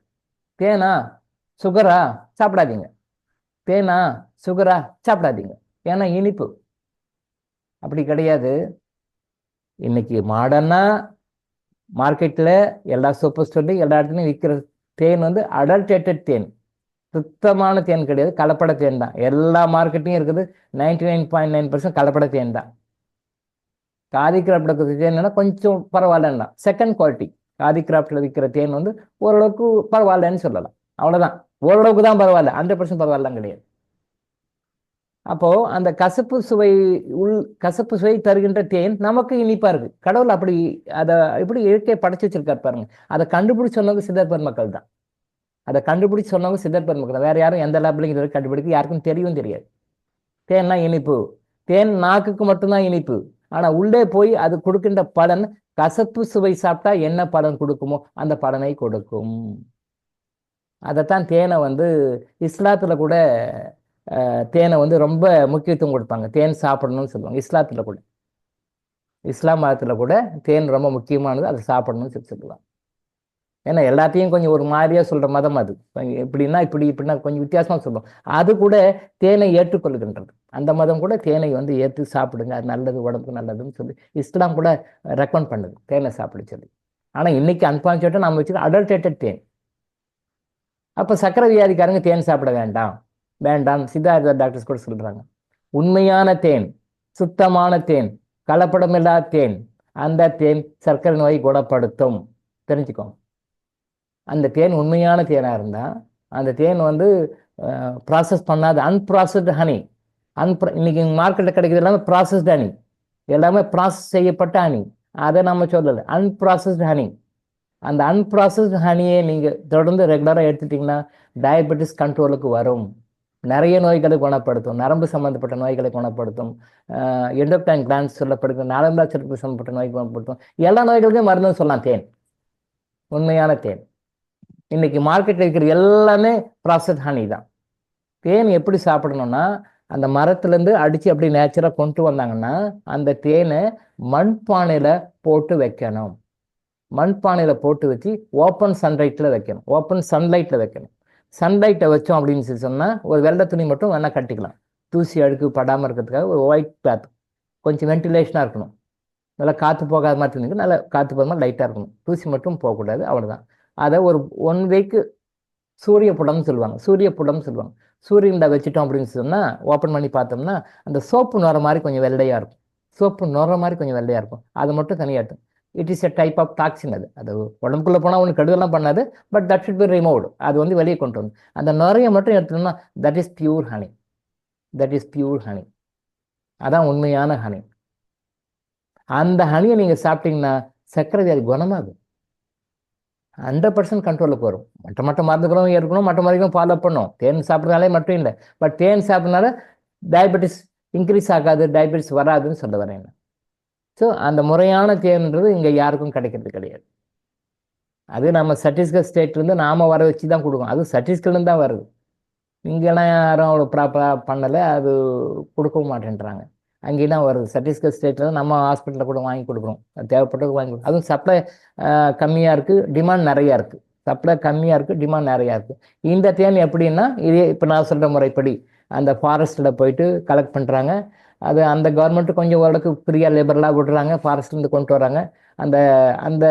தேனா சுகரா சாப்பிடாதீங்க, தேனா சுகரா சாப்பிடாதீங்க, ஏன்னா இனிப்பு. அப்படி கிடையாது. இன்னைக்கு மாடர்னா மார்க்கெட்டில் எல்லா சூப்பர் ஸ்டோர்லையும் எல்லா இடத்துலையும் விற்கிற தேன் வந்து அடல்டேட்டட் தேன், சுத்தமான தேன் கிடையாது, கலப்பட தேன் தான். எல்லா மார்க்கெட்லையும் இருக்குது. 99.9% கலப்பட தேன் தான். காதி கிராஃப்டில் தேன்னா கொஞ்சம் பரவாயில்லன்னா செகண்ட் குவாலிட்டி. காதி கிராஃப்டில் விற்கிற தேன் வந்து ஓரளவுக்கு பரவாயில்லன்னு சொல்லலாம், அவ்வளோதான். ஓரளவுக்கு தான் பரவாயில்ல, 100% பரவாயில்லாம் கிடையாது. அப்போது அந்த கசப்பு சுவை தருகின்ற தேன் நமக்கு இனிப்பாக இருக்குது. கடவுள் அப்படி அதை எப்படி இயற்கையை படைச்சு வச்சிருக்காரு பாருங்க. அதை கண்டுபிடிச்சு சொன்னவங்க சித்தர் பெருமக்கள் தான். வேற யாரும் எந்த லேப்லையும் கண்டுபிடிக்க யாருக்கும் தெரியாது. தேன்னா இனிப்பு, தேன் நாக்குக்கு மட்டும்தான் இனிப்பு. ஆனால் உள்ளே போய் அது கொடுக்கின்ற பலன், கசப்பு சுவை சாப்பிட்டா என்ன பலன் கொடுக்குமோ அந்த பலனை கொடுக்கும். அதைத்தான் தேனை வந்து இஸ்லாத்தில் கூட தேனை வந்து ரொம்ப முக்கியத்துவம் கொடுப்பாங்க. தேன் சாப்பிடணும்னு சொல்லுவாங்க. இஸ்லாம் மதத்தில் கூட தேன் ரொம்ப முக்கியமானது, அதை சாப்பிடணும்னு சொல்லுவாங்க. ஏன்னா எல்லாத்தையும் கொஞ்சம் ஒரு மாதிரியாக சொல்கிற மதம் அது. இப்படின்னா கொஞ்சம் வித்தியாசமாக சொல்லுவோம். அது கூட தேனை ஏற்றுக்கொள்கின்றது. அந்த மதம் கூட தேனை வந்து ஏற்று சாப்பிடுங்க, அது நல்லது, உடம்புக்கு நல்லதுன்னு சொல்லி இஸ்லாம் கூட ரெக்கமெண்ட் பண்ணுது தேனை சாப்பிட சொல்லி. ஆனால் இன்னைக்கு அன்பான்சேட்டாக நம்ம வச்சுக்க அடல்டேட்டட் தேன். அப்போ சக்கரை வியாதிக்காரங்க தேன் சாப்பிட வேண்டாம் சித்தார்த்த டாக்டர்ஸ் கூட சொல்றாங்க. உண்மையான தேன், சுத்தமான தேன், கலப்படமில்லா தேன், அந்த தேன் சர்க்கரை நோயை குணப்படுத்தும். தெரிஞ்சுக்கோங்க. அந்த தேன் உண்மையான தேனாக இருந்தால், அந்த தேன் வந்து ப்ராசஸ் பண்ணாத அன்ப்ராசஸ்டு ஹனி. இன்னைக்கு மார்க்கெட்டில் கிடைக்கிறது எல்லாமே ப்ராசஸ்டு ஹனி, எல்லாமே ப்ராசஸ் செய்யப்பட்ட ஹனி. அதை நம்ம சொல்லலை, அன்ப்ராசஸ்டு ஹனி. அந்த அன்ப்ராசஸ்டு ஹனியை நீங்கள் தொடர்ந்து ரெகுலராக எடுத்துட்டிங்கன்னா டயபெட்டிஸ் கண்ட்ரோலுக்கு வரும், நிறைய நோய்களை குணப்படுத்தும், நரம்பு சம்மந்தப்பட்ட நோய்களை குணப்படுத்தும், எண்டோக்ரைன் கிளாண்ட்ஸ் சொல்லப்படுகிற நரம்பு சுரப்பு சம்மந்தப்பட்ட நோய் குணப்படுத்தும். எல்லா நோய்களுக்கும் மருந்துன்னு சொல்லலாம் தேன், உண்மையான தேன். இன்னைக்கு மார்க்கெட்டில் இருக்கிற எல்லாமே ப்ராசஸ்ட் ஹனி தான். தேன் எப்படி சாப்பிடணும்னா, அந்த மரத்துலேருந்து அடித்து அப்படி நேச்சுராக கொண்டு வந்தாங்கன்னா அந்த தேனை மண்பானையில் போட்டு வைக்கணும். மண்பானையில் போட்டு வச்சு ஓப்பன் சன்லைட்டில் வைக்கணும். சன்லைட்டை வச்சோம் அப்படின்னு சொல்லி சொன்னால் ஒரு வெள்ளை துணி மட்டும் வேணால் கட்டிக்கலாம், தூசி அழுக்கு படாமல் இருக்கிறதுக்காக. ஒரு ஒயிட் கிளாத், கொஞ்சம் வென்டிலேஷனாக இருக்கணும், நல்லா காற்று போகாத மாதிரி துணிக்கு, நல்லா காற்று போகாத மாதிரி லைட்டாக இருக்கணும், தூசி மட்டும் போகக்கூடாது, அவ்வளோதான். அதை ஒரு 1 வீக் சூரிய புடம்னு சொல்லுவாங்க, சூரியனில் வச்சுட்டோம் அப்படின்னு சொன்னால் ஓப்பன் பண்ணி பார்த்தோம்னா அந்த சோப்பு நுர மாதிரி கொஞ்சம் வெள்ளையாக இருக்கும், அது மட்டும் தனியாட்டும். It is a type of toxin. அது உடம்புக்குள்ளே போனால் ஒன்று கெடுதலாம் பண்ணாது, but that should be removed. அது வந்து வெளியே கொண்டு வந்து அந்த நுரையை மட்டும் எடுத்துட்டோம்னா தட் இஸ் பியூர் ஹனி. அதான் உண்மையான ஹனி. அந்த ஹனியை நீங்கள் சாப்பிட்டீங்கன்னா சர்க்கரை வியாதி குணமாகும், 100% கண்ட்ரோலுக்கு வரும். மற்ற மருந்துகளும் இருக்கணும், மற்ற மருந்துகளும் ஃபாலோ பண்ணும். தேன் சாப்பிட்றதுனாலே மட்டும் இல்லை, பட் தேன் சாப்பிட்றதுனால டயபெட்டிஸ் இன்க்ரீஸ் ஆகாது, டயபெட்டிஸ் வராதுன்னு சொல்ல வரேன். ஸோ அந்த முறையான தேன்ன்றது இங்கே யாருக்கும் கிடைக்கிறது கிடையாது. அது நம்ம சத்தீஸ்கர் ஸ்டேட்லேருந்து நாம் வர வச்சு தான் கொடுக்கணும், அது சத்தீஸ்கர்லேருந்து தான் வருது. இங்கெல்லாம் யாரும் அவ்வளோ ப்ராப்பராக பண்ணலை, அது கொடுக்கவும் மாட்டேன்றாங்க. அங்கேயும் வருது சத்தீஸ்கர் ஸ்டேட்டில் நம்ம ஹாஸ்பிட்டலில் கூட வாங்கி கொடுக்குறோம், அது தேவைப்பட்டது வாங்கி கொடுக்கும். அதுவும் சப்ளை கம்மியாக இருக்குது, டிமாண்ட் நிறையா இருக்குது. சப்ளை கம்மியாக இருக்குது, டிமாண்ட் நிறையா இருக்குது. இந்த தேன் எப்படின்னா இதே இப்போ நான் சொல்கிற முறைப்படி அந்த ஃபாரஸ்ட்டில் போயிட்டு கலெக்ட் பண்ணுறாங்க. அது அந்த கவர்மெண்ட்டு கொஞ்சம் ஓரளவுக்கு ஃப்ரீயாக லேபர்லாம் விடுறாங்க, ஃபாரஸ்ட்லேருந்து கொண்டு வராங்க. அந்த அந்த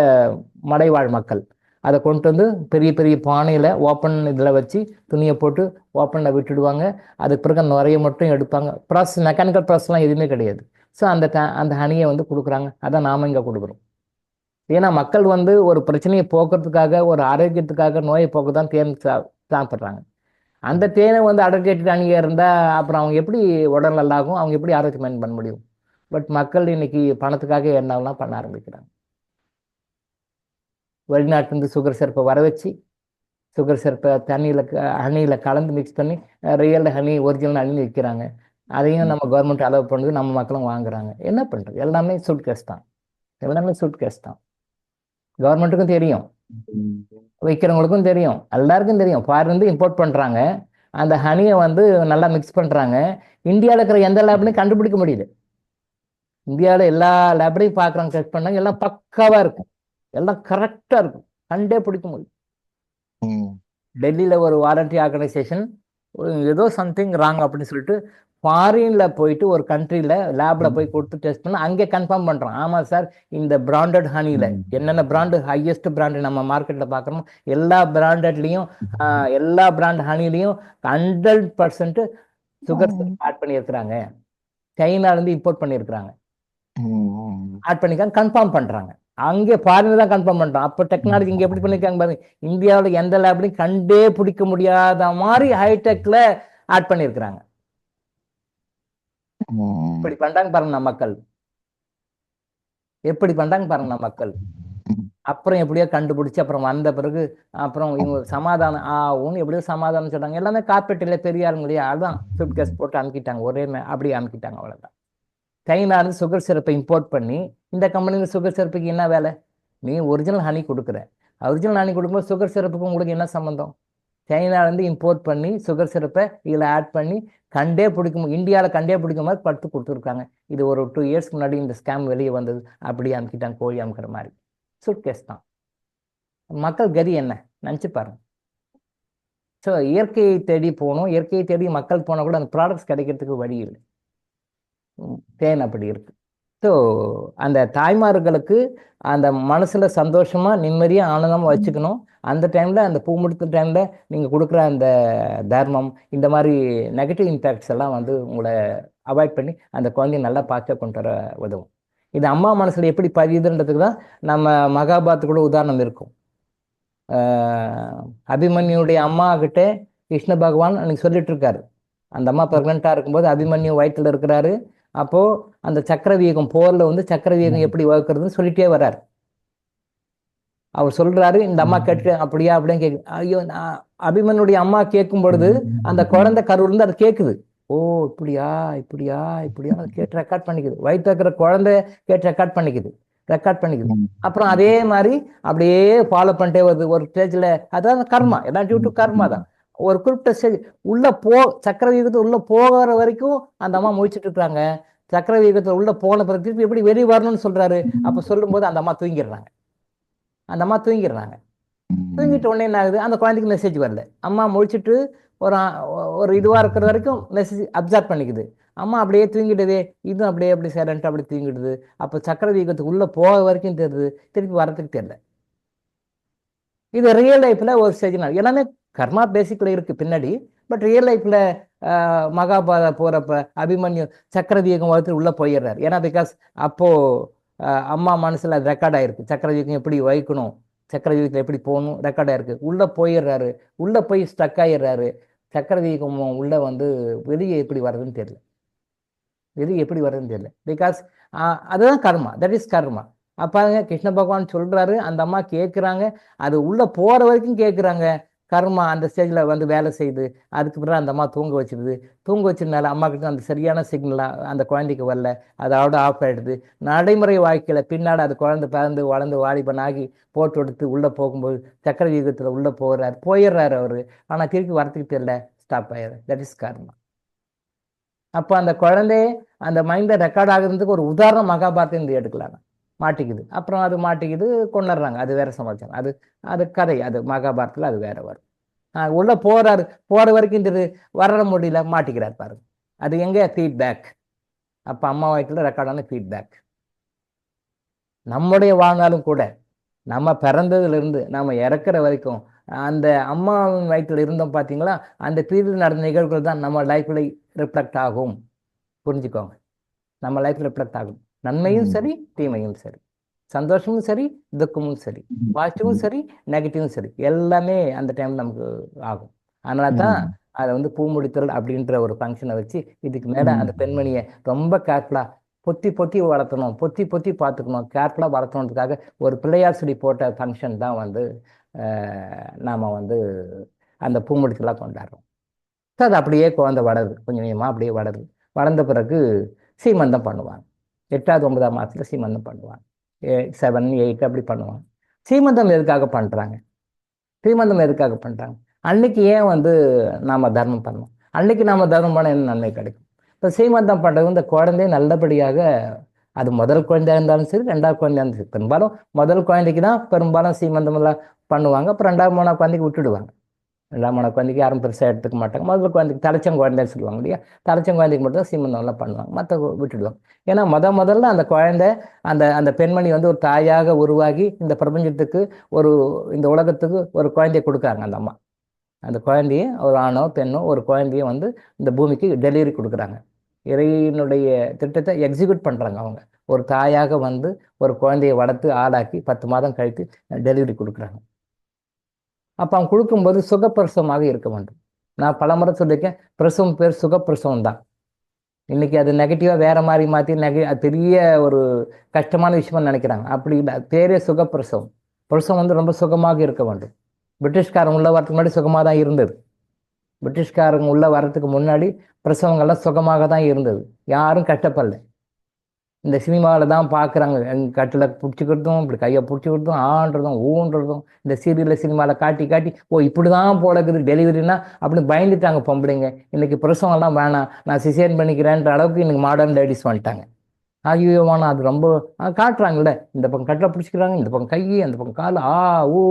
மலைவாழ் மக்கள் அதை கொண்டு வந்து பெரிய பெரிய பானையில் ஓப்பன் இதில் வச்சு துணியை போட்டு ஓப்பனில் விட்டுடுவாங்க. அதுக்கு பிறகு நுரைய மட்டும் எடுப்பாங்க. ப்ராசஸ் மெக்கானிக்கல் ப்ராசஸ்லாம் எதுவுமே கிடையாது. ஸோ அந்த ஹனியை வந்து கொடுக்குறாங்க. அதான் நாம் இங்கே கொடுக்குறோம். ஏன்னா மக்கள் வந்து ஒரு பிரச்சனையை போக்குறதுக்காக, ஒரு ஆரோக்கியத்துக்காக, நோயை போக்க தான் தேன் சாப்பிட்றாங்க. அந்த தேனை வந்து அடர்கேட்டு அணியாக இருந்தால் அப்புறம் அவங்க எப்படி உடல் நல்லாகும், அவங்க எப்படி ஆரோக்கியம் மெயின்டைன் பண்ண முடியும்? பட் மக்கள் இன்னைக்கு பணத்துக்காக என்னெல்லாம் பண்ண ஆரம்பிக்கிறாங்க. வெளிநாட்டிலேருந்து சுகர் சிரப்பை வர வச்சு சுகர் சிரப்பை தண்ணியில் ஹனியில் கலந்து மிக்ஸ் பண்ணி ரியல் ஹனி ஒரிஜினல் ஹனி விற்கிறாங்க. அதையும் நம்ம கவர்மெண்ட் அலோவ் பண்ணுது, நம்ம மக்களும் வாங்குறாங்க. என்ன பண்ணுறது? எல்லாமே சூட் கேஸ் தான், எல்லாமே சூட் கேஸ் தான். கவர்மெண்ட்டுக்கும் தெரியும், விற்கிறவங்களுக்கும் தெரியும், எல்லாருக்கும் தெரியும். ஃபாரின்லேருந்து இம்போர்ட் பண்ணுறாங்க, அந்த ஹனியை வந்து நல்லா மிக்ஸ் பண்ணுறாங்க. இந்தியாவில் இருக்கிற எந்த லேப்லையும் கண்டுபிடிக்க முடியல. இந்தியாவில் எல்லா லேப்லையும் பார்க்குறாங்க, டெஸ்ட் பண்ணாங்க, எல்லாம் பக்காவாக இருக்கும், எல்லாம் கரெக்டாக இருக்கும், கண்டே பிடிக்க முடியும். டெல்லியில் ஒரு வாலண்டரி ஆர்கனைசேஷன் ஏதோ சம்திங் ராங் அப்படின்னு சொல்லிட்டு ஃபாரினில் போயிட்டு ஒரு கண்ட்ரியில் லேபில் போய் கொடுத்து டெஸ்ட் பண்ண அங்கே கன்ஃபார்ம் பண்ணுறோம். ஆமாம் சார், இந்த பிராண்டட் ஹனியில் என்னென்ன பிராண்டு ஹையஸ்ட் பிராண்டு நம்ம மார்க்கெட்டில் பார்க்குறோமோ எல்லா பிராண்டட்லேயும் எல்லா பிராண்ட் ஹனிலையும் 100% சுகர் ஆட் பண்ணியிருக்கிறாங்க. சைனாலேருந்து இம்போர்ட் பண்ணியிருக்கிறாங்க, ஆட் பண்ணிக்காங்க, கன்ஃபார்ம் பண்ணுறாங்க. அங்கே ஃபாரினில் தான் கன்ஃபார்ம் பண்ணுறோம். அப்போ டெக்னாலஜி இங்கே எப்படி பண்ணியிருக்காங்க பாருங்க. இந்தியாவில் எந்த லேப்லையும் கண்டே பிடிக்க முடியாத மாதிரி ஹைடெக்கில் ஆட் பண்ணியிருக்கிறாங்க. இப்படி பண்ணுறாங்க பாருங்க நம்ம மக்கள், எப்படி பண்ணுறாங்க பாருங்க நம்ம மக்கள். அப்புறம் எப்படியோ கண்டுபிடிச்சி அப்புறம் வந்த பிறகு அப்புறம் இவங்க சமாதானம் ஆகும்னு எப்படியோ சமாதானம் சொல்கிறாங்க. எல்லாமே கார்பரேட்டில் பெரிய ஆளுங்களையா அதுதான் சூட் கேஸ் போட்டு அமுக்கிட்டாங்க, ஒரே அப்படியே அமுக்கிட்டாங்க, அவ்வளோதான். சைனாலேருந்து சுகர் சிரப்பை இம்போர்ட் பண்ணி இந்த கம்பெனியில் சுகர் சிரப்புக்கு என்ன வேலை? நீ ஒரிஜினல் ஹனி கொடுக்குற, ஒரிஜினல் ஹனி கொடுக்கும்போது சுகர் சிரப்புக்கு உங்களுக்கு என்ன சம்மந்தம்? சைனாலேருந்து இம்போர்ட் பண்ணி சுகர் சிரப்பை இதில் ஆட் பண்ணி கண்டே பிடிக்கும், இந்தியாவில் கண்டே பிடிக்கும் மாதிரி படுத்து கொடுத்துருக்காங்க. இது ஒரு 2 இயர்ஸ்க்கு முன்னாடி இந்த ஸ்கேம் வெளியே வந்தது. அப்படியே அமுக்கிட்டாங்க, கோழி அமுக்கிற மாதிரி. சூட் கேஸ் தான். மக்கள் கதி என்ன நினச்சி பாருங்க. ஸோ இயற்கையை தேடி போகணும், இயற்கையை தேடி மக்கள் போனால் கூட அந்த ப்ராடக்ட்ஸ் கிடைக்கிறதுக்கு வழி இல்லை. தேன் அப்படி இருக்கு. ஸோ அந்த தாய்மார்களுக்கு அந்த மனசுல சந்தோஷமா நிம்மதியாக ஆனந்தமாக வச்சுக்கணும். அந்த டைம்ல அந்த பூ முடித்த டைம்ல நீங்க கொடுக்குற அந்த தர்மம் இந்த மாதிரி நெகட்டிவ் இம்பேக்ட்ஸ் எல்லாம் வந்து உங்களை அவாய்ட் பண்ணி அந்த குழந்தைய நல்லா பார்க்க கொண்டு வர உதவும். இது அம்மா மனசுல எப்படி பதியுதுன்றதுக்கு தான் நம்ம மகாபாரத்து கூட உதாரணம் இருக்கும். அபிமன்யுடைய அம்மா கிட்ட கிருஷ்ண பகவான் அன்னைக்கு சொல்லிட்டு இருக்காரு. அந்த அம்மா பிரெக்னெண்டா இருக்கும்போது அபிமன்யு வயிற்றுல இருக்கிறாரு. அப்போ அந்த சக்கரவியூகம் போர்ல வந்து சக்கரவியூகம் எப்படி வகுக்கிறதுன்னு சொல்லிட்டே வர்றாரு. அவர் சொல்றாரு, இந்த அம்மா கேட்டு அப்படியா அப்படின்னு கேட்கு. ஐயோ, அபிமன்யுடைய அம்மா கேட்கும் பொழுது அந்த குழந்தை கருவுல இருந்து அது கேட்குது. ஓ இப்படியா இப்படியா இப்படியா கேட்டு ரெக்கார்ட் பண்ணிக்குது. வயிற்று இருக்கிற குழந்தை கேட்டு ரெக்கார்ட் பண்ணிக்குது. அப்புறம் அதே மாதிரி அப்படியே ஃபாலோ பண்ணிட்டே வருது. ஒரு ஸ்டேஜ்ல அதாவது கர்மா, எல்லாம் டியூ டு கர்மா தான். ஒரு குறிப்பிட்ட ஸ்டேஜ் உள்ள சக்கரவியூகத்தை உள்ள போகிற வரைக்கும் அந்த அம்மா முழிச்சிட்டு இருக்காங்க. சக்கரவியூகத்தை உள்ள போன பிறகு திருப்பி எப்படி வெளியே வரணும்னு சொல்றாரு. அப்ப சொல்லும் போது அந்த அம்மா தூங்கிடுறாங்க. தூங்கிட்ட உடனே என்ன ஆகுது, அந்த குழந்தைக்கு மெசேஜ் வரல. அம்மா முழிச்சிட்டு ஒரு இதுவா இருக்கிற வரைக்கும் மெசேஜ் அப்சர்வ் பண்ணிக்குது. அம்மா அப்படியே தூங்கிடுது, இதுவும் அப்படியே அப்படி சைலண்டா அப்படி தூங்கிடுது. அப்போ சக்கரவியூகத்துக்கு உள்ள போக வரைக்கும் தெரியுது, திருப்பி வரதுக்கு தெரியல. இது ரியல் லைஃப்ல ஒரு ஸ்டேஜ் எல்லாமே கர்மா பேசிக்கல இருக்கு பின்னாடி. பட் ரியல் லைஃப்ல மகாபாரத போறப்ப அபிமன்யு சக்கரவியூகம் வளர்த்து உள்ள போயிடுறாரு. ஏன்னா பிகாஸ் அப்போ அம்மா மனசுல அது ரெக்கார்ட் ஆயிருக்கு. சக்கரவியூகம் எப்படி வைக்கணும், சக்கரவியூகத்தில் எப்படி போகணும் ரெக்கார்ட் ஆயிருக்கு. உள்ள போயிடுறாரு, உள்ள போய் ஸ்டக் ஆயிடுறாரு. சக்கரவியூகம் உள்ள வந்து வெளியே எப்படி வர்றதுன்னு தெரியல, பிகாஸ் அதுதான் கர்மா, தட் இஸ் கர்மா. அப்பாங்க கிருஷ்ண பகவான் சொல்றாரு, அந்த அம்மா கேட்குறாங்க, அது உள்ள போற வரைக்கும் கேட்குறாங்க. கர்மா அந்த ஸ்டேஜ்ல வந்து வேலை செய்யுது. அதுக்கு பிறகு அந்த அம்மா தூங்க வச்சிருந்தால அம்மா கிட்ட அந்த சரியான சிக்னலா அந்த குழந்தைக்கு வரல, அதோட ஆஃப் ஆயிடுது. நடைமுறை வாழ்க்கையில பின்னாடி அது குழந்தை பிறந்து வளர்ந்து வாலிபனாகி போட்டு எடுத்து உள்ள போகும்போது சக்கரவியூகத்துல உள்ள போயிடுறாரு அவரு. ஆனா திருப்பி வரத்துக்கு தெரியல, ஸ்டாப் ஆயிடுது. தட் இஸ் கர்மா. அப்போ அந்த குழந்தை அந்த மைண்டில் ரெக்கார்ட் ஆகுறதுக்கு ஒரு உதாரணம் மகாபாரதம் இந்த எடுக்கலாம். மாட்டிக்குது, அப்புறம் அது மாட்டிக்குது, கொண்டுடுறாங்க. அது வேற சமாச்சாரம். அது அது கதை. அது மகாபாரத்தில் அது வேற வரும். உள்ள போறாரு, போற வரைக்கும் இந்த வர முடியல, மாட்டிக்கிறார் பாருங்க. அது எங்க ஃபீட்பேக். அப்போ அம்மா வயிற்றுல ரெக்கார்டான ஃபீட்பேக். நம்முடைய வாழ்நாளும் கூட நம்ம பிறந்ததுலேருந்து நம்ம இறக்குற வரைக்கும் அந்த அம்மாவின் வயிற்றில் இருந்தோம் பார்த்தீங்களா, அந்த பீரியடில் நடந்த நிகழ்வுகள் தான் நம்ம லைஃப்பில் ரிஃப்ளெக்ட் ஆகும். புரிஞ்சுக்கோங்க, நம்ம லைஃப்பில் ரிஃப்ளெக்ட் ஆகும். நன்மையும் சரி, தீமையும் சரி, சந்தோஷமும் சரி, துக்கமும் சரி, பாசிட்டிவும் சரி, நெகட்டிவும் சரி, எல்லாமே அந்த டைம் நமக்கு ஆகும். அதனால தான் அதை வந்து பூமுடித்தல் அப்படின்ற ஒரு ஃபங்க்ஷனை வச்சு இதுக்கு மேலே அந்த பெண்மணியை ரொம்ப கேர்ஃபுல்லாக பொத்தி பொத்தி வளர்த்தணும், பொத்தி பொத்தி பார்த்துக்கணும், கேர்ஃபுல்லாக வளர்த்தணுன்றதுக்காக ஒரு பிள்ளையார் சுடி போட்ட ஃபங்க்ஷன் தான் வந்து நாம் வந்து அந்த பூமுடித்தலாக கொண்டாடுறோம். ஸோ அது அப்படியே குழந்தை வளருது, கொஞ்சம் கொஞ்சமாக அப்படியே வளருது. வளர்ந்த பிறகு சீமந்தம் பண்ணுவாங்க. 8வது 9ஆம் மாதத்தில் சீமந்தம் பண்ணுவாங்க. 7, 8 அப்படி பண்ணுவாங்க. சீமந்தம் எதுக்காக பண்ணுறாங்க? சீமந்தம் எதுக்காக பண்ணுறாங்க? அன்னைக்கு ஏன் வந்து நாம் தர்மம் பண்ணணும்? அன்னைக்கு நாம் தர்மம் பண்ண என்ன நன்மை கிடைக்கும்? இப்போ சீமந்தம் பண்ணுறது இந்த குழந்தை நல்லபடியாக, அது முதல் குழந்தையாக இருந்தாலும் சரி, 2வது குழந்தையாக இருந்தாலும் சரி, பெரும்பாலும் முதல் குழந்தைக்கு தான் பெரும்பாலும் சீமந்தம் எல்லாம் பண்ணுவாங்க. அப்புறம் 2வது 3வது குழந்தைக்கு விட்டுடுவாங்க. 2வது 3வது குழந்தைக்கு யாரும் பெருசாக எடுத்துக்க மாட்டாங்க. முதல் குழந்தைக்கு தலைச்சங்குழந்தைன்னு சொல்லுவாங்க இல்லையா, தலைச்சங்குழந்தைக்கு மட்டும் தான் சீமந்தம்லாம் பண்ணுவாங்க, மற்ற விட்டுடுவாங்க. ஏன்னா முதல்ல அந்த குழந்தை அந்த அந்த பெண்மணி வந்து ஒரு தாயாக உருவாகி இந்த பிரபஞ்சத்துக்கு இந்த உலகத்துக்கு ஒரு குழந்தைய கொடுக்குறாங்க. அந்த அம்மா அந்த குழந்தைய, ஒரு ஆணோ பெண்ணோ ஒரு குழந்தைய வந்து இந்த பூமிக்கு டெலிவரி கொடுக்குறாங்க. இறைவனுடைய திட்டத்தை எக்ஸிக்யூட் பண்ணுறாங்க. அவங்க ஒரு தாயாக வந்து ஒரு குழந்தையை வளர்த்து ஆளாக்கி 10 மாதம் கழித்து டெலிவரி கொடுக்குறாங்க. அப்போ அவங்க கொடுக்கும்போது சுகப்பிரசவமாக இருக்க வேண்டும். நான் பலமுறை சொல்லியிருக்கேன், பிரசவம் பேர் சுகப்பிரசவம் தான். இன்னைக்கு அது நெகட்டிவாக வேற மாதிரி மாற்றி அது பெரிய ஒரு கஷ்டமான விஷயமா நினைக்கிறாங்க. அப்படி இல்லை, பேரே சுகப்பிரசவம். பிரசவம் வந்து ரொம்ப சுகமாக இருக்க வேண்டும். பிரிட்டிஷ்காரங்க உள்ள வரதுக்கு முன்னாடி சுகமாக தான் இருந்தது. பிரிட்டிஷ்காரங்க உள்ள வர்றதுக்கு முன்னாடி பிரசவங்கள்லாம் சுகமாக தான் இருந்தது, யாரும் கஷ்டப்படல. இந்த சினிமாவில் தான் பார்க்குறாங்க, கட்டில் பிடிச்சிக்கிறதும், இப்படி கையை பிடிச்சிக்கிறதும், ஆன்றதும் ஊன்றதும், இந்த சீரியலில் சினிமாவில் காட்டி காட்டி இப்படி தான் போல இருக்குது டெலிவரினா அப்படின்னு பயந்துட்டாங்க பொம்பளைங்க. இன்னைக்கு பிரசவம்லாம் வேணாம், நான் சிசேரியன் பண்ணிக்கிறேன்ற அளவுக்கு இன்னைக்கு மாடர்ன் லேடிஸ் வந்துட்டாங்க. ஐயோ வேணாம், அது ரொம்ப காட்டுறாங்கல்ல, இந்த பக்கம் கட்டில் பிடிச்சிக்கிறாங்க, இந்த பக்கம் கை, அந்த பக்கம் கால், ஓ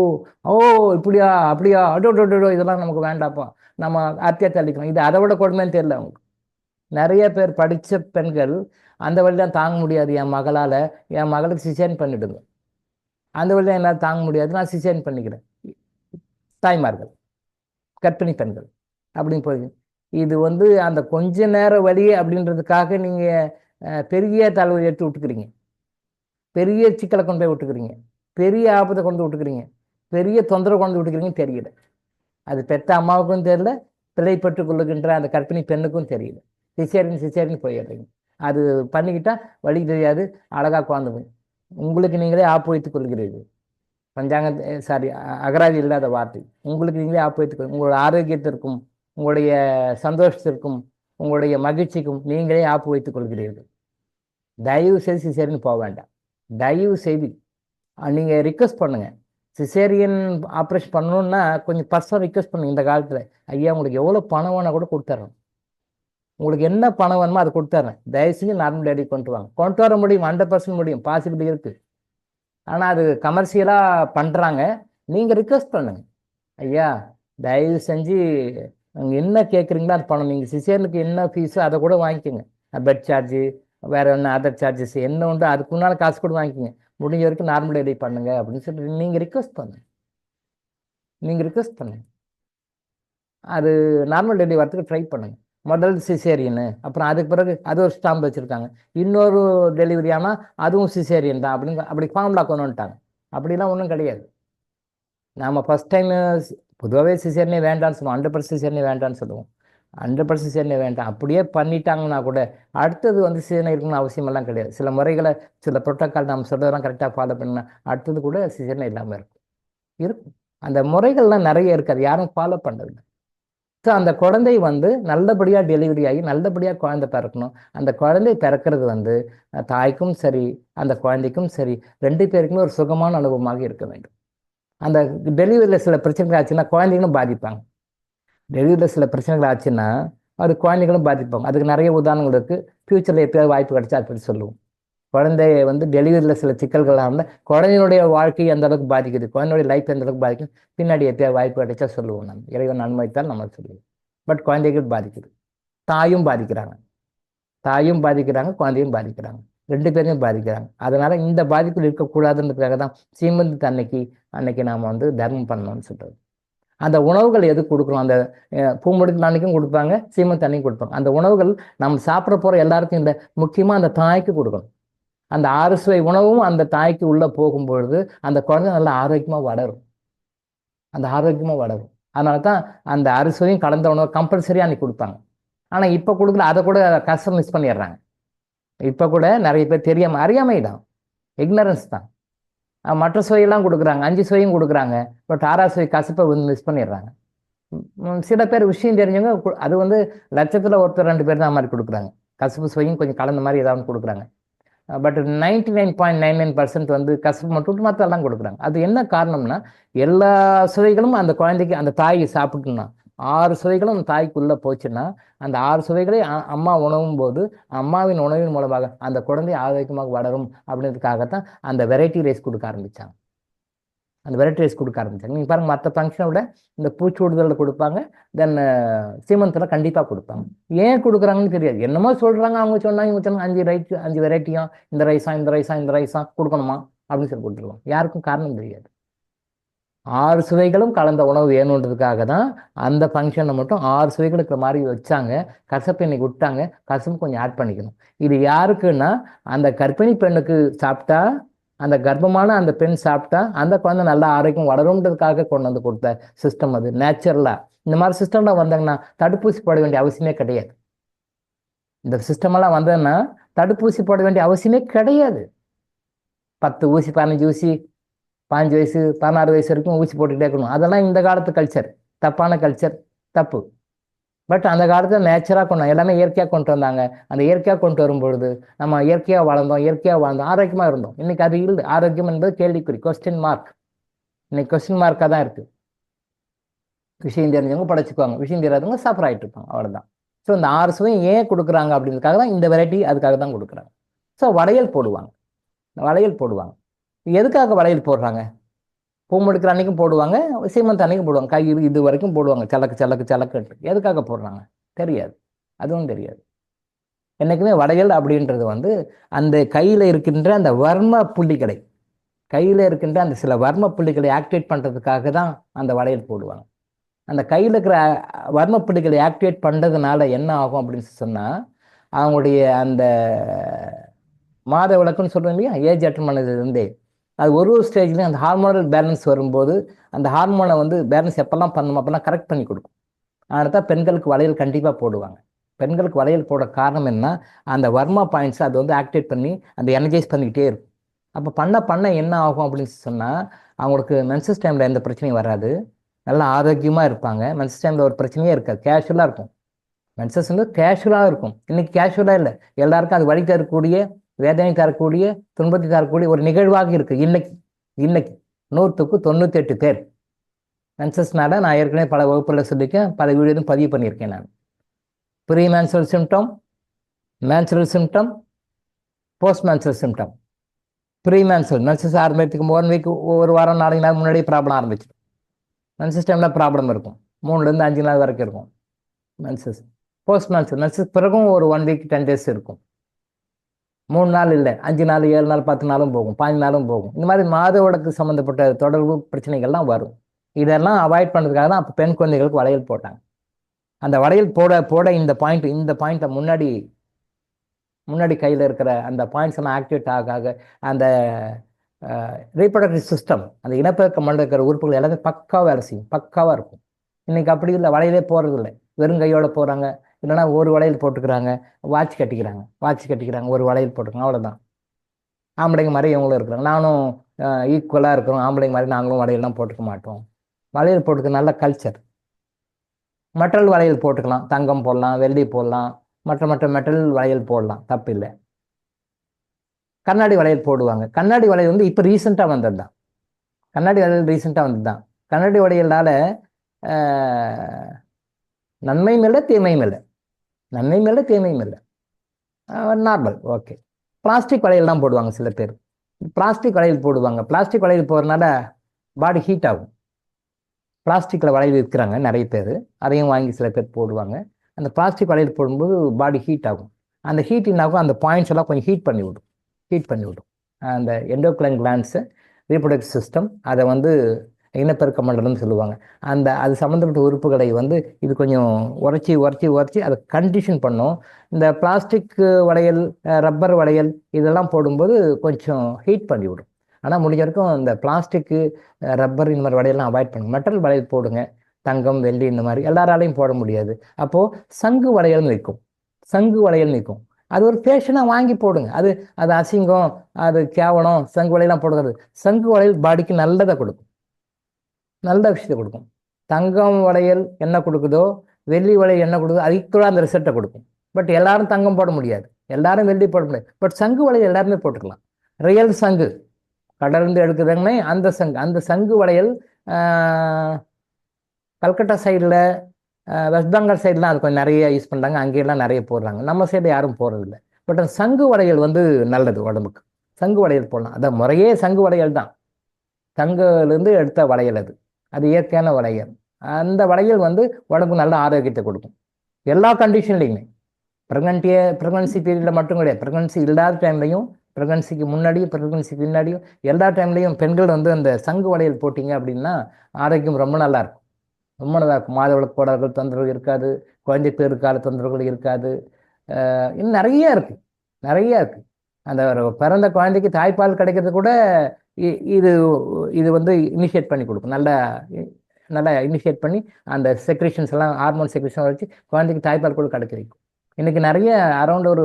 ஓ இப்படியா அப்படியா, அடோ இதெல்லாம் நமக்கு வேண்டாப்பா, நம்ம அத்தியா தள்ளிக்கணும். இது அதை விட கொடுமைன்னு தெரியல அவங்களுக்கு. நிறைய பேர் படித்த பெண்கள் அந்த வழிதான் தாங்க முடியாது, என் மகளுக்கு சிசேரியன் பண்ணிடுங்க, அந்த வழிதான் என்னால் தாங்க முடியாது, நான் சிசேரியன் பண்ணிக்கிறேன். தாய்மார்கள், கர்ப்பிணி பெண்கள் அப்படின்னு போய் இது வந்து அந்த கொஞ்ச நேர வழி அப்படின்றதுக்காக நீங்கள் பெரிய தலைவலி எடுத்து விட்டுக்கிறீங்க, பெரிய சிக்கலை கொண்டு போய் விட்டுக்கிறீங்க, பெரிய ஆபத்தை கொண்டு விட்டுக்கிறீங்க, பெரிய தொந்தரவு கொண்டு விட்டுக்கிறீங்கன்னு தெரியல. அது பெற்ற அம்மாவுக்கும் தெரியல, பிள்ளை பெற்றுக் கொள்ளுகின்ற அந்த கர்ப்பிணி பெண்ணுக்கும் தெரியல. சிசேரியன் போயிடுறீங்க. அது பண்ணிக்கிட்டா வழி தெரியாது, அழகாக குழந்தை போய் உங்களுக்கு நீங்களே ஆப்பு வைத்துக் கொள்கிறீர்கள். பஞ்சாங்க அகராதி இல்லாத வார்த்தை. உங்களுக்கு நீங்களே ஆப்பு வைத்துக் கொள். உங்களோட ஆரோக்கியத்திற்கும், உங்களுடைய சந்தோஷத்திற்கும், உங்களுடைய மகிழ்ச்சிக்கும் நீங்களே ஆப்பு வைத்துக் கொள்கிறீர்கள். தயவு செய்து சிசேரியன் போக வேண்டாம். தயவு செய்து நீங்கள் ரிக்வெஸ்ட் பண்ணுங்கள். சிசேரியன் ஆப்ரேஷன் பண்ணணுன்னா கொஞ்சம் பர்சனல் ரிக்வெஸ்ட் பண்ணுங்க. இந்த காலத்தில் ஐயா உங்களுக்கு எவ்வளோ பணம் வேணால் கூட கொடுத்துட்றோம், உங்களுக்கு என்ன பணம் வேணுமோ அதை கொடுத்துட்றேன், தயவு செஞ்சு நார்மல் டேடி கொண்டு வாங்க. கொண்டு வர முடியும், 100% முடியும், பாசிபிலிட்டி இருக்குது. ஆனால் அது கமர்ஷியலாக பண்ணுறாங்க. நீங்கள் ரிக்வெஸ்ட் பண்ணுங்க, ஐயா தயவு செஞ்சு நீங்கள் என்ன கேட்குறீங்களோ அது பண்ணணும். நீங்கள் சிசேரியனுக்கு என்ன ஃபீஸோ அதை கூட வாங்கிக்கோங்க. பெட் சார்ஜு, வேறு என்ன அதர் சார்ஜஸ் என்ன உண்டு அதுக்கு முன்னால் காசு கூட வாங்கிக்கோங்க. முடிஞ்ச வரைக்கும் நார்மல் டெலிவரி பண்ணுங்க அப்படின்னு சொல்லிட்டு நீங்கள் ரிக்வெஸ்ட் பண்ணுங்க. அது நார்மல் டெலிவரி வரத்துக்கு ட்ரை பண்ணுங்க. முதல் சிசேரியனு, அப்புறம் அதுக்கு பிறகு அது ஒரு ஸ்டாம்ப் வச்சுருக்காங்க, இன்னொரு டெலிவரி ஆனால் அதுவும் சிசேரியன் தான் அப்படின்னு அப்படி ஃபார்முலா கொண்டு வந்துட்டாங்க. அப்படிலாம் ஒன்றும் கிடையாது. நாம் ஃபஸ்ட் டைம் பொதுவாகவே சிசேரியனே வேண்டான்னு சொல்லுவோம், 100% சிசேரியனே வேண்டான்னு சொல்லுவோம். 100% சிசேரியனே வேண்டாம் அப்படியே பண்ணிட்டாங்கன்னா கூட அடுத்தது வந்து சிசேரியன் இருக்கணும்னு அவசியமெல்லாம் கிடையாது. சில முறைகளை, சில ப்ரோட்டோக்கால் நம்ம சொல்கிறதெல்லாம் கரெக்டாக ஃபாலோ பண்ணினா அடுத்தது கூட சிசேரியன் இல்லாமல் இருக்கும். அந்த முறைகள்லாம் நிறைய இருக்காது, யாரும் ஃபாலோ பண்ணுறதில்லை. ஸோ அந்த குழந்தை வந்து நல்லபடியாக டெலிவரி ஆகி நல்லபடியாக குழந்தை பிறக்கணும். அந்த குழந்தை பிறக்கிறது வந்து தாய்க்கும் சரி அந்த குழந்தைக்கும் சரி 2 பேருக்குமே ஒரு சுகமான அனுபவமாக இருக்க வேண்டும். அந்த டெலிவரியில் சில பிரச்சனைகள் ஆச்சுன்னா குழந்தைங்களும் பாதிப்பாங்க. டெலிவரியில் சில பிரச்சனைகள் ஆச்சுன்னா அது குழந்தைகளும் பாதிப்பாங்க. அதுக்கு நிறைய உதாரணங்கள் இருக்குது. ஃப்யூச்சரில் எப்பயாவது வாய்ப்பு கிடைச்சா அப்படி சொல்லுவோம். குழந்தைய வந்து டெலிவரியில் சில சிக்கல்களாக இருந்தால் குழந்தையுடைய வாழ்க்கை எந்த அளவுக்கு பாதிக்குது, குழந்தையுடைய லைஃப் எந்த அளவுக்கு பாதிக்குது, பின்னாடி எப்பயாவது வாய்ப்பு கிடைச்சா சொல்லுவோம். நம்ம இறைவன் அனுமதித்தால் நம்ம சொல்லுவோம். பட் குழந்தைகள் பாதிக்குது, தாயும் பாதிக்கிறாங்க, தாயும் பாதிக்கிறாங்க, குழந்தையும் பாதிக்கிறாங்க, 2 பேரையும் பாதிக்கிறாங்க. அதனால இந்த பாதிப்பில் இருக்கக்கூடாதுன்றதுக்காக தான் சீமந்தத்து அன்னைக்கு நாம் வந்து தர்மம் பண்ணணும்னு சொல்றது. அந்த உணவுகள் எது கொடுக்குறோம், அந்த பூமுடிக்கு அன்னைக்கும் கொடுப்பாங்க, சீமந்தத்து அன்னைக்கும் கொடுப்பாங்க. அந்த உணவுகள் நம்ம சாப்பிட போகிற எல்லாருக்கும் இந்த முக்கியமாக அந்த தாய்க்கு கொடுக்கணும். அந்த 6 சுவை உணவும் அந்த தாய்க்கு உள்ளே போகும்பொழுது அந்த குழந்தை நல்லா ஆரோக்கியமாக வளரும். அதனால தான் அந்த அறுசுவையும் கலந்த உணவு கம்பல்சரியாக அன்னைக்கு கொடுப்பாங்க. ஆனால் இப்போ கொடுக்கல, அதை கூட கஷ்டம் மிஸ் பண்ணிடுறாங்க. இப்போ கூட நிறைய பேர் தெரியாமல், அறியாமை தான், இக்னரன்ஸ் தான். மற்ற சுவையெல்லாம் கொடுக்குறாங்க, 5 சுவையும் கொடுக்குறாங்க. பட் 6ஆவது சுவை கசப்பை வந்து மிஸ் பண்ணிடுறாங்க. சில பேர் விஷயம் தெரிஞ்சவங்க அது வந்து லட்சத்தில் ஒருத்தர் 2 பேர் தான் மாதிரி கொடுக்குறாங்க. கசப்பு சுவையும் கொஞ்சம் கலந்த மாதிரி ஏதாவது கொடுக்குறாங்க. பட் 99.99% வந்து கசப்பு மட்டும் மற்றெல்லாம் கொடுக்குறாங்க. அது என்ன காரணம்னா, எல்லா சுவைகளும் அந்த குழந்தைக்கு, அந்த தாய் சாப்பிட்டுனா 6 சுவைகளும் அந்த தாய்க்குள்ளே போச்சுன்னா அந்த 6 சுவைகளை அம்மா உணவும் போது அம்மாவின் உணவின் மூலமாக அந்த குழந்தை ஆரோக்கியமாக வளரும் அப்படின்றதுக்காகத்தான் அந்த வெரைட்டி ரைஸ் கொடுக்க ஆரம்பித்தாங்க. நீங்கள் பாருங்கள், மற்ற ஃபங்க்ஷனை விட இந்த பூச்சி விடுதலில் கொடுப்பாங்க, தென் சீமந்தில் கண்டிப்பாக கொடுப்பாங்க. ஏன் கொடுக்குறாங்கன்னு தெரியாது, என்னமோ சொல்கிறாங்க, அவங்க சொன்னாங்க, இவங்க சொன்னாங்க, 5 வெரைட்டியும் இந்த ரைஸா கொடுக்கணுமா அப்படின்னு சொல்லி கொடுத்துருவோம். யாருக்கும் காரணம் தெரியாது. 6 சுவைகளும் கலந்த உணவு வேணுன்றதுக்காக தான் அந்த ஃபங்க்ஷனை மட்டும் 6 சுவைகள் இருக்கிற மாதிரி வச்சாங்க. கசப்பு இன்னைக்கு விட்டாங்க, கசப்பு கொஞ்சம் ஆட் பண்ணிக்கணும். இது யாருக்குன்னா, அந்த கர்ப்பிணி பெண்ணுக்கு சாப்பிட்டா, அந்த கர்ப்பமான அந்த பெண் சாப்பிட்டா அந்த குழந்தை நல்லா ஆரோக்கியம் வளரும்ன்றதுக்காக கொண்டு வந்து கொடுத்த சிஸ்டம் அது. நேச்சுரலாக இந்த மாதிரி சிஸ்டம்லாம் வந்தாங்கன்னா தடுப்பூசி போட வேண்டிய அவசியமே கிடையாது. இந்த சிஸ்டமெல்லாம் வந்ததுன்னா தடுப்பூசி போட வேண்டிய அவசியமே கிடையாது. 10 ஊசி, 15 ஊசி, 5 வயசு 16 வயசு வரைக்கும் ஊசி போட்டுக்கிட்டே இருக்கணும். அதெல்லாம் இந்த காலத்து கல்ச்சர், தப்பான கல்ச்சர், தப்பு. பட் அந்த காலத்தில் நேச்சராக எல்லாமே இயற்கையாக கொண்டு வந்தாங்க. அந்த இயற்கையாக கொண்டு வரும்பொழுது நம்ம இயற்கையாக வாழ்ந்தோம், ஆரோக்கியமாக இருந்தோம். இன்னைக்கு அது இல்லை. ஆரோக்கியம் என்பது கேள்விக்குறி, கொஸ்டின் மார்க். இன்னைக்கு கொஸ்டின் மார்க்காக தான் இருக்குது. விஷயம் தெரிஞ்சவங்க படைச்சுக்குவாங்க, விஷயம் தெரியாதவங்க சஃபர் ஆகிட்டு இருப்பாங்க, அவ்வளோதான். ஸோ இந்த 6 சுவையும் ஏன் கொடுக்குறாங்க அப்படின்றதுக்காக தான், இந்த வெரைட்டி அதுக்காக தான் கொடுக்குறாங்க. ஸோ வளையல் போடுவாங்க. எதுக்காக வளையல் போடுறாங்க? பூ முடிக்கிற அன்னைக்கும் போடுவாங்க, சீமந்த அன்னைக்கும் போடுவாங்க, கை இது வரைக்கும் போடுவாங்க, சலக்கு. எதுக்காக போடுறாங்க தெரியாது, அதுவும் தெரியாது. என்றைக்குமே வளையல் அப்படின்றது வந்து அந்த கையில் இருக்கின்ற அந்த வர்ம புள்ளிகளை, அந்த சில வர்ம புள்ளிகளை ஆக்டிவேட் பண்ணுறதுக்காக தான் அந்த வளையல் போடுவாங்க. அந்த கையில் இருக்கிற வர்ம புள்ளிகளை ஆக்டிவேட் பண்ணுறதுனால என்ன ஆகும் அப்படின்னு சொன்னால், அவங்களுடைய அந்த மாத விளக்குன்னு சொல்கிறோம் இல்லையா, ஏஜ் அட்டன் பண்ணதுலேருந்தே அது ஒரு ஸ்டேஜ்லேயும் அந்த ஹார்மோனல் பேலன்ஸ் வரும்போது அந்த ஹார்மோனை வந்து பேலன்ஸ் எப்போல்லாம் பண்ணணும் அப்போல்லாம் கரெக்ட் பண்ணி கொடுக்கும். அதனால தான் பெண்களுக்கு வளையல் கண்டிப்பாக போடுவாங்க. பெண்களுக்கு வளையல் போட காரணம் என்ன, அந்த வர்மா பாயிண்ட்ஸ் அது வந்து ஆக்டிவேட் பண்ணி அந்த எனர்ஜைஸ் பண்ணிக்கிட்டே இருக்கும். அப்போ பண்ண என்ன ஆகும் அப்படின்னு சொன்னால், அவங்களுக்கு மென்சஸ் டைமில் எந்த பிரச்சனையும் வராது, நல்லா ஆரோக்கியமாக இருப்பாங்க. மென்சஸ் டைமில் ஒரு பிரச்சனையே இருக்காது, கேஷுவலாக இருக்கும். மென்சஸ் வந்து கேஷுவலாக இருக்கும். இன்னைக்கு கேஷுவலாக இல்லை, எல்லாருக்கும் அது வழி தரக்கூடிய, வேதனை தரக்கூடிய, துன்பத்தை தரக்கூடிய ஒரு நிகழ்வாக இருக்குது. இன்னைக்கு 100க்கு 98 பேர் மென்சஸ்னால, நான் ஏற்கனவே பல வகுப்புகளில் சொல்லியிருக்கேன், பல வீடியோவும் பதிவு பண்ணியிருக்கேன். நான் pre menstrual symptom, menstrual symptom, post menstrual symptom. Pre menstrual menses ஆரம்பிக்கிறதுக்கு 1 வீக், ஒரு வாரம் 4 நாள் முன்னாடியே ப்ராப்ளம் ஆரம்பிச்சிடும். மென்சஸ் டைமில் ப்ராப்ளம் இருக்கும், 3லேருந்து 5 நாள் வரைக்கும் இருக்கும் மென்சஸ். போஸ்ட் மென்சஸ் பிறகும் ஒரு 1 வீக் 10 days இருக்கும். 3 நாள் இல்லை, 5 நாள், 7 நாள், 10 நாளும் போகும், 15 நாளும் போகும். இந்த மாதிரி மாதவிலக்கு சம்மந்தப்பட்ட தொடர்பு பிரச்சனைகள்லாம் வரும். இதெல்லாம் அவாய்ட் பண்ணுறதுக்காக தான் அப்போ பெண் குழந்தைகளுக்கு வளையல் போட்டாங்க. அந்த வளையல் போட இந்த பாயிண்ட்டை முன்னாடி கையில் இருக்கிற அந்த பாயிண்ட்ஸ் எல்லாம் ஆக்டிவேட் ஆக அந்த ரீப்ரொடக்டிவ் சிஸ்டம், அந்த இனப்பெருக்க மண்டல இருக்கிற உறுப்புகள் எல்லாமே பக்காவாக வேலை செய்யும், பக்காவாக இருக்கும். இன்னைக்கு அப்படி இல்லை, வளையலே போகிறது இல்லை, வெறும் கையோடு போகிறாங்க. இல்லைனா ஒரு வளையல் போட்டுக்கிறாங்க, வாட்ச் கட்டிக்கிறாங்க, ஒரு வளையல் போட்டுக்கிறாங்க, அவ்வளோதான். ஆம்பளைங்க மாதிரி இவங்களும் இருக்கிறாங்க, நானும் ஈக்குவலாக இருக்கிறோம், ஆம்பளைங்க மாதிரி நாங்களும் வளையல்லாம் போட்டுக்க மாட்டோம். வளையல் போட்டுக்க நல்ல கல்ச்சர். மெட்டல் வளையல் போட்டுக்கலாம், தங்கம் போடலாம், வெள்ளி போடலாம், மற்ற மெட்டல் வளையல் போடலாம், தப்பு இல்லை. கண்ணாடி வளையல் போடுவாங்க. கண்ணாடி வளையல் வந்து இப்போ ரீசெண்டாக வந்தது தான். கண்ணாடி வளையல்னால நன்மையும் இல்லை தீமையும் இல்லை, நன்மையும் இல்லை தீமையும் இல்லை, நார்மல். ஓகே. பிளாஸ்டிக் வளையல் தான் போடுவாங்க சில பேர். பிளாஸ்டிக் வளையல் போடுவாங்க. பிளாஸ்டிக் வளையல் போடுறதுனால பாடி ஹீட் ஆகும். பிளாஸ்டிக்கில் வளையல் விற்கிறாங்க நிறைய பேர், அதையும் வாங்கி சில பேர் போடுவாங்க. அந்த பிளாஸ்டிக் வளையல் போடும்போது பாடி ஹீட் ஆகும். அந்த ஹீட் என்னாகும், அந்த பாயிண்ட்ஸ் எல்லாம் கொஞ்சம் ஹீட் பண்ணி விடும். அந்த எண்டோக்ரைன் கிளாண்ட்ஸு, ரீப்ரொடக்டிவ் சிஸ்டம், அதை வந்து இனப்பெருக்க மண்டலம்னு சொல்லுவாங்க. அது சம்மந்தப்பட்ட உறுப்புகளை வந்து இது கொஞ்சம் உரைச்சி அதை கண்டிஷன் பண்ணும். இந்த பிளாஸ்டிக் வளையல், ரப்பர் வளையல் இதெல்லாம் போடும்போது கொஞ்சம் ஹீட் பண்ணி விடும். ஆனால் முடிஞ்ச வரைக்கும் இந்த பிளாஸ்டிக்கு, ரப்பர் இந்த மாதிரி வளையல்லாம் அவாய்ட் பண்ணுங்க. மெட்டல் வளையல் போடுங்க. தங்கம், வெள்ளி இந்த மாதிரி எல்லாராலையும் போட முடியாது. அப்போது சங்கு வளையல் நிற்கும். அது ஒரு ஃபேஷனாக வாங்கி போடுங்க. அது அசிங்கம், அது கேவலம், சங்கு வளையெல்லாம் போடுறது. சங்கு வளையல் பாடிக்கு நல்லதை கொடுக்கும், நல்ல விஷயத்தை கொடுக்கும். தங்கம் வளையல் என்ன கொடுக்குதோ, வெள்ளி வளையல் என்ன கொடுக்குதோ அதுக்கு அந்த ரிசல்ட்டை கொடுக்கும். பட் எல்லாரும் தங்கம் போட முடியாது, எல்லாரும் வெள்ளி போட முடியாது. பட் சங்கு வளையல் எல்லாருமே போட்டுக்கலாம். ரியல் சங்கு கடலிருந்து எடுக்குதுன்னு அந்த சங்கு வளையல் கல்கட்டா சைடில், வெஸ்ட் பெங்கால் சைட்லாம் அது கொஞ்சம் நிறைய யூஸ் பண்ணுறாங்க, அங்கேயெல்லாம் நிறைய போடுறாங்க. நம்ம சைடு யாரும் போடுறதில்லை. பட் அந்த சங்கு வளையல் வந்து நல்லது உடம்புக்கு. சங்கு வளையல் போடலாம். அதான் முறையே சங்கு வளையல் தான், தங்குலேருந்து எடுத்த வளையல். அது இயற்கையான வளையல். அந்த வளையல் வந்து உடம்புக்கு நல்ல ஆரோக்கியத்தை கொடுக்கும் எல்லா கண்டிஷன்லையுமே. ப்ரெக்னன்சி பீரியடில் மட்டும் கிடையாது, ப்ரெக்னன்சி இல்லாத டைம்லையும், ப்ரெக்னன்சிக்கு முன்னாடியும் ப்ரெக்னன்சிக்கு பின்னாடியும் எல்லா டைம்லையும் பெண்கள் வந்து அந்த சங்கு வளையல் போட்டிங்க அப்படின்னா ஆரோக்கியம் ரொம்ப நல்லா இருக்கும். மாதவிளக்கு கோளாறுகள் தொந்தரவு இருக்காது, குழந்தை பேருக்கால தொந்தரவுகள் இருக்காது. இன்னும் நிறைய இருக்குது. அந்த பிறந்த குழந்தைக்கு தாய்ப்பால் கிடைக்கிறது கூட இது வந்து இனிஷியேட் பண்ணி கொடுக்கும். நல்லா இனிஷியேட் பண்ணி அந்த செக்ரேஷன்ஸ் எல்லாம், ஹார்மோன் செக்ரேஷன் வச்சு குழந்தைக்கு தாய்ப்பால் கூட கிடைக்க வைக்கும். இன்றைக்கி நிறைய அரௌண்ட் ஒரு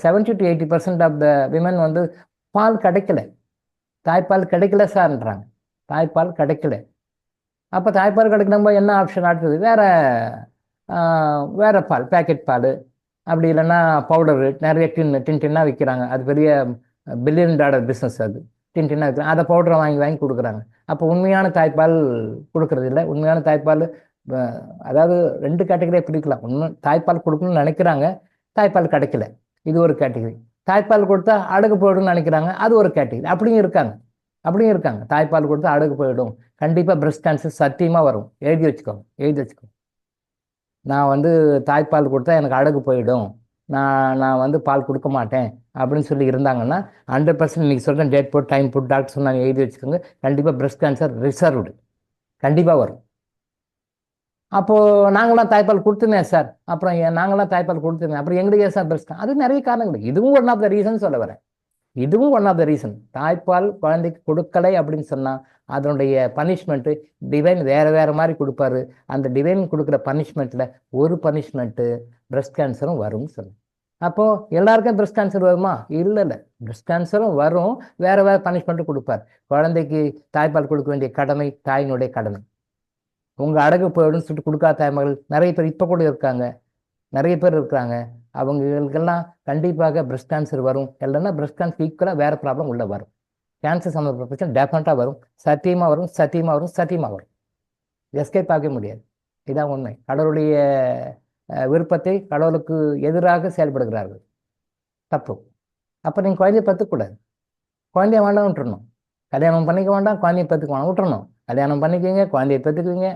70 to 80% ஆஃப் த விமன் வந்து பால் கிடைக்கல, தாய்ப்பால் கிடைக்கல சார்ன்றாங்க. தாய்ப்பால் கிடைக்கல. அப்போ தாய்ப்பால் கிடைக்கணும்போ என்ன ஆப்ஷன் அடுத்தது? வேறு பால், பேக்கெட் பால், அப்படி இல்லைன்னா பவுடரு, நிறைய டின்னாக விற்கிறாங்க. அது பெரிய $1 billion பிஸ்னஸ். அது டின்னாக விற்கிறாங்க. அதை பவுடரை வாங்கி கொடுக்குறாங்க. அப்போ உண்மையான தாய்ப்பால் கொடுக்கறது இல்லை. உண்மையான தாய்ப்பால் அதாவது 2 கேட்டகரியாக பிரிக்கலாம். தாய்ப்பால் கொடுக்கணும்னு நினைக்கிறாங்க, தாய்ப்பால் கிடைக்கல, இது ஒரு கேட்டகரி. தாய்ப்பால் கொடுத்தா அடகு போயிடும்னு நினைக்கிறாங்க, அது ஒரு கேட்டகரி. அப்படியும் இருக்காங்க. தாய்ப்பால் கொடுத்தா அடகு போயிடும், கண்டிப்பாக பிரஸ்ட் கேன்சர் சத்தியமாக வரும். எழுதி வச்சுக்கோங்க. நான் வந்து தாய்ப்பால் கொடுத்தா எனக்கு அடகு போயிடும், நான் வந்து பால் கொடுக்க மாட்டேன் அப்படின்னு சொல்லி இருந்தாங்கன்னா 100% இன்றைக்கி சொல்கிறேன், டேட் போட்டு டைம் போட்டு டாக்டர் சொன்னாங்க எழுதி வச்சுக்கோங்க, கண்டிப்பாக பிரஸ்ட் கேன்சர் ரிசர்வ்டு கண்டிப்பாக வரும். அப்போது நாங்களாம் தாய்ப்பால் கொடுத்துமே சார், அப்புறம் நாங்களாம் தாய்ப்பால் கொடுத்துமே அப்புறம் எங்களுக்கு சார் பிரஸ்ட், அது நிறைய காரணங்கள். இதுவும் ஒன் ஆஃப் த ரீசன் சொல்ல வரேன். தாய்ப்பால் குழந்தைக்கு கொடுக்கலை அப்படின்னு சொன்னால் அதனுடைய பனிஷ்மெண்ட்டு டிவைன் வேறு மாதிரி கொடுப்பாரு. அந்த டிவைன் கொடுக்குற பனிஷ்மெண்ட்டில் ஒரு பனிஷ்மெண்ட்டு பிரஸ்ட் கேன்சரும் வரும்னு சொல்லுங்கள். அப்போது எல்லாருக்கும் பிரஸ்ட் கேன்சர் வருமா? இல்லை, பிரஸ்ட் கேன்சரும் வரும், வேறு பனிஷ்மெண்ட்டும் கொடுப்பார். குழந்தைக்கு தாய்ப்பால் கொடுக்க வேண்டிய கடமை தாயினுடைய கடமை. உங்கள் அடகு போயிடும்னு சொல்லிட்டு கொடுக்காத தாய்மகள் நிறைய பேர் இப்போ கூட இருக்காங்க. அவங்களுக்கெல்லாம் கண்டிப்பாக பிரஸ்ட் கேன்சர் வரும். இல்லைன்னா பிரஸ்ட் கேன்சர் ஈக்குவலாக வேறு ப்ராப்ளம் உள்ளே வரும். கேன்சர் சம்மந்தப்பட்ட பிரச்சனை டெஃபினட்டாக வரும், சத்தியமாக வரும். எஸ்கேப் ஆக முடியாது. இதான் உண்மை. கடவுளுடைய விருப்பத்தை கடவுளுக்கு எதிராக செயல்படுகிறார்கள், தப்பு. அப்போ நீங்கள் குழந்தைய பற்றுக்கூடாது. குழந்தைய வேண்டாம் விட்டுறணும். கல்யாணம் பண்ணிக்க வேண்டாம், குழந்தைய பற்றுக்க வேண்டாம் விட்டுறணும். கல்யாணம் பண்ணிக்குவீங்க, குழந்தைய பற்றுக்குவீங்க,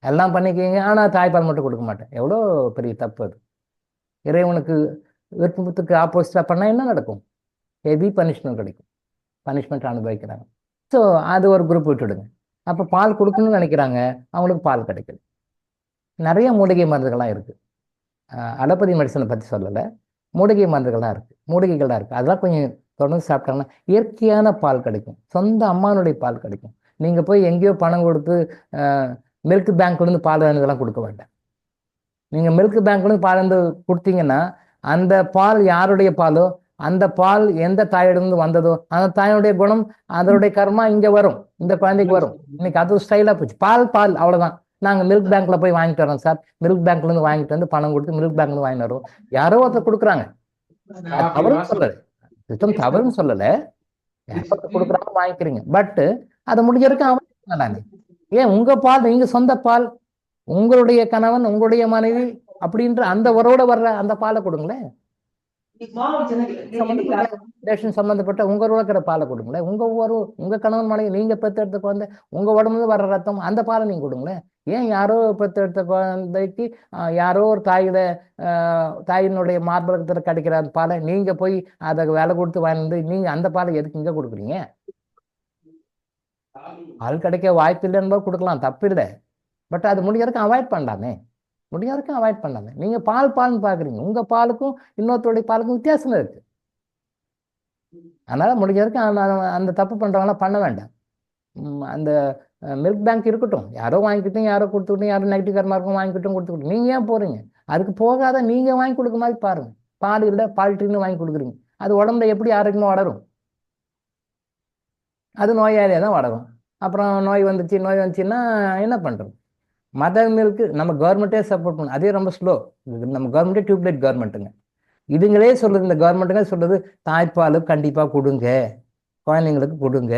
எல்லாம் பண்ணிக்குவீங்க, ஆனால் தாய்ப்பால் மட்டும் கொடுக்க மாட்டேன். எவ்வளோ பெரிய தப்பு அது. இறைவனுக்கு விருப்பத்துக்கு ஆப்போசிட்டாக பண்ணால் என்ன நடக்கும்? ஹெவி பனிஷ்மெண்ட் கிடைக்கும், பனிஷ்மெண்ட் அனுபவிக்கிறாங்க. ஸோ அது ஒரு குரூப் விட்டுடுங்க. அப்போ பால் கொடுக்கணும்னு நினைக்கிறாங்க, அவங்களுக்கு பால் கிடைக்கல. நிறைய மூலிகை மருந்துகள்லாம் இருக்குது. அலோபதி மெடிசனை பற்றி சொல்லலை, மூலிகை மருந்துகள்லாம் இருக்குது. அதெல்லாம் கொஞ்சம் தொடர்ந்து சாப்பிட்டாங்கன்னா இயற்கையான பால் கிடைக்கும், சொந்த அம்மானுடைய பால் கிடைக்கும். நீங்கள் போய் எங்கேயோ பணம் கொடுத்து மில்க் பேங்க்லேருந்து பால் இதெல்லாம் கொடுக்க வேண்டாம். நீங்கள் மில்க் பேங்க்லேருந்து பால் வந்து கொடுத்தீங்கன்னா அந்த பால் யாருடைய பாலோ, அந்த பால் எந்த தாயிடமிருந்து வந்ததோ அந்த தாயினுடைய குணம், அதனுடைய கர்மா இங்கே வரும், இந்த குழந்தைக்கு வரும். இன்னைக்கு அது ஸ்டைலாக போச்சு. பால் அவ்வளோதான். நாங்கள் மில்க் பேங்க்ல போய் வாங்கிட்டு வரோம் சார், மில்க் பேங்க்லேருந்து வாங்கிட்டு வந்து பணம் கொடுத்து மில்க் பேங்க்லேருந்து வாங்கிட்டு வரோம். யாரோ ஒருத்தர் கொடுக்குறாங்க, தவறுன்னு சொல்லலை, சிஸ்டம் தவறுன்னு சொல்லலை, கொடுக்குறாங்க வாங்கிக்கிறீங்க. பட் அதை முடிஞ்ச வரைக்கும் அவன் ஏன் உங்க பால், நீங்க சொந்த பால், உங்களுடைய கணவன், உங்களுடைய மனைவி அப்படின்ற அந்த உறவோட வர்ற அந்த பாலை கொடுங்களேன். சம்பந்தப்பட்ட உங்க இருக்கிற பாலை கொடுங்களேன். உங்க உறவு, உங்க கணவன் மனைவி, நீங்க பெற்றெடுத்த குழந்தை, உங்க உடம்புல வர்ற ரத்தம், அந்த பாலை நீங்க கொடுங்களேன். ஏன் யாரோ பெற்றெடுத்த குழந்தைக்கு யாரோ ஒரு தாயினுடைய மார்பகத்தில் கிடைக்கிற அந்த பாலை நீங்க போய் அதை விலை கொடுத்து வாங்கி நீங்க அந்த பாலை எதுக்கு இங்க கொடுக்குறீங்க? பால் கிடைக்க வாய்ப்பு இல்லைன்னு கொடுக்கலாம், தப்பு இல்லை. பட் அது முடிஞ்ச வரைக்கும் அவாய்ட் பண்ணலாமே, முடிஞ்ச வரைக்கும் அவாய்ட் பண்ணலாமே. நீங்க பால்னு பாக்குறீங்க, உங்க பாலுக்கும் இன்னொருத்தருடைய பாலுக்கும் வித்தியாசம் இருக்கு. அதனால முடிஞ்ச வரைக்கும் அந்த தப்பு பண்றவங்களாம் பண்ண வேண்டாம். அந்த மில்க் பேங்க் இருக்கட்டும், யாரோ வாங்கிக்கிட்டும், யாரோ கொடுத்துக்கிட்டும், யாரோ நெகட்டிவ் கர்மா இருக்கும் வாங்கிக்கிட்டும் கொடுத்துக்கிட்டும். நீங்க ஏன் போறீங்க? அதுக்கு போகாத நீங்க வாங்கி கொடுக்க மாதிரி பாருங்க. பால் இல்லை பால்ட்ரின்னு வாங்கி கொடுக்குறீங்க, அது உடம்புல எப்படி ஆரோக்கியமா வளரும்? அது நோயாளியாக தான் வளரும். அப்புறம் நோய் வந்துச்சுன்னா என்ன பண்றது? மதர் மில்க்கு நம்ம கவர்மெண்ட்டே சப்போர்ட் பண்ணும், அதே ரொம்ப ஸ்லோ. நம்ம கவர்மெண்ட்டே டியூப்லைட் கவர்மெண்ட்டுங்க. இதுங்களே சொல்லுது, இந்த கவர்மெண்ட்டுங்க சொல்லுது, தாய்ப்பால் கண்டிப்பாக கொடுங்க, குழந்தைங்களுக்கு கொடுங்க.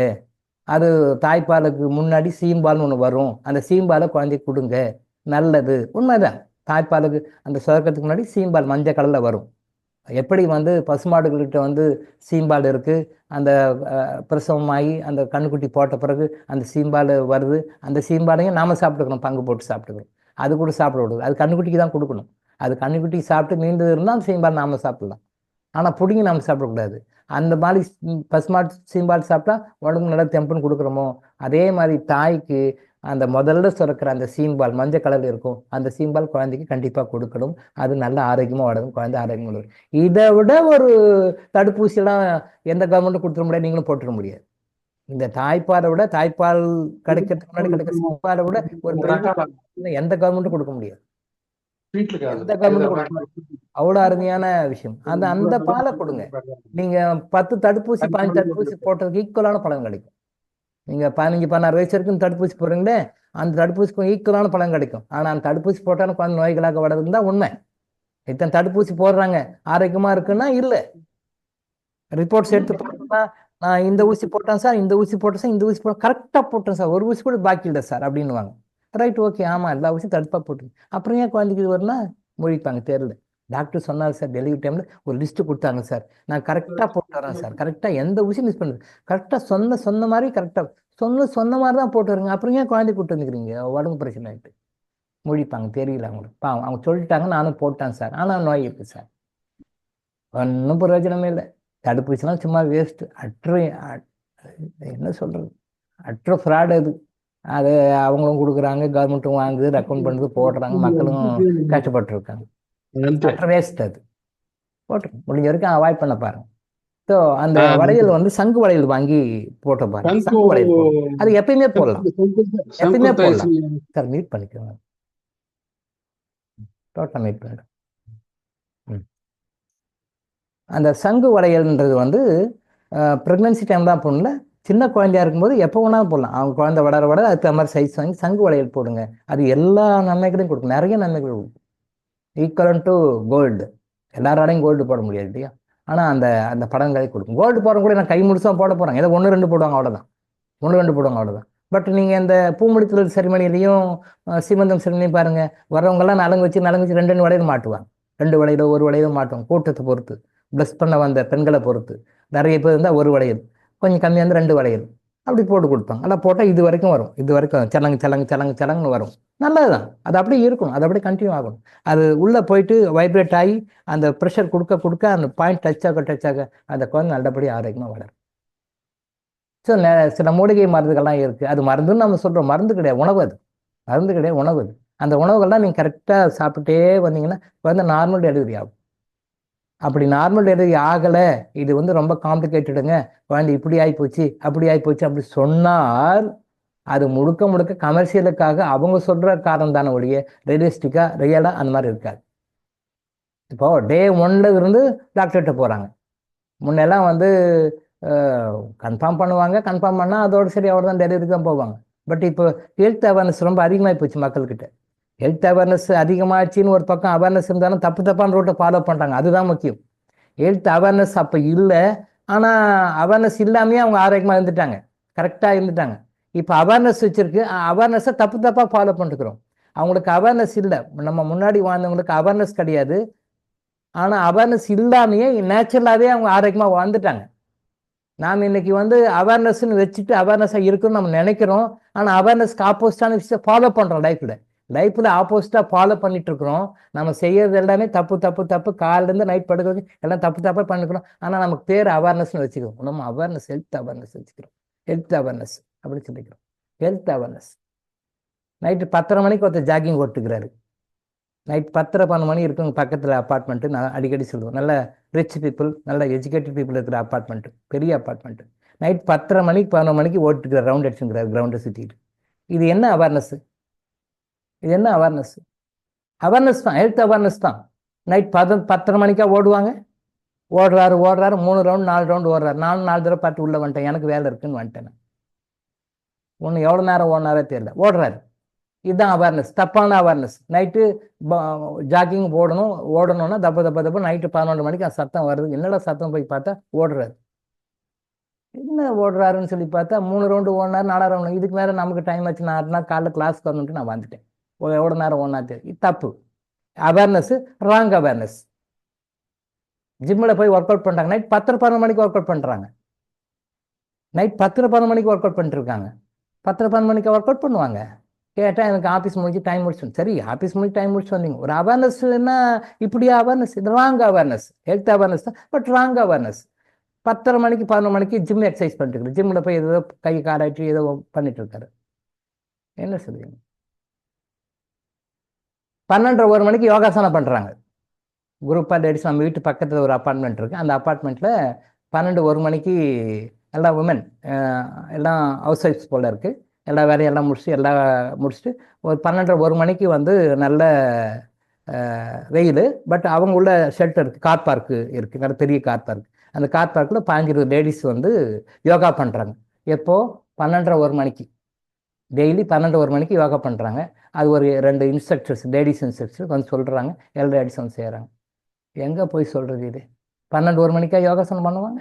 அது தாய்ப்பாலுக்கு முன்னாடி சீம்பால்னு ஒன்று வரும், அந்த சீம்பாலை குழந்தைக்கு கொடுங்க, நல்லது. உண்மைதான், தாய்ப்பாலுக்கு அந்த சுரக்கிறதுக்கு முன்னாடி சீம்பால் மஞ்சள் கலரில் வரும். எப்படி பசுமாடுகள்கிட்ட சீம்பால் இருக்கு, அந்த பிரசவமாகி அந்த கண்ணுக்குட்டி போட்ட பிறகு அந்த சீம்பால் வருது, அந்த சீம்பாலையும் நாம சாப்பிட்டுக்கணும், பங்கு போட்டு சாப்பிட்டுக்கணும். அது கூட சாப்பிட விடுது, அது கண்ணுக்குட்டிக்கு தான் கொடுக்கணும். அது கண்ணுக்குட்டிக்கு சாப்பிட்டு மீண்டு இருந்தால் அந்த சீம்பால் நாம சாப்பிடலாம், ஆனால் பிடிங்கி நாம சாப்பிடக்கூடாது. அந்த மாதிரி பசுமாட்டு சீம்பால் சாப்பிட்டா உடம்புக்கு நல்லா தெம்புன்னு கொடுக்குறோமோ, அதே மாதிரி தாய்க்கு அந்த முதல்ல சுரக்கிற அந்த சீம்பால் மஞ்சள் கலர் இருக்கும், அந்த சீம்பால் குழந்தைக்கு கண்டிப்பாக கொடுக்கணும். அது நல்ல ஆரோக்கியமாக வளரும், குழந்தை ஆரோக்கியமாக வளரும். இதை விட ஒரு தடுப்பூசியெல்லாம் எந்த கவர்மெண்ட்டும் கொடுத்துட முடியாது, நீங்களும் போட்டுட முடியாது. இந்த தாய்ப்பாலை விட, தாய்ப்பால் கிடைக்கிறதுக்கு முன்னாடி கிடைக்கிற சீம்பாலை விட ஒரு எந்த கவர்மெண்ட்டும் கொடுக்க முடியாது, எந்த கவர்மெண்ட்டும் கொடுக்க முடியாது. அவ்வளோ அருமையான விஷயம். அந்த பாலை கொடுங்க. நீங்க 10 தடுப்பூசி 15 தடுப்பூசி போட்டதுக்கு ஈக்குவலான பலன் கிடைக்கும். நீங்க 15-16 வயசு வரைக்கும் தடுப்பூசி போடுறீங்களே, அந்த தடுப்பூசிக்கும் ஈக்குவலான பலன் கிடைக்கும். ஆனா அந்த தடுப்பூசி போட்டாலும் குழந்தை நோய்களாக வளருதுன்னு தான் உண்மை. இத்தனை தடுப்பூசி போடுறாங்க, ஆரோக்கியமா இருக்குன்னா இல்லை. ரிப்போர்ட்ஸ் எடுத்து போட்டோம்னா, நான் இந்த ஊசி போட்டேன் சார், இந்த ஊசி போட்டேன் சார், இந்த ஊசி போட்டேன், கரெக்டாக போட்டேன் சார், ஒரு ஊசி கூட பாக்கி இல்லை சார் அப்படின்னுவாங்க. ரைட், ஓகே, ஆமா எல்லா ஊசியும் தடுப்பாக போட்டு, அப்புறம் ஏன் குழந்தைக்கு இது வரும்னா மொழிப்பாங்க, தெரியல. டாக்டர் சொன்னார் சார், டெலிவரி டைம்ல ஒரு லிஸ்ட் கொடுத்தாங்க சார், நான் கரெக்டாக போட்டு வரேன் சார், கரெக்டாக எந்த ஊசி மிஸ் பண்ணுறது, கரெக்டாக சொன்ன மாதிரி கரெக்டாக சொன்ன மாதிரி தான் போட்டு வருங்க, அப்புறம் ஏன் குழந்தை கூட்டு வந்துக்கிறீங்க, உடம்பு பிரச்சனை ஆகிட்டு மொழிப்பாங்க. தெரியல அவங்களுக்கு, பாவம், அவங்க சொல்லிட்டாங்க, நானும் போட்டேன் சார், ஆனால் நோய் இருக்கு சார். ஒன்றும் பிரயோஜனமே இல்லை. தடுப்பூசிலாம் சும்மா வேஸ்ட், என்ன சொல்றது, அற்ற ஃப்ராடு அது. அது அவங்களும் கொடுக்குறாங்க, கவர்மெண்ட்டும் வாங்குது, ரெக்கமெண்ட் பண்ணுறது, போடுறாங்க, மக்களும் கஷ்டப்பட்டு இருக்காங்க. அற்ற வேஸ்ட் அது. போட்டுருங்க, முடிஞ்ச வரைக்கும் அவாய்ட் பண்ண பாருங்க. ஸோ அந்த வளையல் சங்கு வளையல் வாங்கி போட்ட பாருங்க. சங்கு வளையல் அது எப்பயுமே போடலாம், எப்பயுமே போடலாம். சார் மீட் பண்ணிக்கோங்க, டோட்டல் மீட் பண்ணிடும். அந்த சங்கு வளையல்ன்றது ப்ரெக்னன்சி டைம் தான் போடல, சின்ன குழந்தையா இருக்கும்போது எப்போ வேணாலும் போடலாம். அவங்க குழந்தை வளர அதுக்கு மாதிரி சைஸ் வாங்கி சங்கு வளையல் போடுங்க. அது எல்லா நன்மைகளையும் கொடுக்கும், நிறைய நன்மைகள் கொடுக்கும். ஈக்குவலன் டு கோல்டு. எல்லாராலையும் கோல்டு போட முடியாது இல்லையா, ஆனால் அந்த படங்களை கொடுக்கும். கோல்டு போடுற கூட நான் கை முடிச்சா போட போகிறாங்க, ஏதோ 1-2 போடுவாங்க, அவ்வளோதான், 1-2 போடுவாங்க, அவ்வளோதான். பட் நீங்கள் இந்த பூமுடித்தல் செரிமனிலையும் சீமந்தம் செரிமனிலையும் பாருங்கள், வரவங்கெல்லாம் நலங்கு வச்சு 2 வளையல் மாட்டுவாங்க, 2 வளையலோ 1 வளையலோ மாட்டுவாங்க. கூட்டத்தை பொறுத்து, ப்ளஸ் பண்ண வந்த பெண்களை பொறுத்து. நிறைய பேர் இருந்தால் 1 வளையல், கொஞ்சம் கம்மியாக இருந்தால் 2 வளையல், அப்படி போட்டு கொடுப்பாங்க. நல்லா போட்டால் இது வரைக்கும் வரும், இது வரைக்கும் சலங்கு வரும். நல்லதுதான், அது அப்படியே இருக்கணும், அது அப்படியே கண்டினியூ ஆகணும். அது உள்ளே போயிட்டு வைப்ரேட் ஆகி அந்த ப்ரெஷர் கொடுக்க அந்த பாயிண்ட் டச் ஆக அந்த குழந்தை நல்லபடியாக ஆரோக்கியமாக வளரும். ஸோ சில மூலிகை மருந்துகள்லாம் இருக்குது, அது மருந்துன்னு நம்ம சொல்கிறோம், மருந்து கிடையாது, உணவு. அது மருந்து கிடையாது, உணவு. அது அந்த உணவுகள்லாம் நீங்கள் கரெக்டாக சாப்பிட்டே வந்தீங்கன்னா குழந்தை நார்மல் டெலிவரி ஆகும். அப்படி நார்மல் டெலிவரி ஆகலை, இது ரொம்ப காம்ப்ளிகேட்டடுங்க, குழந்தை இப்படி ஆகிப்போச்சு அப்படி ஆகிப்போச்சு அப்படி சொன்னால் அது முழுக்க கமர்ஷியலுக்காக அவங்க சொல்கிற காரணம் தானே ஒழிய ரியலிஸ்டிக்காக ரியலாக அந்த மாதிரி இருக்காது. இப்போ டே 1ல இருந்து டாக்டர்கிட்ட போகிறாங்க. முன்னெல்லாம் கன்ஃபார்ம் பண்ணுவாங்க, கன்ஃபார்ம் பண்ணால் அதோட சரி அவர் தான் டெலிவரிக்கு தான் போவாங்க. பட் இப்போ ஹெல்த் அவேர்னஸ் ரொம்ப அதிகமாகி போச்சு மக்கள்கிட்ட. ஹெல்த் அவேர்னஸ் அதிகமாகிடுச்சின்னு ஒரு பக்கம் அவேர்னஸ் இருந்தாலும் தப்பான ரூட்டை ஃபாலோ பண்ணுறாங்க, அதுதான் முக்கியம். ஹெல்த் அவேர்னஸ் அப்போ இல்லை, ஆனால் அவேர்னஸ் இல்லாமையே அவங்க ஆரோக்கியமாக இருந்துட்டாங்க, கரெக்டாக இருந்துட்டாங்க. இப்போ அவேர்னஸ் வச்சிருக்கு, அவேர்னஸை தப்பாக ஃபாலோ பண்ணிருக்கிறோம். அவங்களுக்கு அவேர்னஸ் இல்லை. நம்ம முன்னாடி வாழ்ந்தவங்களுக்கு அவேர்னஸ் கிடையாது. ஆனால் அவேர்னஸ் இல்லாமையே நேச்சுரலாகவே அவங்க ஆரோக்கியமாக வாழ்ந்துட்டாங்க. நாம் இன்னைக்கு வந்து அவேர்னஸ்ன்னு வச்சுட்டு அவேர்னஸாக இருக்குன்னு நம்ம நினைக்கிறோம். ஆனால் அவேர்னஸ்க்கு ஆப்போசிட்டான விஷயம் ஃபாலோ பண்ணுறோம். லைஃப்பில் ஆப்போசிட்டாக ஃபாலோ பண்ணிட்டு இருக்கிறோம். நம்ம செய்யறது எல்லாமே தப்பு தப்பு தப்பு. காலிலேருந்து நைட் படுக்கிறது எல்லாம் தப்பு தப்பாக பண்ணிக்கிறோம். ஆனால் நமக்கு பேர் அவேர்னஸ்னு வச்சுக்கிறோம். நம்ம அவேர்னஸ் ஹெல்த் அவேர்னஸ் வச்சுக்கிறோம். ஹெல்த் அவேர்னஸ் அப்படின்னு சொல்லிக்கிறோம். Health awareness. நைட்டு 10:30 மணிக்கு ஒருத்தர் ஜாகிங் ஓட்டுக்கிறாரு. நைட் 10:30 மணி இருக்குங்க பக்கத்தில் அப்பார்ட்மெண்ட்டு. நான் அடிக்கடி சொல்லுவேன், நல்ல ரிச் பீப்புள், நல்ல எஜுகேட்டட் பீப்புள் இருக்கிற அப்பார்ட்மெண்ட்டு, பெரிய அப்பார்ட்மெண்ட்டு. நைட் 10:30 மணிக்கு 11 மணிக்கு ஓட்டுக்கிறார், ரவுண்ட் அடிச்சுங்கிறார் கிரவுண்டை சுற்றிட்டு. இது என்ன அவேர்னஸ்? இது என்ன அவேர்னஸ்? அவேர்னஸ் தான், ஹெல்த் அவேர்னஸ் தான். நைட் 10:30 மணிக்கா ஓடுவாங்க. ஓடுறாரு 3 ரவுண்ட் 4 ரவுண்ட் ஓடுறாரு. நானும் 4 தடவை பார்த்து உள்ளே வந்துட்டேன், எனக்கு வேலை இருக்குன்னு வந்துட்டேன். ஒன்று எவ்வளோ நேரம் ஓடினாரே தெரியல, ஓடுறாரு. இதுதான் அவேர்னஸ், தப்பான அவேர்னஸ். நைட்டு ஜாக்கிங் ஓடணும்னா தப்பு நைட்டு 11 மணிக்கு அந்த சத்தம் வருது. என்னடா சத்தம் போய் பார்த்தா ஓடுறாரு. என்ன ஓடுறாருன்னு சொல்லி பார்த்தா 3 ரவுண்டு ஓடினார், 4 ரவுண்டு. இதுக்கு மேலே நமக்கு டைம் ஆச்சு, நான் காலைல கிளாஸ்க்கு வரணுன்ட்டு நான் வந்துட்டேன். எவ்வளோ நேரம் ஓடினா தெரியும். இது தப்பு. Awareness wrong awareness. ஜிம்மில் போய் ஒர்க் அவுட் பண்ணுறாங்க, நைட் 10:30 மணிக்கு ஒர்க் அவுட் பண்ணுறாங்க. நைட் 10:30 மணிக்கு ஒர்க் அவுட் பண்ணிட்டுருக்காங்க. 10:30 மணிக்கு ஒர்க் அவுட் பண்ணுவாங்க. கேட்டால் எனக்கு ஆஃபீஸ் முடிஞ்சு டைம் முடிச்சு. சரி, ஆஃபீஸ் முடிஞ்சு டைம் முடிச்சு வந்தீங்க. ஒரு அவேர்னஸ்னா இப்படியா அவேர்னஸ்? இது ராங் அவேர்னஸ். ஹெல்த் அவேர்னஸ் தான், பட் ராங் அவேர்னஸ். 10:30 மணிக்கு 11 மணிக்கு ஜிம் எக்ஸசைஸ் பண்ணிட்டு இருக்காரு. ஜிம்மில் போய் ஏதோ கை காலாட்டி ஏதோ பண்ணிட்டு இருக்காரு. என்ன சொல்லுவீங்க? 12:30 1 மணிக்கு யோகாசனம் பண்ணுறாங்க. குரூப்பாக லேடிஸ். நம்ம வீட்டு பக்கத்தில் ஒரு அப்பார்ட்மெண்ட் இருக்குது. அந்த அப்பார்ட்மெண்ட்டில் 12 1 மணிக்கு எல்லா உமன் எல்லாம் ஹவுஸ் ஒய்ஃப்ஸ் போல் இருக்குது. எல்லா வேலையெல்லாம் முடிச்சுட்டு ஒரு 12:30 1 மணிக்கு வந்து நல்ல வெயில். பட் அவங்க உள்ள ஷெல்டர் இருக்குது, கார் பார்க்கு இருக்குது, நல்ல பெரிய கார் பார்க். அந்த கார் பார்க்கில் 15-20 லேடிஸ் வந்து யோகா பண்ணுறாங்க. எப்போது? 12:30 1 மணிக்கு. டெய்லி 12:00 1 மணிக்கு யோகா பண்ணுறாங்க. அது ஒரு 2 இன்ஸ்ட்ரக்டர்ஸ், லேடிஸ் இன்ஸ்ட்ரக்டர்ஸ் வந்து சொல்கிறாங்க. எல்லா லேடிஸ் வந்து செய்கிறாங்க. எங்கே போய் சொல்கிறது இது? 12 1 மணிக்கா யோகாசனம் பண்ணுவாங்க?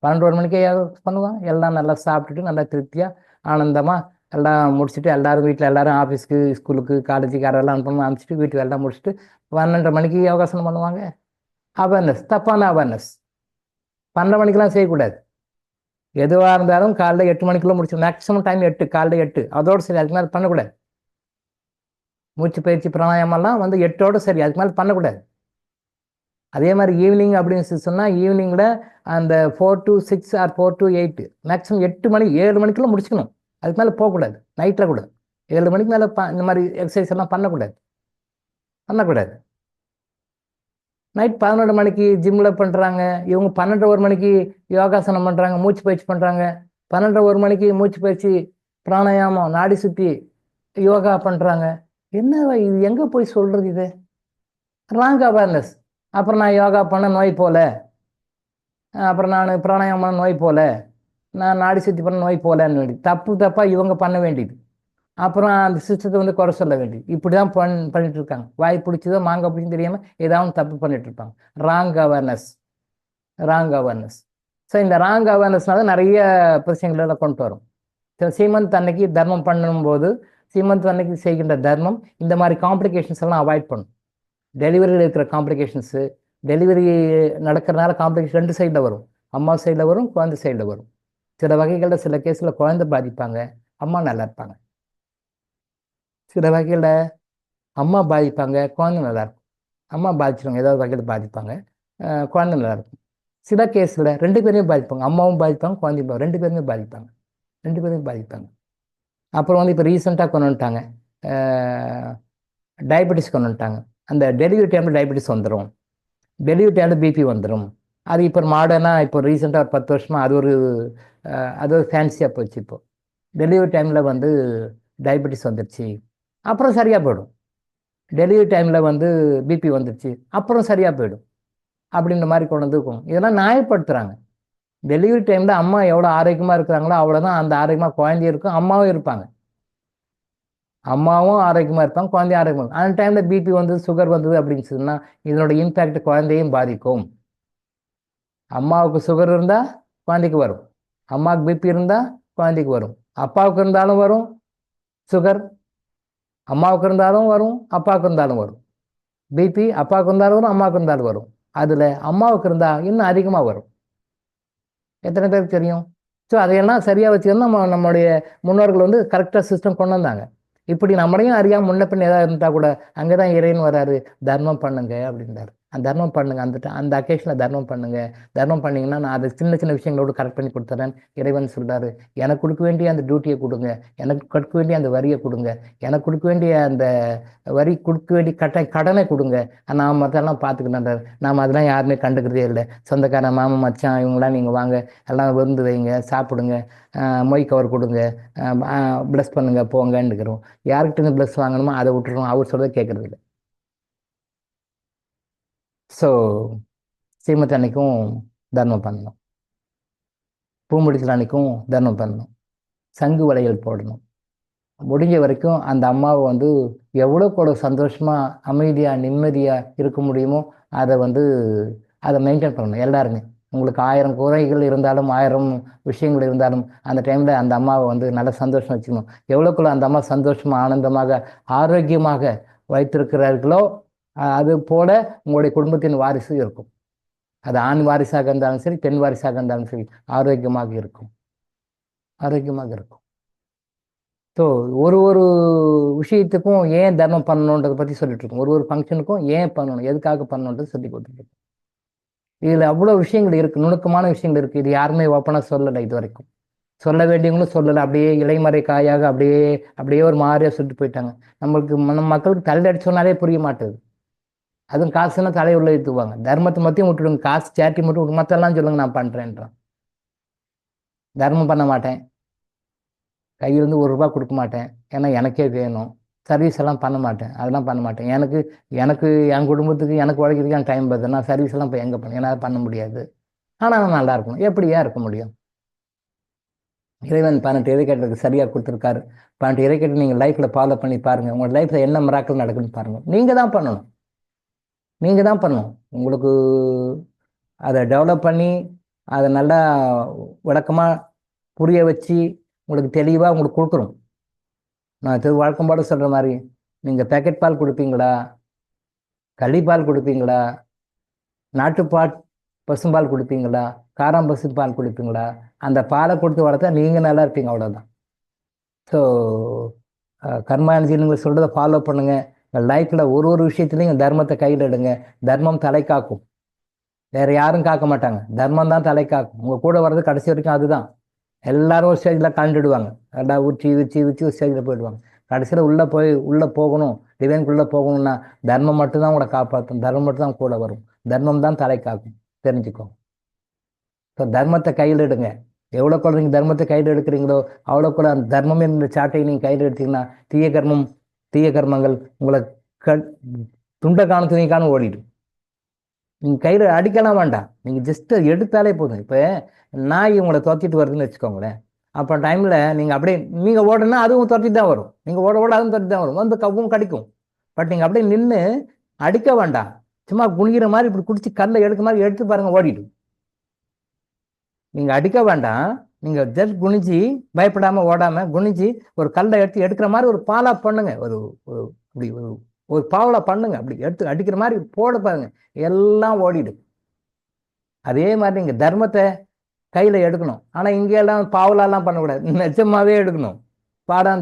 12 1 மணிக்கே யோகா பண்ணுவாங்க? எல்லாம் நல்லா சாப்பிட்டுட்டு நல்லா திருப்தியாக ஆனந்தமாக எல்லாம் முடிச்சுட்டு, எல்லோரும் வீட்டில் எல்லோரும் ஆஃபீஸ்க்கு, ஸ்கூலுக்கு, காலேஜுக்கு யாரெல்லாம் அனுப்பணும் அனுப்பிச்சிட்டு வீட்டுக்கு எல்லாம் முடிச்சுட்டு 12:30 மணிக்கு யோகாசனம் பண்ணுவாங்க. அவேர்னஸ், தப்பான அவேர்னஸ். 12 மணிக்கெலாம் செய்யக்கூடாது. எதுவாக இருந்தாலும் காலைல 8 மணிக்குள்ளே முடிச்சு, மேக்ஸிமம் டைம் 8, காலைல 8. அதோடு சரி, அதுக்கு மேலே பண்ணக்கூடாது. மூச்சு பயிற்சி பிராணாயாமெல்லாம் வந்து 8ஓடு சரி, அதுக்கு மேலே பண்ணக்கூடாது. அதே மாதிரி ஈவினிங் அப்படின்னு சொன்னால் ஈவினிங்கில் அந்த 4 to 6 ஆர் 4 to 8, மேக்ஸிமம் 8 மணி 7 மணிக்குள்ளே முடிச்சுக்கணும். அதுக்கு மேலே போகக்கூடாது. நைட்டில் கூட 7 மணிக்கு மேலே இந்த மாதிரி எக்ஸசைஸ் எல்லாம் பண்ணக்கூடாது. நைட் 11 மணிக்கு ஜிம்மில் பண்ணுறாங்க. இவங்க 12 1 மணிக்கு யோகாசனம் பண்ணுறாங்க, மூச்சு பயிற்சி பண்ணுறாங்க. 12 1 மணிக்கு மூச்சு பயிற்சி, பிராணாயாமம், நாடி சுற்றி யோகா பண்ணுறாங்க. என்ன இது? எங்கே போய் சொல்கிறது இது? Wrong awareness. அப்புறம் நான் யோகா பண்ண நோய் போல, அப்புறம் நான் பிராணாயாமம் நோய் போல, நான் நாடி சுற்றி பண்ண நோய் போலன்னு வேண்டியது. தப்பாக இவங்க பண்ண வேண்டியது. அப்புறம் அந்த சிஸ்டத்தை வந்து குறை சொல்ல வேண்டியது. இப்படி தான் பண்ணிட்டு இருக்காங்க. வாய் பிடிச்சதோ மாங்காய் பிடிச்சும் தெரியாமல் ஏதாவது தப்பு பண்ணிட்டு இருப்பாங்க. Wrong awareness. ஸோ இந்த ராங் அவேர்னஸ்னால நிறைய பிரச்சனைகளெல்லாம் கொண்டு வரும். சீமந்த் அன்னைக்கு தர்மம் பண்ணும்போது, சீமந்த் அன்னைக்கு செய்கின்ற தர்மம் இந்த மாதிரி காம்ப்ளிகேஷன்ஸ் எல்லாம் அவாய்ட் பண்ணும். டெலிவரியில் இருக்கிற காம்ப்ளிகேஷன்ஸு, டெலிவரி நடக்கிறதுனால காம்ப்ளிகேஷன் 2 சைடில் வரும். அம்மா சைடில் வரும், குழந்தை சைடில் வரும். சில வகைகளில் சில கேஸில் குழந்தை பாதிப்பாங்க, அம்மா நல்லா இருப்பாங்க. சில வகையில் அம்மா பாதிப்பாங்க, குழந்தை நல்லாயிருக்கும். அம்மா பாதிச்சிருவாங்க, ஏதாவது வகையில் பாதிப்பாங்க, குழந்தை நல்லாயிருக்கும். சில கேஸில் 2 பேருமே பாதிப்பாங்க. அம்மாவும் பாதிப்பாங்க, குழந்தையும் 2 பேருமே பாதிப்பாங்க. அப்புறம் வந்து இப்போ ரீசெண்டாக கொண்டு வந்துட்டாங்க, டயபெட்டிஸ் கொண்டு வந்துட்டாங்க. அந்த டெலிவரி டைமில் டயபெட்டிஸ் வந்துடும், டெலிவரி டைமில் பிபி வந்துடும். அது இப்போ மாடர்னாக இப்போ ரீசெண்டாக ஒரு 10 வருஷமாக அது ஒரு ஃபேன்சியாக போச்சு. இப்போது டெலிவரி டைமில் வந்து டயபெட்டிஸ் வந்துடுச்சு, அப்புறம் சரியாக போயிடும். டெலிவரி டைமில் வந்து பிபி வந்துடுச்சு, அப்புறம் சரியாக போயிடும். அப்படின்ற மாதிரி கொண்டு வந்துருக்கோம். இதெல்லாம் நியாயப்படுத்துகிறாங்க. டெலிவரி டைமில் அம்மா எவ்வளோ ஆரோக்கியமாக இருக்கிறாங்களோ அவ்வளோதான் அந்த ஆரோக்கியமாக குழந்தையும் இருக்கும், அம்மாவும் இருப்பாங்க. அம்மாவும் ஆரோக்கியமாக இருப்பாங்க, குழந்தையும் ஆரோக்கியமாக இருக்கும். அந்த டைமில் பிபி வந்தது, சுகர் வந்தது அப்படின்னு சொன்னால் இதனோட இம்பேக்ட் குழந்தையும் பாதிக்கும். அம்மாவுக்கு சுகர் இருந்தால் குழந்தைக்கு வரும், அம்மாவுக்கு பிபி இருந்தால் குழந்தைக்கு வரும், அப்பாவுக்கு இருந்தாலும் வரும் சுகர், அம்மாவுக்கு இருந்தாலும் வரும், அப்பாவுக்கு இருந்தாலும் வரும். பிபி அப்பாவுக்கு இருந்தாலும் வரும், அம்மாவுக்கு இருந்தாலும் வரும். அதில் அம்மாவுக்கு இருந்தால் இன்னும் அதிகமாக வரும். எத்தனை பேருக்கு தெரியும்? ஸோ அதையெல்லாம் சரியாக வச்சுக்கணும். நம்மளுடைய முன்னோர்கள் வந்து கரெக்டாக சிஸ்டம் கொண்டு வந்தாங்க. இப்படி நம்மளையும் அறியாமல் முன்ன பின்ன ஏதாவது இருந்தால் கூட அங்கே தான் இறைவன் வராரு, தர்மம் பண்ணுங்க அப்படின்றாரு. அந்த தர்மம் பண்ணுங்க, அந்த அக்கேஷனில் தர்மம் பண்ணுங்க. தர்மம் பண்ணிங்கன்னா நான் அதை சின்ன சின்ன விஷயங்களோடு கரெக்ட் பண்ணி கொடுத்துறேன் இறைவன் சொல்கிறாரு. எனக்கு கொடுக்க வேண்டிய அந்த டியூட்டியை கொடுங்க, எனக்கு கொடுக்க வேண்டிய அந்த வரியை கொடுங்க, எனக்கு கொடுக்க வேண்டிய அந்த வரி கொடுக்க வேண்டிய கடனை கொடுங்க, நான் மற்றெல்லாம் பார்த்துக்கிட்டேன். நாம் அதெல்லாம் யாருமே கண்டுக்கிறதே இல்லை. சொந்தக்காரன் மாமன் மச்சான் இவங்களாம் நீங்கள் வாங்க, எல்லாம் விருந்து வைங்க, சாப்பிடுங்க, மொய் கவர் கொடுங்க, ப்ளஸ் பண்ணுங்க போங்கன்னு இருக்கிறோம். யார்கிட்ட ப்ளஸ் வாங்கணுமோ அதை விட்டுறோம், அவர் சொல்றதை கேட்கறது இல்லை. ஸோ சீமத்து அன்னைக்கும் தர்மம் பண்ணணும், பூமுடிச்சல் அன்னைக்கும் தர்மம் பண்ணணும், சங்கு வளையல் போடணும். முடிஞ்ச வரைக்கும் அந்த அம்மாவை வந்து எவ்வளோக்கு சந்தோஷமாக அமைதியாக நிம்மதியாக இருக்க முடியுமோ அதை மெயின்டைன் பண்ணணும் எல்லாருமே. உங்களுக்கு 1000 குறைகள் இருந்தாலும் 1000 விஷயங்கள் இருந்தாலும் அந்த டைமில் அந்த அம்மாவை நல்ல சந்தோஷம் வச்சுக்கணும். எவ்வளோக்குள்ள அந்த அம்மா சந்தோஷமாக ஆனந்தமாக ஆரோக்கியமாக வைத்திருக்கிறார்களோ அது போல உங்களுடைய குடும்பத்தின் வாரிசு இருக்கும். அது ஆண் வாரிசாக இருந்தாலும் சரி, பெண் வாரிசாக இருந்தாலும் சரி, ஆரோக்கியமாக இருக்கும். ஸோ ஒரு விஷயத்துக்கும் ஏன் தர்மம் பண்ணணுன்றதை பற்றி சொல்லிட்டு இருக்கோம். ஒரு ஃபங்க்ஷனுக்கும் ஏன் பண்ணணும், எதுக்காக பண்ணணுன்றது சொல்லி கொடுத்துருக்கோம். இதில் அவ்வளோ விஷயங்கள் இருக்குது, நுணுக்கமான விஷயங்கள் இருக்குது. இது யாருமே ஓப்பனாக சொல்லலை இது வரைக்கும். சொல்ல வேண்டியவங்களும் சொல்லலை. அப்படியே இலைமறை காயாக அப்படியே ஒரு மாதிரியாக சொல்லிட்டு போயிட்டாங்க. நம்ம மக்களுக்கு தள்ளி அடிச்சு சொன்னாலே புரிய மாட்டேது. அதுவும் காசுன்னா தலையை உள்ள எடுத்துவாங்க. தர்மத்தை மட்டும் விட்டுடுங்க, காசு சேட்டி மட்டும் மற்றெல்லாம் சொல்லுங்க நான் பண்ணுறேன்றான். தர்மம் பண்ண மாட்டேன், கையிலேருந்து ₹1 கொடுக்க மாட்டேன், ஏன்னா எனக்கே வேணும். சர்வீஸ் எல்லாம் பண்ண மாட்டேன், அதெல்லாம் பண்ண மாட்டேன். எனக்கு என் குடும்பத்துக்கு எனக்கு உழைக்கிறதுக்கு என் டைம் பார்த்து நான் சர்வீஸ் எல்லாம் இப்போ எங்கே பண்ணேன், என்னால் பண்ண முடியாது. ஆனால் நான் நல்லா இருக்கணும். எப்படியா இருக்க முடியும்? இறைவன் 18 இறைக்கேட்டதுக்கு சரியாக கொடுத்துருக்காரு. 18 இறைக்கேட்டு நீங்கள் லைஃப்பில் ஃபாலோ பண்ணி பாருங்கள். உங்களோட லைஃப்பில் என்ன மிராக்கள் நடக்குதுன்னு பாருங்கள். நீங்கள் தான் பண்ணணும். உங்களுக்கு அதை டெவலப் பண்ணி அதை நல்லா விளக்கமாக புரிய வச்சு உங்களுக்கு தெளிவாக உங்களுக்கு கொடுக்குறோம். நான் வழக்கம்போட சொல்கிற மாதிரி, நீங்கள் பேக்கெட் பால் கொடுப்பீங்களா, களிப்பால் கொடுப்பீங்களா, நாட்டுப்பால் பசும்பால் கொடுப்பீங்களா, காரம் பசும்பால் கொடுப்பீங்களா, அந்த பாலை கொடுத்து வளர்த்தா நீங்கள் நல்லா இருப்பீங்க, அவ்வளோதான். ஸோ கர்மானுஜி நீங்கள் சொல்கிறத ஃபாலோ பண்ணுங்கள். உங்கள் லைஃப்பில் ஒரு விஷயத்துலையும் தர்மத்தை கையில் எடுங்க. தர்மம் தலை காக்கும், வேறு யாரும் காக்க மாட்டாங்க. தர்மம் தான் தலை காக்கும். உங்கள் கூட வர்றது கடைசி வரைக்கும் அதுதான். எல்லாரும் ஒரு ஸ்டேஜில் கண்டுடுவாங்க, எல்லாம் உச்சி ஒரு ஸ்டேஜில் போயிடுவாங்க. கடைசியில் உள்ளே போகணும், டிவைனுக்குள்ளே போகணும்னா தர்மம் மட்டும்தான் உங்களை காப்பாற்றும். தர்மம் மட்டும்தான் கூட வரும். தர்மம் தான் தலை காக்கும், தெரிஞ்சுக்கோங்க. ஸோ தர்மத்தை கையில் எடுங்க. எவ்வளோக்குள்ள நீங்கள் தர்மத்தை கையில் எடுக்கிறீங்களோ அவ்வளோக்குள்ள அந்த தர்மம் என்ற சாட்டை நீங்கள் கையில் எடுத்தீங்கன்னா தீய கர்மங்கள் உங்களை துண்டை காணும் துணி காணும் ஓடிடும். நீங்கள் கையில் அடிக்கலாம் வேண்டாம், நீங்கள் ஜஸ்ட்டு எடுத்தாலே போதும். இப்போ நாய் உங்களை துரத்திட்டு வருதுன்னு வச்சுக்கோங்களேன். அப்போ டைமில் நீங்கள் ஓடனா அதுவும் துரத்திட்டு தான் வரும். நீங்கள் ஓட அதுவும் துரத்தி தான் வரும், கவும் கடிக்கும். பட் நீங்கள் அப்படியே நின்று அடிக்க வேண்டாம். சும்மா குனிகிற மாதிரி இப்படி குடிச்சு கல்லை எடுக்க மாதிரி எடுத்து பாருங்கள், ஓடிடும். நீங்கள் அடிக்க வேண்டாம், நீங்கள் ஜஸ்ட் குனிஞ்சு பயப்படாமல் ஓடாமல் குனிஞ்சு ஒரு கல்லை எடுக்கிற மாதிரி ஒரு பாலா பண்ணுங்க. ஒரு பாவலா பண்ணுங்க. அப்படி எடுத்து அடிக்கிற மாதிரி போட பாருங்க, எல்லாம் ஓடிடும். அதே மாதிரி நீங்கள் தர்மத்தை கையில் எடுக்கணும். ஆனால் இங்கெல்லாம் பாவலாலாம் பண்ணக்கூடாது, நிஜமாவே எடுக்கணும்.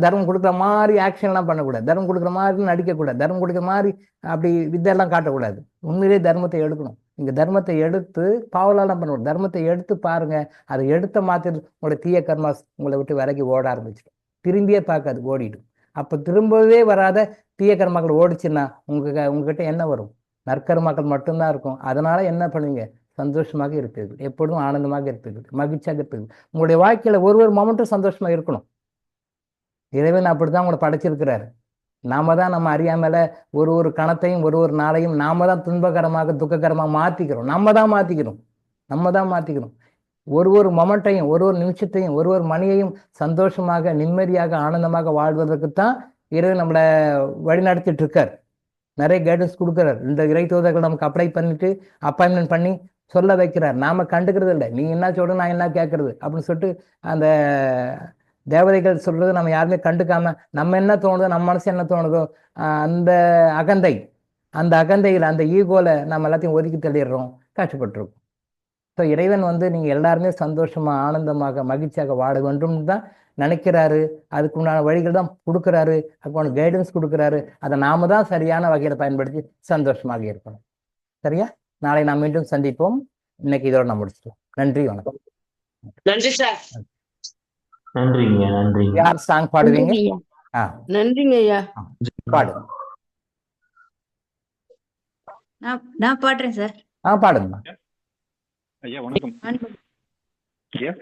தர்மம் கொடுக்குற மாதிரி ஆக்ஷன்லாம் பண்ணக்கூடாது, தர்மம் கொடுக்குற மாதிரி நடிக்கக்கூடாது, தர்மம் கொடுக்குற மாதிரி அப்படி வித்தையெல்லாம் காட்டக்கூடாது. உண்மையிலே தர்மத்தை எடுக்கணும். நீங்கள் தர்மத்தை எடுத்து பாவலாலாம் பண்ணக்கூடாது. தர்மத்தை எடுத்து பாருங்க, அதை எடுத்த மாத்திரம் உங்களோட தீய கர்மாஸ் உங்களை விட்டு விலகி ஓட ஆரம்பிச்சிடும். திரும்பியே பார்க்காது, ஓடிடும். அப்போ திரும்பவே வராத தீய கர்மாக்கள் ஓடிச்சுன்னா உங்ககிட்ட என்ன வரும்? நற்கர்மாக்கள் மட்டும்தான் இருக்கும். அதனால என்ன பண்ணுவீங்க? சந்தோஷமாக இருப்பீர்கள், எப்பொழுதும் ஆனந்தமாக இருப்பீர்கள், மகிழ்ச்சியாக இருப்பீர்கள். உங்களுடைய வாழ்க்கையில ஒரு மொமெண்ட்டும் சந்தோஷமா இருக்கணும். இறைவன் அப்படித்தான் உங்களை படைச்சிருக்கிறாரு. நாம தான் நம்ம அறியாமல ஒரு கணத்தையும் ஒரு நாளையும் நாம தான் துன்பகரமாக துக்ககரமாக மாத்திக்கிறோம். நம்ம தான் மாத்திக்கிறோம். ஒரு மொமெண்ட்டையும் ஒரு நிமிஷத்தையும் ஒரு மணியையும் சந்தோஷமாக நிம்மதியாக ஆனந்தமாக வாழ்வதற்குத்தான் இறைவன் நம்மளை வழிநடத்திட்டு இருக்கார். நிறைய கைடன்ஸ் கொடுக்குறார். இந்த இறை தூதர்கள் நமக்கு அப்ளை பண்ணிட்டு அப்பாயின்மெண்ட் பண்ணி சொல்ல வைக்கிறார். நாம கண்டுக்கிறது இல்லை. நீ என்ன சொல்ற, நான் என்ன கேட்கறது அப்படின்னு சொல்லிட்டு அந்த தேவதைகள் சொல்றது நம்ம யாருமே கண்டுக்காம நம்ம என்ன தோணுதோ, நம்ம மனசு என்ன தோணுதோ, அந்த அகந்தை, அந்த அகந்தையில், அந்த ஈகோல நம்ம எல்லாத்தையும் ஒதுக்கி தள்ளிடுறோம், கஷ்டப்பட்டுருக்கோம். ஸோ இறைவன் வந்து நீங்க எல்லாருமே சந்தோஷமா, ஆனந்தமாக, மகிழ்ச்சியாக வாழ வேண்டும் தான் நினைக்கிறாரு. அதுக்கு உண்டான வழிகள் தான் கொடுக்குறாரு, அதுக்கான கைடன்ஸ் கொடுக்குறாரு. அதை நாம தான் சரியான வகையில பயன்படுத்தி சந்தோஷமாக இருக்கணும். சரியா? நாளை நாம் மீண்டும் சந்திப்போம். இன்னைக்கு இதோட நம்ம முடிச்சிடலாம். நன்றி, வணக்கம். நன்றி சார். நன்றிங்க. நன்றி. யார் சாங் பாடுவீங்க? நன்றிங்க ஐயா. பாடுங்க. நான் பாடுறேன் சார். பாடுங்கம்மா. ஐயா வணக்கம். வணக்கம். ஐயா